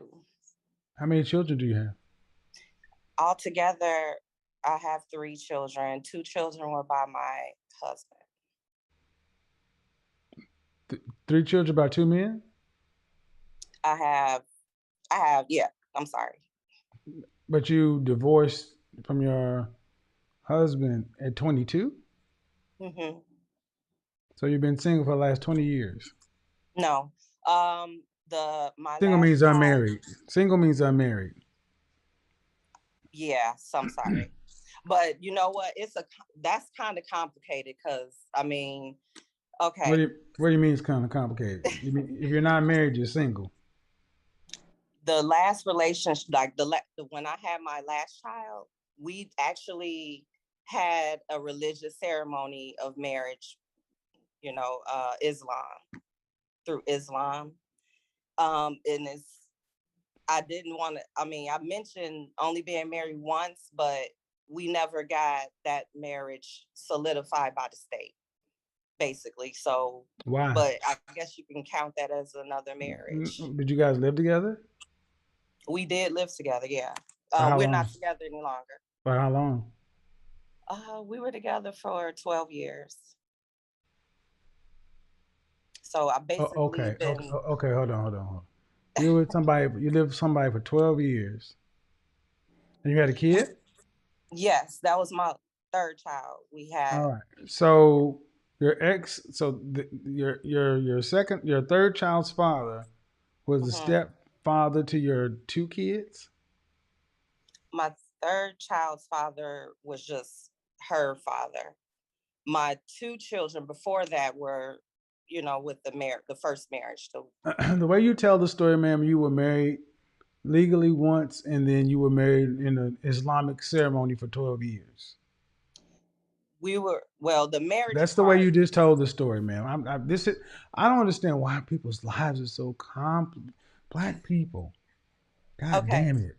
Speaker 3: How many children do you have?
Speaker 11: Altogether, I have 3 children. 2 children were by my husband.
Speaker 3: Three children by two men?
Speaker 11: I have, I have, yeah, I'm sorry.
Speaker 3: But you divorced from your husband at 22?
Speaker 11: hmm
Speaker 3: So you've been single for the last 20 years.
Speaker 11: No, my
Speaker 3: Single
Speaker 11: last
Speaker 3: means
Speaker 11: child,
Speaker 3: unmarried. Single means unmarried.
Speaker 11: yeah, so I'm sorry. But you know what? That's kind of complicated because I mean,
Speaker 3: What
Speaker 11: okay,
Speaker 3: do you What do you mean it's kind of complicated? You mean if you're not married, you're single?
Speaker 11: the last relationship, like when I had my last child, we actually had a religious ceremony of marriage. Islam through Islam, and I didn't want to. I mean, I mentioned only being married once, but we never got that marriage solidified by the state, basically. So,
Speaker 3: Why?
Speaker 11: but I guess you can count that as another marriage.
Speaker 3: Did you guys live together?
Speaker 11: We did live together, yeah.
Speaker 3: For how
Speaker 11: We're
Speaker 3: long?
Speaker 11: not together any longer.
Speaker 3: For how long?
Speaker 11: We were together for 12 years. So I
Speaker 3: Oh,
Speaker 11: basically
Speaker 3: okay, okay,
Speaker 11: been,
Speaker 3: okay. Hold on. You were with somebody. You lived with somebody for 12 years, and you had a kid.
Speaker 11: yes, that was my third child. We
Speaker 3: All
Speaker 11: had,
Speaker 3: right. So your ex, so your second, your third child's father was the
Speaker 11: mhm.
Speaker 3: stepfather to your two kids.
Speaker 11: My third child's father was just her father. My two children before that were, with the first marriage. So
Speaker 3: The way you tell the story, ma'am, you were married legally once, and then you were married in an Islamic ceremony for 12 years.
Speaker 11: the marriage
Speaker 3: That's the way
Speaker 11: part,
Speaker 3: you just told the story, ma'am. I don't understand why people's lives are so complicated. Black people, God
Speaker 11: okay.
Speaker 3: damn it.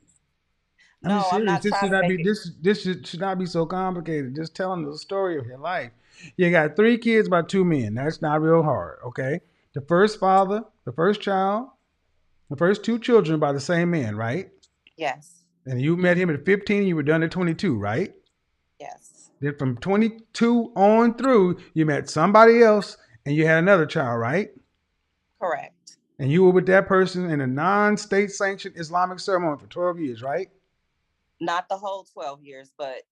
Speaker 3: I mean,
Speaker 11: No, I'm
Speaker 3: serious.
Speaker 11: not
Speaker 3: This
Speaker 11: trying
Speaker 3: should
Speaker 11: to
Speaker 3: not
Speaker 11: make
Speaker 3: be
Speaker 11: it.
Speaker 3: should not be so complicated. Just telling the story of your life. You got three kids by two men. That's not real hard. Okay. The first father, the first child, the first two children by the same man, right?
Speaker 11: Yes,
Speaker 3: And you met him at 15. You were done at 22, right?
Speaker 11: yes,
Speaker 3: Then from 22 on through, you met somebody else, and you had another child, right?
Speaker 11: correct.
Speaker 3: And you were with that person in a non-state sanctioned Islamic ceremony for 12 years, right?
Speaker 11: Not the whole 12 years, but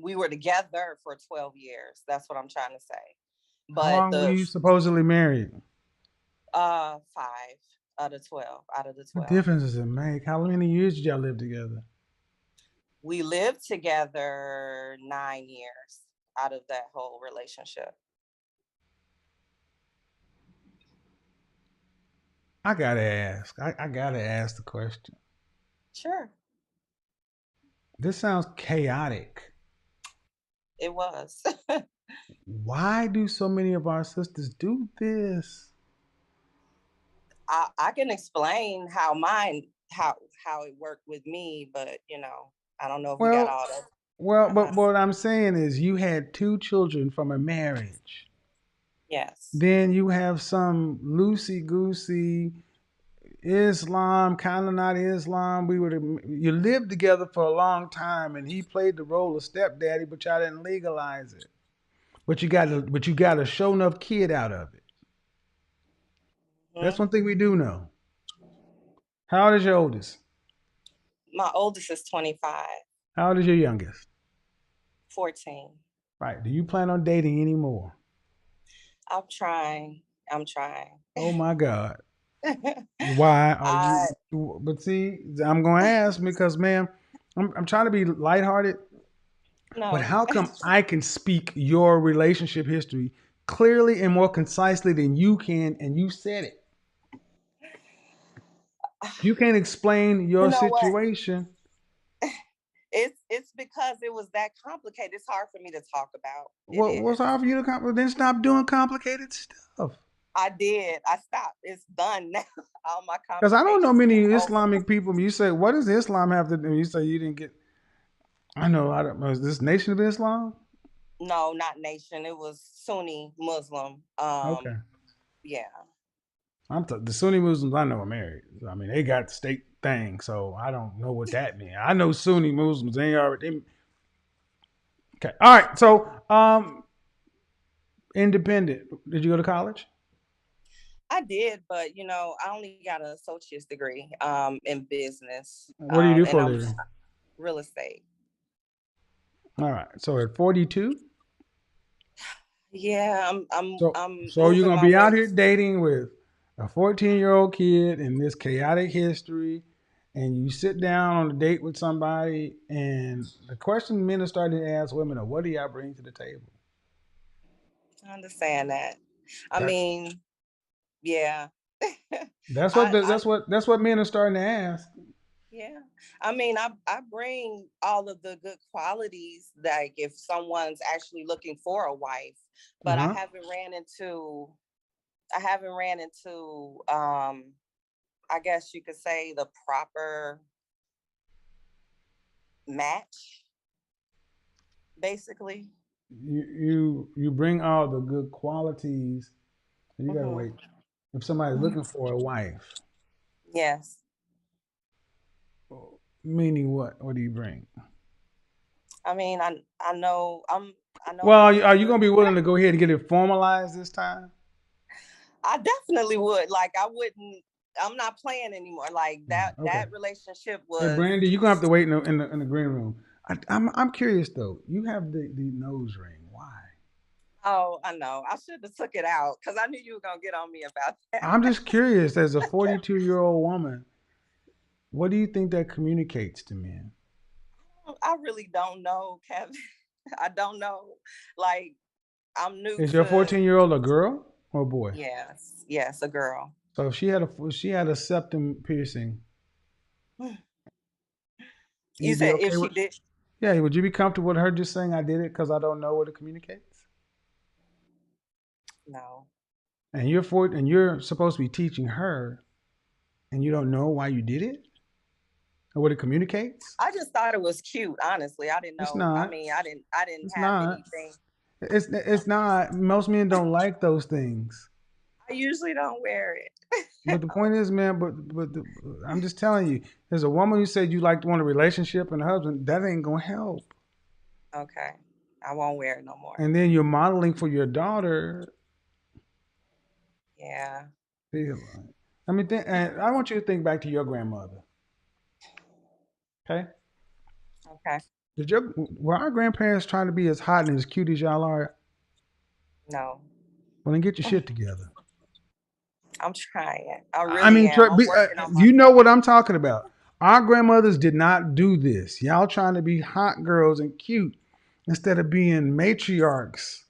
Speaker 11: we were together for 12 years. That's what I'm trying to say.
Speaker 3: How
Speaker 11: But
Speaker 3: long were you supposedly married?
Speaker 11: 5 out of 12, out of the
Speaker 3: What
Speaker 11: 12.
Speaker 3: difference does it make? How many years did y'all live together?
Speaker 11: We lived together 9 years out of that whole relationship.
Speaker 3: I gotta ask. I gotta ask the question.
Speaker 11: Sure,
Speaker 3: This sounds chaotic.
Speaker 11: it was.
Speaker 3: Why do so many of our sisters do this?
Speaker 11: I can explain how it worked with me, but I don't know if we got
Speaker 3: Well,
Speaker 11: all that.
Speaker 3: but what I'm saying is you had two children from a marriage.
Speaker 11: Yes.
Speaker 3: Then you have some loosey goosey Islam, kind of not Islam. You lived together for a long time, and he played the role of stepdaddy, but y'all didn't legalize it. But you got a show enough kid out of it. That's
Speaker 11: Mhm.
Speaker 3: one thing we do know. How old is your oldest?
Speaker 11: My oldest is 25,
Speaker 3: How old is your youngest?
Speaker 11: 14.
Speaker 3: Right. Do you plan on dating anymore?
Speaker 11: I'm trying. I'm trying.
Speaker 3: Oh my God. Why are
Speaker 11: I
Speaker 3: you? But see, I'm going to ask because, ma'am, I'm trying to be lighthearted. But
Speaker 11: no.
Speaker 3: how come I can speak your relationship history clearly and more concisely than you can, and you said it? You can't explain
Speaker 11: You
Speaker 3: your
Speaker 11: know what?
Speaker 3: situation.
Speaker 11: It's because it was that complicated. It's hard for me to talk about. It
Speaker 3: What's
Speaker 11: is.
Speaker 3: hard for you to complicate? Then stop doing complicated stuff.
Speaker 11: I did. I stopped. It's done now. All my
Speaker 3: Because I don't know
Speaker 11: complications
Speaker 3: many
Speaker 11: is over.
Speaker 3: Islamic people. You say, what does Islam have to do? You say you didn't get. I know. I don't know. Is this Nation of Islam?
Speaker 11: No, not nation. It was Sunni Muslim.
Speaker 3: Okay.
Speaker 11: Yeah.
Speaker 3: The Sunni Muslims I know are married. I mean, they got the state thing, so I don't know what that means. I know Sunni Muslims. Okay. All right. So, independent. Did you go to college?
Speaker 11: I did, but I only got an associate's degree in business.
Speaker 3: What do you do
Speaker 11: And
Speaker 3: for a
Speaker 11: I'm
Speaker 3: living?
Speaker 11: real estate.
Speaker 3: All right. So at 42,
Speaker 11: Yeah,
Speaker 3: so
Speaker 11: I'm
Speaker 3: so you're
Speaker 11: moving
Speaker 3: gonna
Speaker 11: my
Speaker 3: be out
Speaker 11: way.
Speaker 3: here dating with a 14-year-old kid in this chaotic history, and you sit down on a date with somebody, and the question men are starting to ask women are, "What do y'all bring to the table?"
Speaker 11: I understand that. I
Speaker 3: That
Speaker 11: mean, yeah. I
Speaker 3: that's what men are starting to ask.
Speaker 11: yeah. I mean, I bring all of the good qualities, like if someone's actually looking for a wife,
Speaker 3: Uh
Speaker 11: but
Speaker 3: huh.
Speaker 11: I haven't ran into I guess you could say the proper match, basically.
Speaker 3: You bring all the good qualities, and you gotta
Speaker 11: Hmm.
Speaker 3: wait. If somebody's looking for a wife,
Speaker 11: Yes.
Speaker 3: Meaning what? What do you bring?
Speaker 11: I mean, I know I know
Speaker 3: Well,
Speaker 11: how
Speaker 3: are you
Speaker 11: to.
Speaker 3: going to be willing to go ahead and get it formalized this time?
Speaker 11: I definitely would. Like I wouldn't. I'm not playing anymore. Like that.
Speaker 3: Okay.
Speaker 11: That relationship
Speaker 3: Hey,
Speaker 11: was.
Speaker 3: Brandy, you're gonna have to wait in the green room. I'm curious though. You have the nose ring. Why?
Speaker 11: Oh, I know. I should have took it out because I knew you were gonna get on me about that.
Speaker 3: I'm just curious. As a 42-year-old woman, what do you think that communicates to men?
Speaker 11: I really don't know, Kevin. I don't know. Like I'm new
Speaker 3: Is your
Speaker 11: to.
Speaker 3: 14-year-old a girl or a boy?
Speaker 11: Yes, yes, a girl.
Speaker 3: So if she had a septum piercing,
Speaker 11: You
Speaker 3: you'd be
Speaker 11: said if
Speaker 3: okay
Speaker 11: she
Speaker 3: with?
Speaker 11: did.
Speaker 3: Yeah, would you be comfortable with her just saying I did it because I don't know what it communicates?
Speaker 11: No.
Speaker 3: And you're supposed to be teaching her, and you don't know why you did it or what it communicates.
Speaker 11: I just thought it was cute. Honestly, I didn't
Speaker 3: It's
Speaker 11: know. I
Speaker 3: not.
Speaker 11: mean, I didn't
Speaker 3: It's
Speaker 11: have
Speaker 3: not.
Speaker 11: anything.
Speaker 3: It's not. Most men don't like those things.
Speaker 11: I usually don't wear it.
Speaker 3: But the point is, man. I'm just telling you, there's a woman who said you like to want a relationship and a husband. That ain't gonna help.
Speaker 11: Okay. I won't wear it no more.
Speaker 3: And then you're modeling for your daughter.
Speaker 11: Yeah.
Speaker 3: I mean, and I want you to think back to your grandmother. Okay,
Speaker 11: Okay.
Speaker 3: were our grandparents trying to be as hot and as cute as y'all are?
Speaker 11: No.
Speaker 3: Well, then get your shit together.
Speaker 11: I'm trying. I
Speaker 3: I
Speaker 11: really
Speaker 3: mean,
Speaker 11: am. I'm working on
Speaker 3: you know
Speaker 11: myself.
Speaker 3: what I'm talking about. Our grandmothers did not do this. Y'all trying to be hot girls and cute instead of being matriarchs.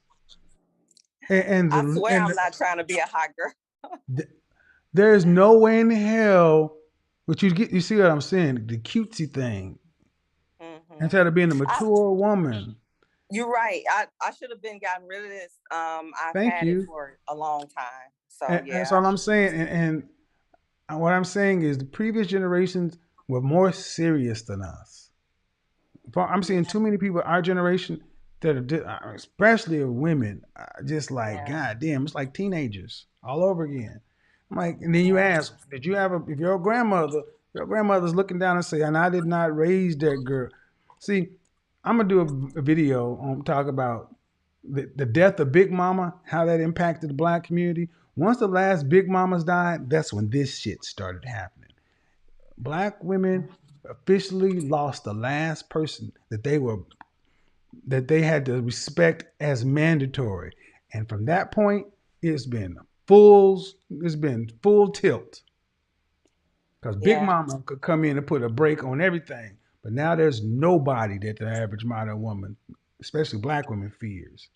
Speaker 3: And
Speaker 11: I
Speaker 3: the
Speaker 11: swear
Speaker 3: and
Speaker 11: I'm not trying to be a hot girl.
Speaker 3: the, there is no way in hell. But you see what I'm saying? The cutesy thing instead of being a
Speaker 11: I,
Speaker 3: mature woman.
Speaker 11: you're right. I should have been gotten rid of this. I've
Speaker 3: Thank
Speaker 11: had it
Speaker 3: you.
Speaker 11: for a long time. So
Speaker 3: And that's
Speaker 11: yeah,
Speaker 3: all I'm saying. And what I'm saying is the previous generations were more serious than us. I'm seeing too many people our generation that are, especially of women, just like
Speaker 11: yeah,
Speaker 3: God damn, it's like teenagers all over again. I'm like, and then you
Speaker 11: yeah,
Speaker 3: ask, did you have if your grandmother's looking down and say, and I did not raise that girl. See, I'm gonna do a video on talk about the death of Big Mama, how that impacted the black community. Once the last Big Mamas died, that's when this shit started happening. Black women officially lost the last person that they had to respect as mandatory. And from that point, it's been full tilt. Because Big
Speaker 11: yeah,
Speaker 3: Mama could come in and put a break on everything. But now there's nobody that the average modern woman, especially black women, fears.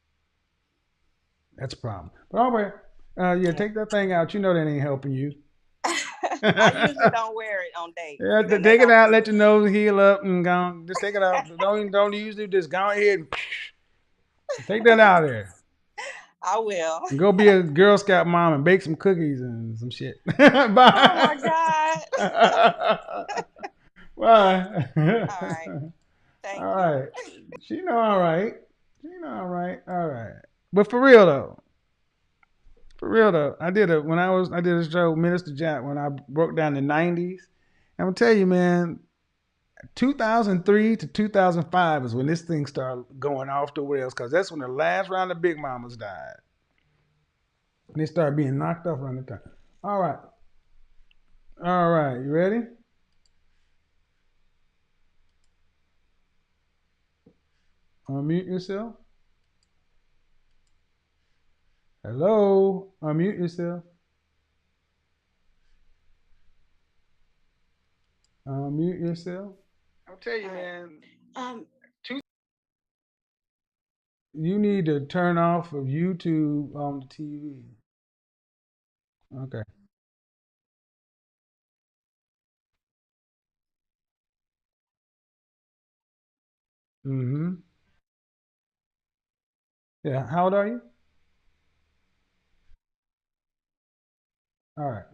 Speaker 3: That's a problem. But all right. Yeah,
Speaker 11: yeah.
Speaker 3: take that thing out. You know that ain't helping you.
Speaker 11: I usually don't wear it on dates,
Speaker 3: Yeah,
Speaker 11: and they
Speaker 3: take it
Speaker 11: don't
Speaker 3: out, let
Speaker 11: usually.
Speaker 3: your nose heal up, and go. Just take it out. Don't usually just go ahead and take that out of there.
Speaker 11: I will.
Speaker 3: And go be a Girl Scout mom and bake some cookies and some shit.
Speaker 11: Oh
Speaker 3: Bye.
Speaker 11: my God.
Speaker 3: Bye.
Speaker 11: All right. Thank
Speaker 3: All
Speaker 11: you.
Speaker 3: right. She know all right. She know all right. All right. But for real though, I did a show, Minister Jack, when I broke down the '90s. I'm gonna tell you, man, 2003 to 2005 is when this thing started going off the rails because that's when the last round of Big Mamas died. And they started being knocked off around the time. All right. All right. You ready? Unmute yourself. Hello. Unmute yourself. Unmute yourself. I'll tell you, man. You need to turn off of YouTube on the TV. Okay. Mm-hmm. Yeah. How old are you? All right.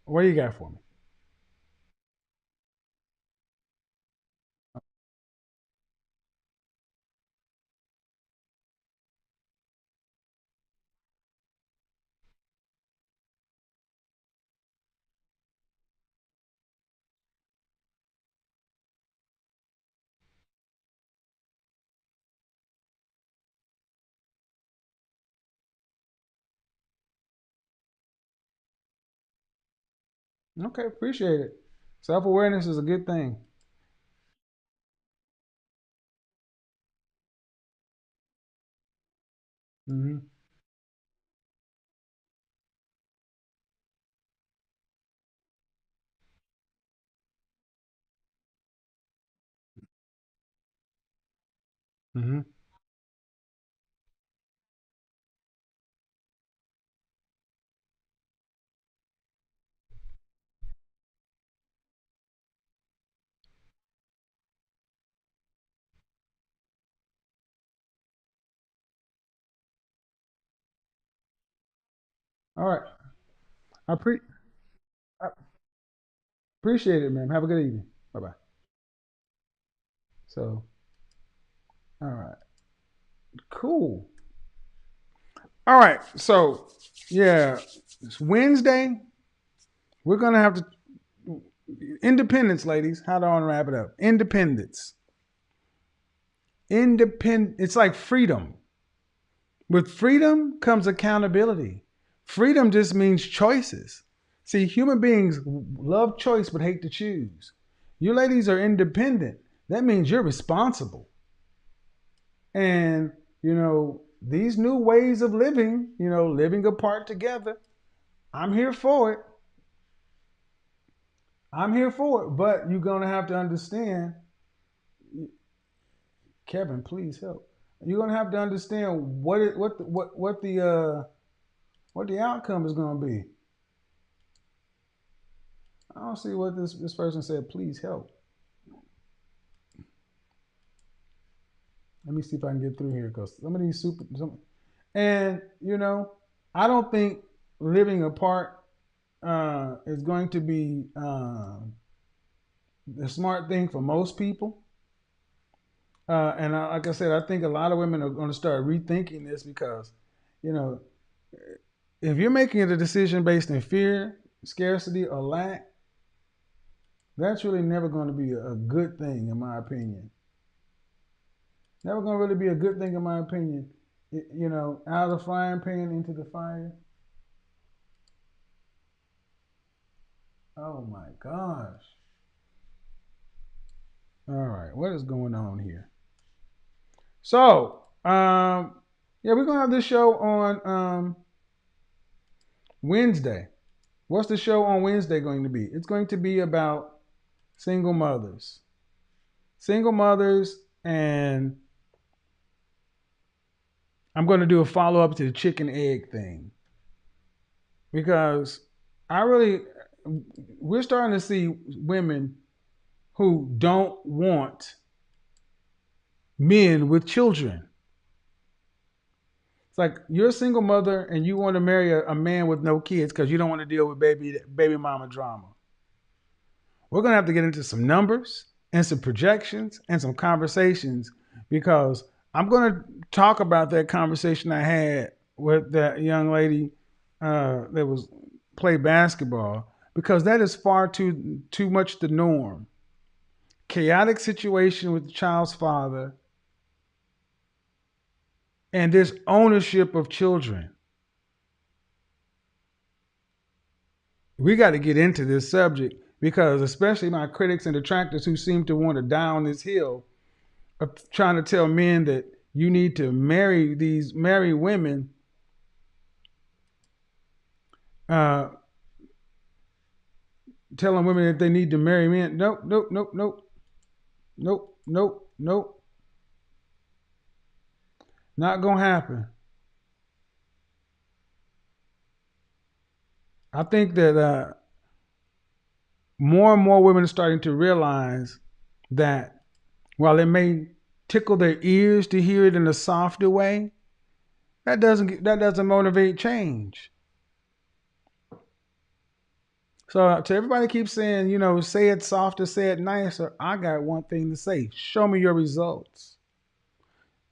Speaker 3: What do you got for me? Okay, appreciate it. Self awareness is a good thing. Mm-hmm. Mm-hmm. All right. I, pre- I appreciate it, man. Have a good evening. Bye bye. So, all right. Cool. All right. So, yeah, it's Wednesday. We're going to have to. Independence, ladies. How do I wrap it up? Independence. Independent. It's like freedom. With freedom comes accountability. Freedom just means choices. See, human beings love choice but hate to choose. You ladies are independent. That means you're responsible. And, these new ways of living, living apart together, I'm here for it. I'm here for it. But you're going to have to understand, Kevin, please help. You're going to have to understand what the outcome is going to be. I don't see what this person said. Please help. Let me see if I can get through here because some of these and I don't think living apart is going to be the smart thing for most people. Like I said, I think a lot of women are going to start rethinking this because, you know, if you're making a decision based in fear, scarcity, or lack, that's really never going to be a good thing, in my opinion. Never going to really be a good thing, in my opinion. Out of the frying pan into the fire. Oh my gosh. All right, what is going on here? So, yeah, we're gonna have this show on Wednesday. What's the show on Wednesday going to be? It's going to be about single mothers. Single mothers, and I'm going to do a follow up to the chicken egg thing because I really, we're starting to see women who don't want men with children. It's like you're a single mother and you want to marry a man with no kids because you don't want to deal with baby mama drama. We're gonna have to get into some numbers and some projections and some conversations because I'm gonna talk about that conversation I had with that young lady that was play basketball because that is far too much the norm. Chaotic situation with the child's father and this ownership of children. We got to get into this subject because especially my critics and detractors who seem to want to die on this hill of trying to tell men that you need to marry women, uh, telling women that they need to marry men. Nope, nope, nope, nope, nope, nope, nope. Not gonna happen. I think that more and more women are starting to realize that while it may tickle their ears to hear it in a softer way, that doesn't motivate change. So to everybody keeps saying, say it softer, say it nicer. I got one thing to say. Show me your results.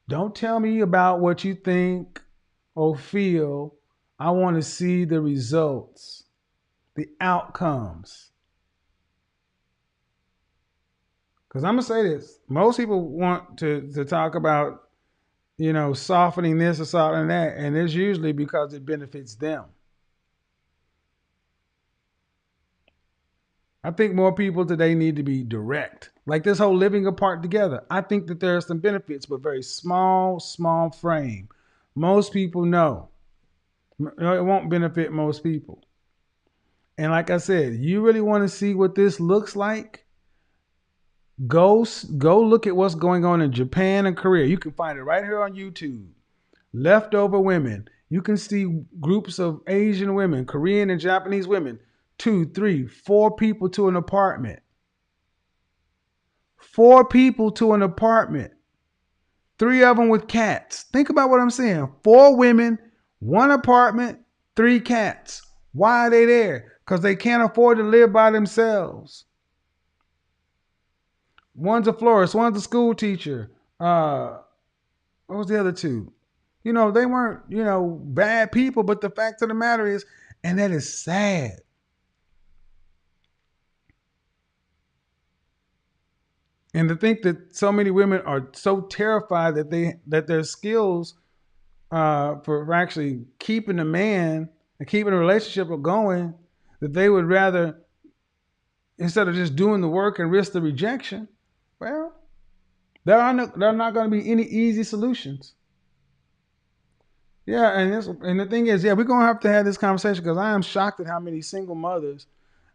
Speaker 3: Don't tell me about what you think or feel. I want to see the results, the outcomes. Because I'm gonna say this. Most people want to talk about, softening this or softening that, and it's usually because it benefits them. I think more people today need to be direct. Like this whole living apart together. I think that there are some benefits, but very small frame. Most people know. It won't benefit most people. And like I said, you really want to see what this looks like? Go look at what's going on in Japan and Korea. You can find it right here on YouTube. Leftover women. You can see groups of Asian women, Korean and Japanese women, 2, 3, 4 people to an apartment. 4 people to an apartment. 3 of them with cats. Think about what I'm saying. 4 women, 1 apartment, 3 cats. Why are they there? Because they can't afford to live by themselves. One's a florist, one's a school teacher. What was the other 2? They weren't, bad people, but the fact of the matter is, and that is sad. And to think that so many women are so terrified that their skills for actually keeping a man and keeping a relationship going, that they would rather, instead of just doing the work and risk the rejection, well, there are not going to be any easy solutions. Yeah, and the thing is, we're going to have this conversation because I am shocked at how many single mothers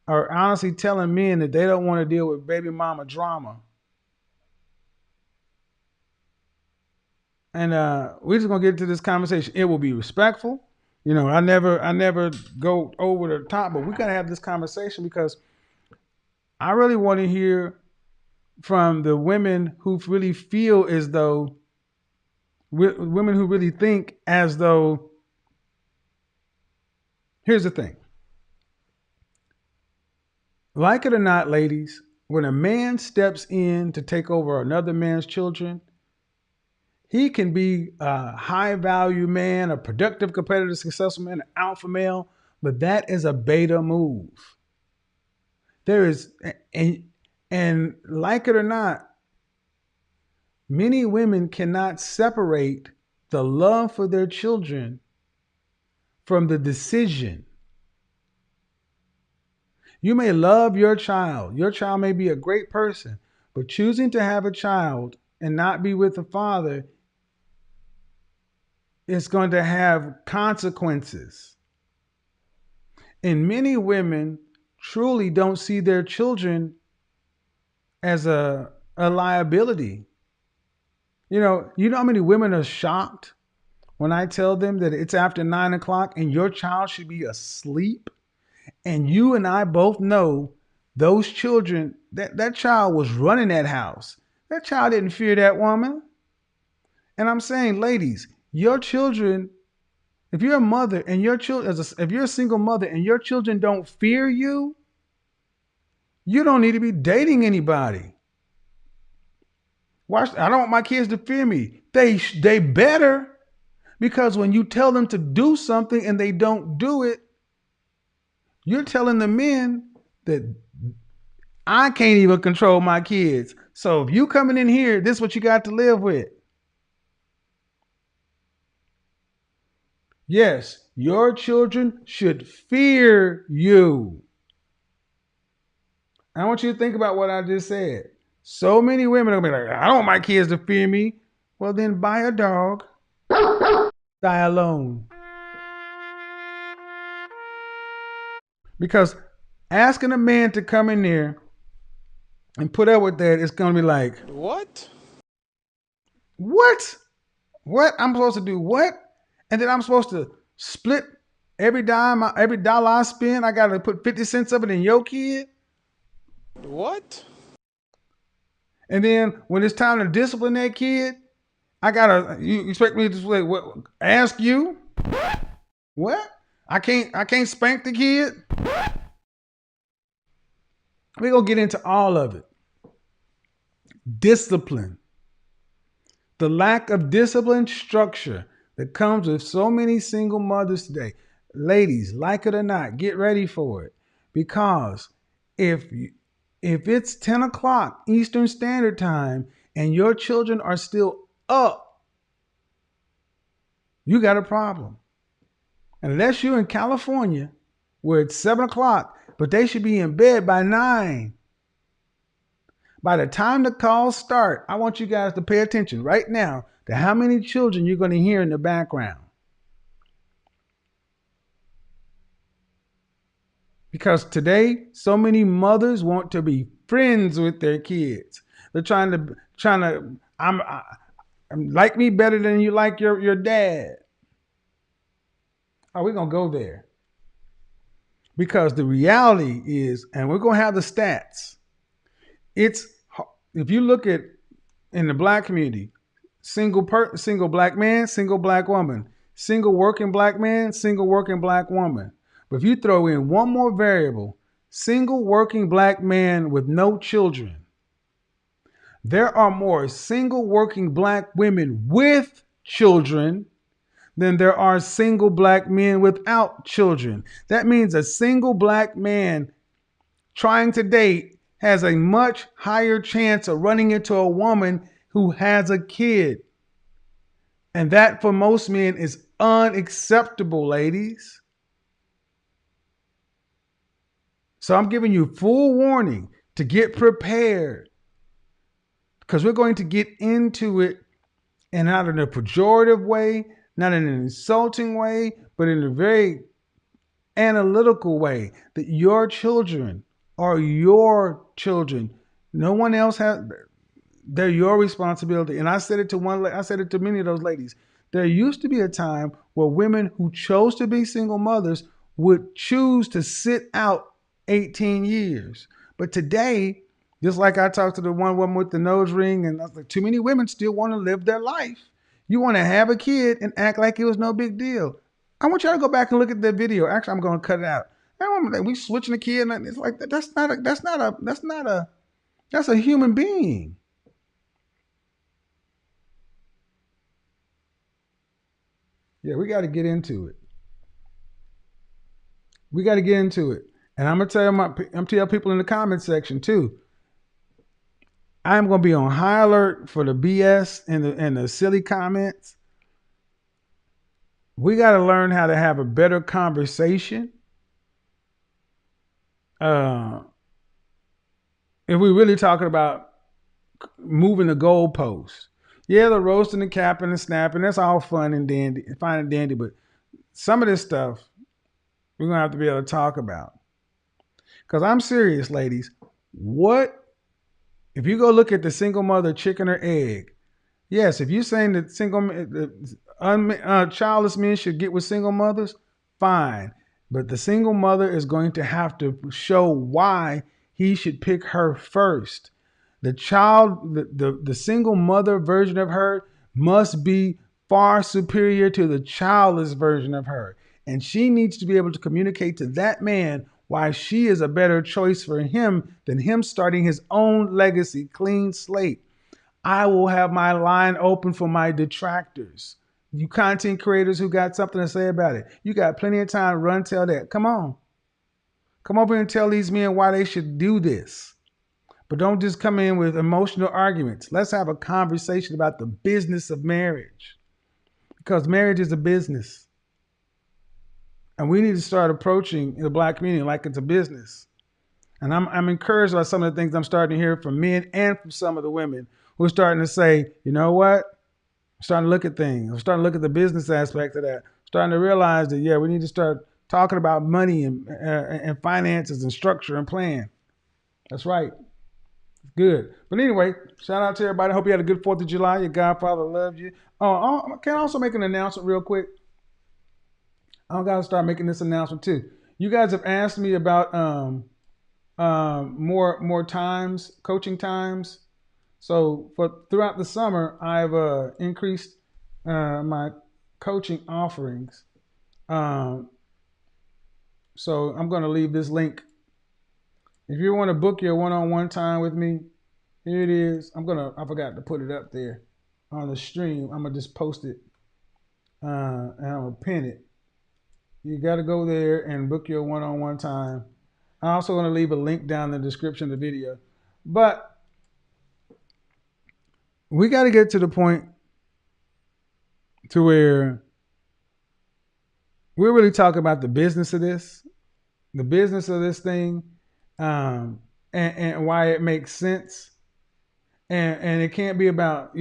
Speaker 3: are honestly telling men that they don't want to deal with baby mama drama. And we're just gonna get into this conversation. It will be respectful. I never go over the top, but we gotta have this conversation because I really want to hear from the women who really feel as though, women who really think as though. Here's the thing. Like it or not, ladies, when a man steps in to take over another man's children, he can be a high value man, a productive, competitive, successful man, an alpha male, but that is a beta move. There is, and like it or not, many women cannot separate the love for their children from the decision. You may love your child. Your child may be a great person, but choosing to have a child and not be with the father is going to have consequences. And many women truly don't see their children as a liability. You know how many women are shocked when I tell them that it's after 9 o'clock and your child should be asleep? And you and I both know those children, that child was running that house. That child didn't fear that woman. And I'm saying, ladies, your children, if you're a mother and your children, if you're a single mother and your children don't fear you, you don't need to be dating anybody. I don't want my kids to fear me. They better, because when you tell them to do something and they don't do it, you're telling the men that I can't even control my kids. So if you coming in here, this is what you got to live with. Yes, your children should fear you. I want you to think about what I just said. So many women will be like, I don't want my kids to fear me. Well, then buy a dog. Die alone. Because asking a man to come in there and put up with that, it's going to be like, What? What? I'm supposed to do what? And then I'm supposed to split every dollar I spend. I got to put 50 cents of it in your kid. What? And then when it's time to discipline that kid, you expect me to ask you? What? I can't spank the kid? We're going to get into all of it. Discipline. The lack of discipline structure that comes with so many single mothers today. Ladies, like it or not, get ready for it. Because if it's 10 o'clock Eastern Standard Time and your children are still up, you got a problem. Unless you're in California where it's 7 o'clock, but they should be in bed by 9. By the time the calls start, I want you guys to pay attention right now to how many children you're going to hear in the background. Because today, so many mothers want to be friends with their kids. They're trying to, I'm like me better than you like your dad. Are we going to go there? Because the reality is, and we're going to have the stats. It's, if you look at in the black community, single black man, single black woman, single working black man, single working black woman. But if you throw in one more variable, single working black man with no children, there are more single working black women with children than there are single black men without children. That means a single black man trying to date has a much higher chance of running into a woman who has a kid. And that for most men is unacceptable, ladies. So I'm giving you full warning to get prepared, because we're going to get into it, and not in a pejorative way, not in an insulting way, but in a very analytical way, that your children are your children. No one else has. They're your responsibility. And I said it to many of those ladies. There used to be a time where women who chose to be single mothers would choose to sit out 18 years. But today, just like I talked to the one woman with the nose ring, and I was like, too many women still want to live their life. You want to have a kid and act like it was no big deal. I want y'all to go back and look at that video. Actually, I'm going to cut it out. That woman, like, we switching the kid, and it's like that's a human being. Yeah, we got to get into it. We got to get into it. And I'm going to tell people in the comment section too. I'm going to be on high alert for the BS and the silly comments. We got to learn how to have a better conversation. If we're really talking about moving the goalposts. Yeah, the roasting, the capping, the snapping, that's all fun and dandy, fine and dandy. But some of this stuff we're going to have to be able to talk about. Because I'm serious, ladies. If you go look at the single mother chicken or egg, yes, if you're saying that childless men should get with single mothers, fine. But the single mother is going to have to show why he should pick her first. The single mother version of her must be far superior to the childless version of her. And she needs to be able to communicate to that man why she is a better choice for him than him starting his own legacy, clean slate. I will have my line open for my detractors. You content creators who got something to say about it. You got plenty of time to run, tell that. Come on. Come over and tell these men why they should do this. But don't just come in with emotional arguments. Let's have a conversation about the business of marriage. Because marriage is a business. And we need to start approaching the Black community like it's a business. And I'm encouraged by some of the things I'm starting to hear from men and from some of the women who are starting to say, you know what? I'm starting to look at things. I'm starting to look at the business aspect of that. I'm starting to realize that, yeah, we need to start talking about money and finances and structure and plan. That's right. Good. But anyway, shout out to everybody. I hope you had a good 4th of July. Your godfather loves you. Can I also make an announcement real quick? I got to start making this announcement too. You guys have asked me about more times, coaching times. So throughout the summer, I've increased my coaching offerings. So I'm going to leave this link. If you want to book your one-on-one time with me, here it is. I forgot to put it up there on the stream. I'm going to just post it and I'm going to pin it. You got to go there and book your one-on-one time. I'm also going to leave a link down in the description of the video. But we got to get to the point to where we're really talking about the business of this the business of this thing, and why it makes sense. And it can't be about,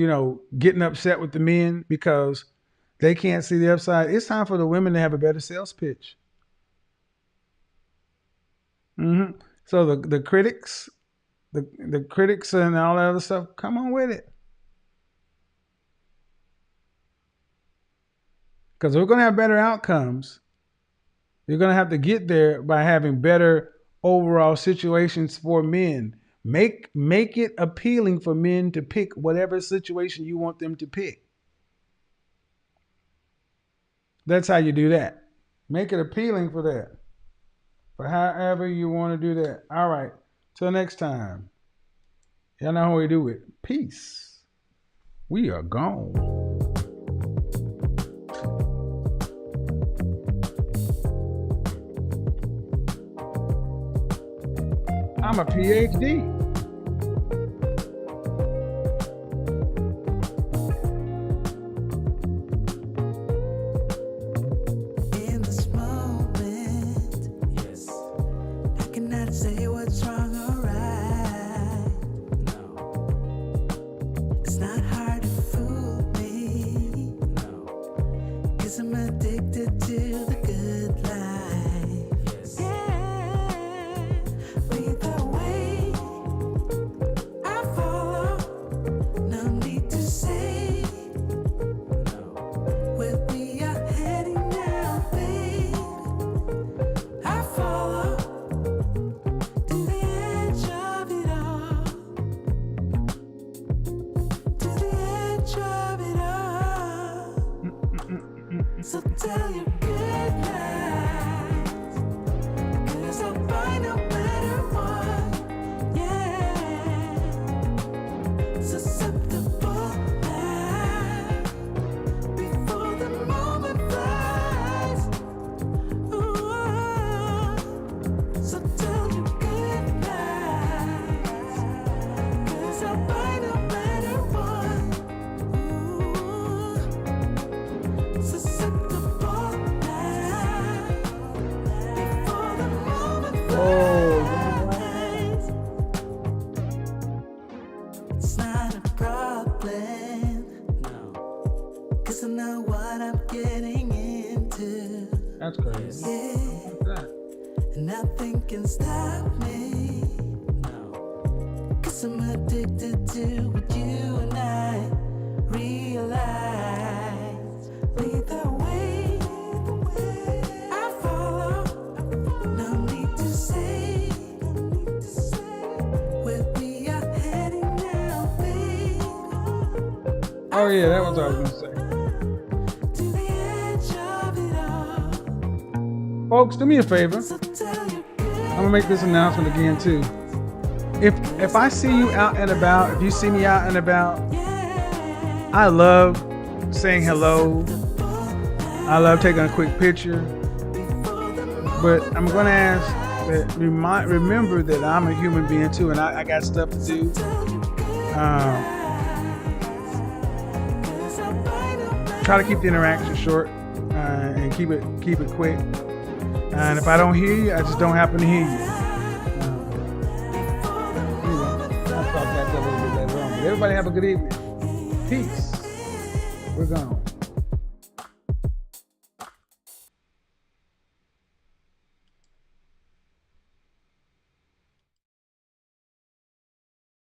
Speaker 3: getting upset with the men because they can't see the upside. It's time for the women to have a better sales pitch. So the critics, the critics and all that other stuff, come on with it. Because we're going to have better outcomes. You're going to have to get there by having better overall situations for men. Make it appealing for men to pick whatever situation you want them to pick. That's how you do that. Make it appealing for that. For however you want to do that. All right. Till next time. Y'all know how we do it. Peace. We are gone. I'm a PhD.
Speaker 4: In this moment, yes, I cannot say what's wrong or right. No, it's not hard to fool me. No, 'cause I'm addicted to the good life. Yes. Yeah, lead the way. I follow. No need to say where we are heading now, babe. I follow to the edge of it all. To the edge of it all. So tell your good lies, 'cause I'll buy no matter what. Yeah, susceptible now before the moment flies. Ooh, so tell your good lies, 'cause I'll buy no matter what. Ooh, susceptible now before the moment flies. It's not a problem, no, 'cause I know what I'm getting into.
Speaker 3: That's crazy.
Speaker 4: Yeah,
Speaker 3: What's that?
Speaker 4: and nothing can stop me. No, 'cause I'm addicted to what you and I realize. Lead the way. I follow. No need to say where we are heading now, babe.
Speaker 3: Oh, yeah, that was what I was going to say.
Speaker 4: To the edge of it all.
Speaker 3: Folks, do me a favor.
Speaker 4: So tell your
Speaker 3: I'm gonna make this announcement again too. If I see you out and about, if you see me out and about, I love saying hello. I love taking a quick picture. But I'm gonna ask that remember that I'm a human being too, and I got stuff to do. Try to keep the interaction short and keep it quick. And if I don't hear you, I just don't happen to hear you. Anyway, I'll talk about that a little bit later on. But everybody have a good evening. Peace. We're gone.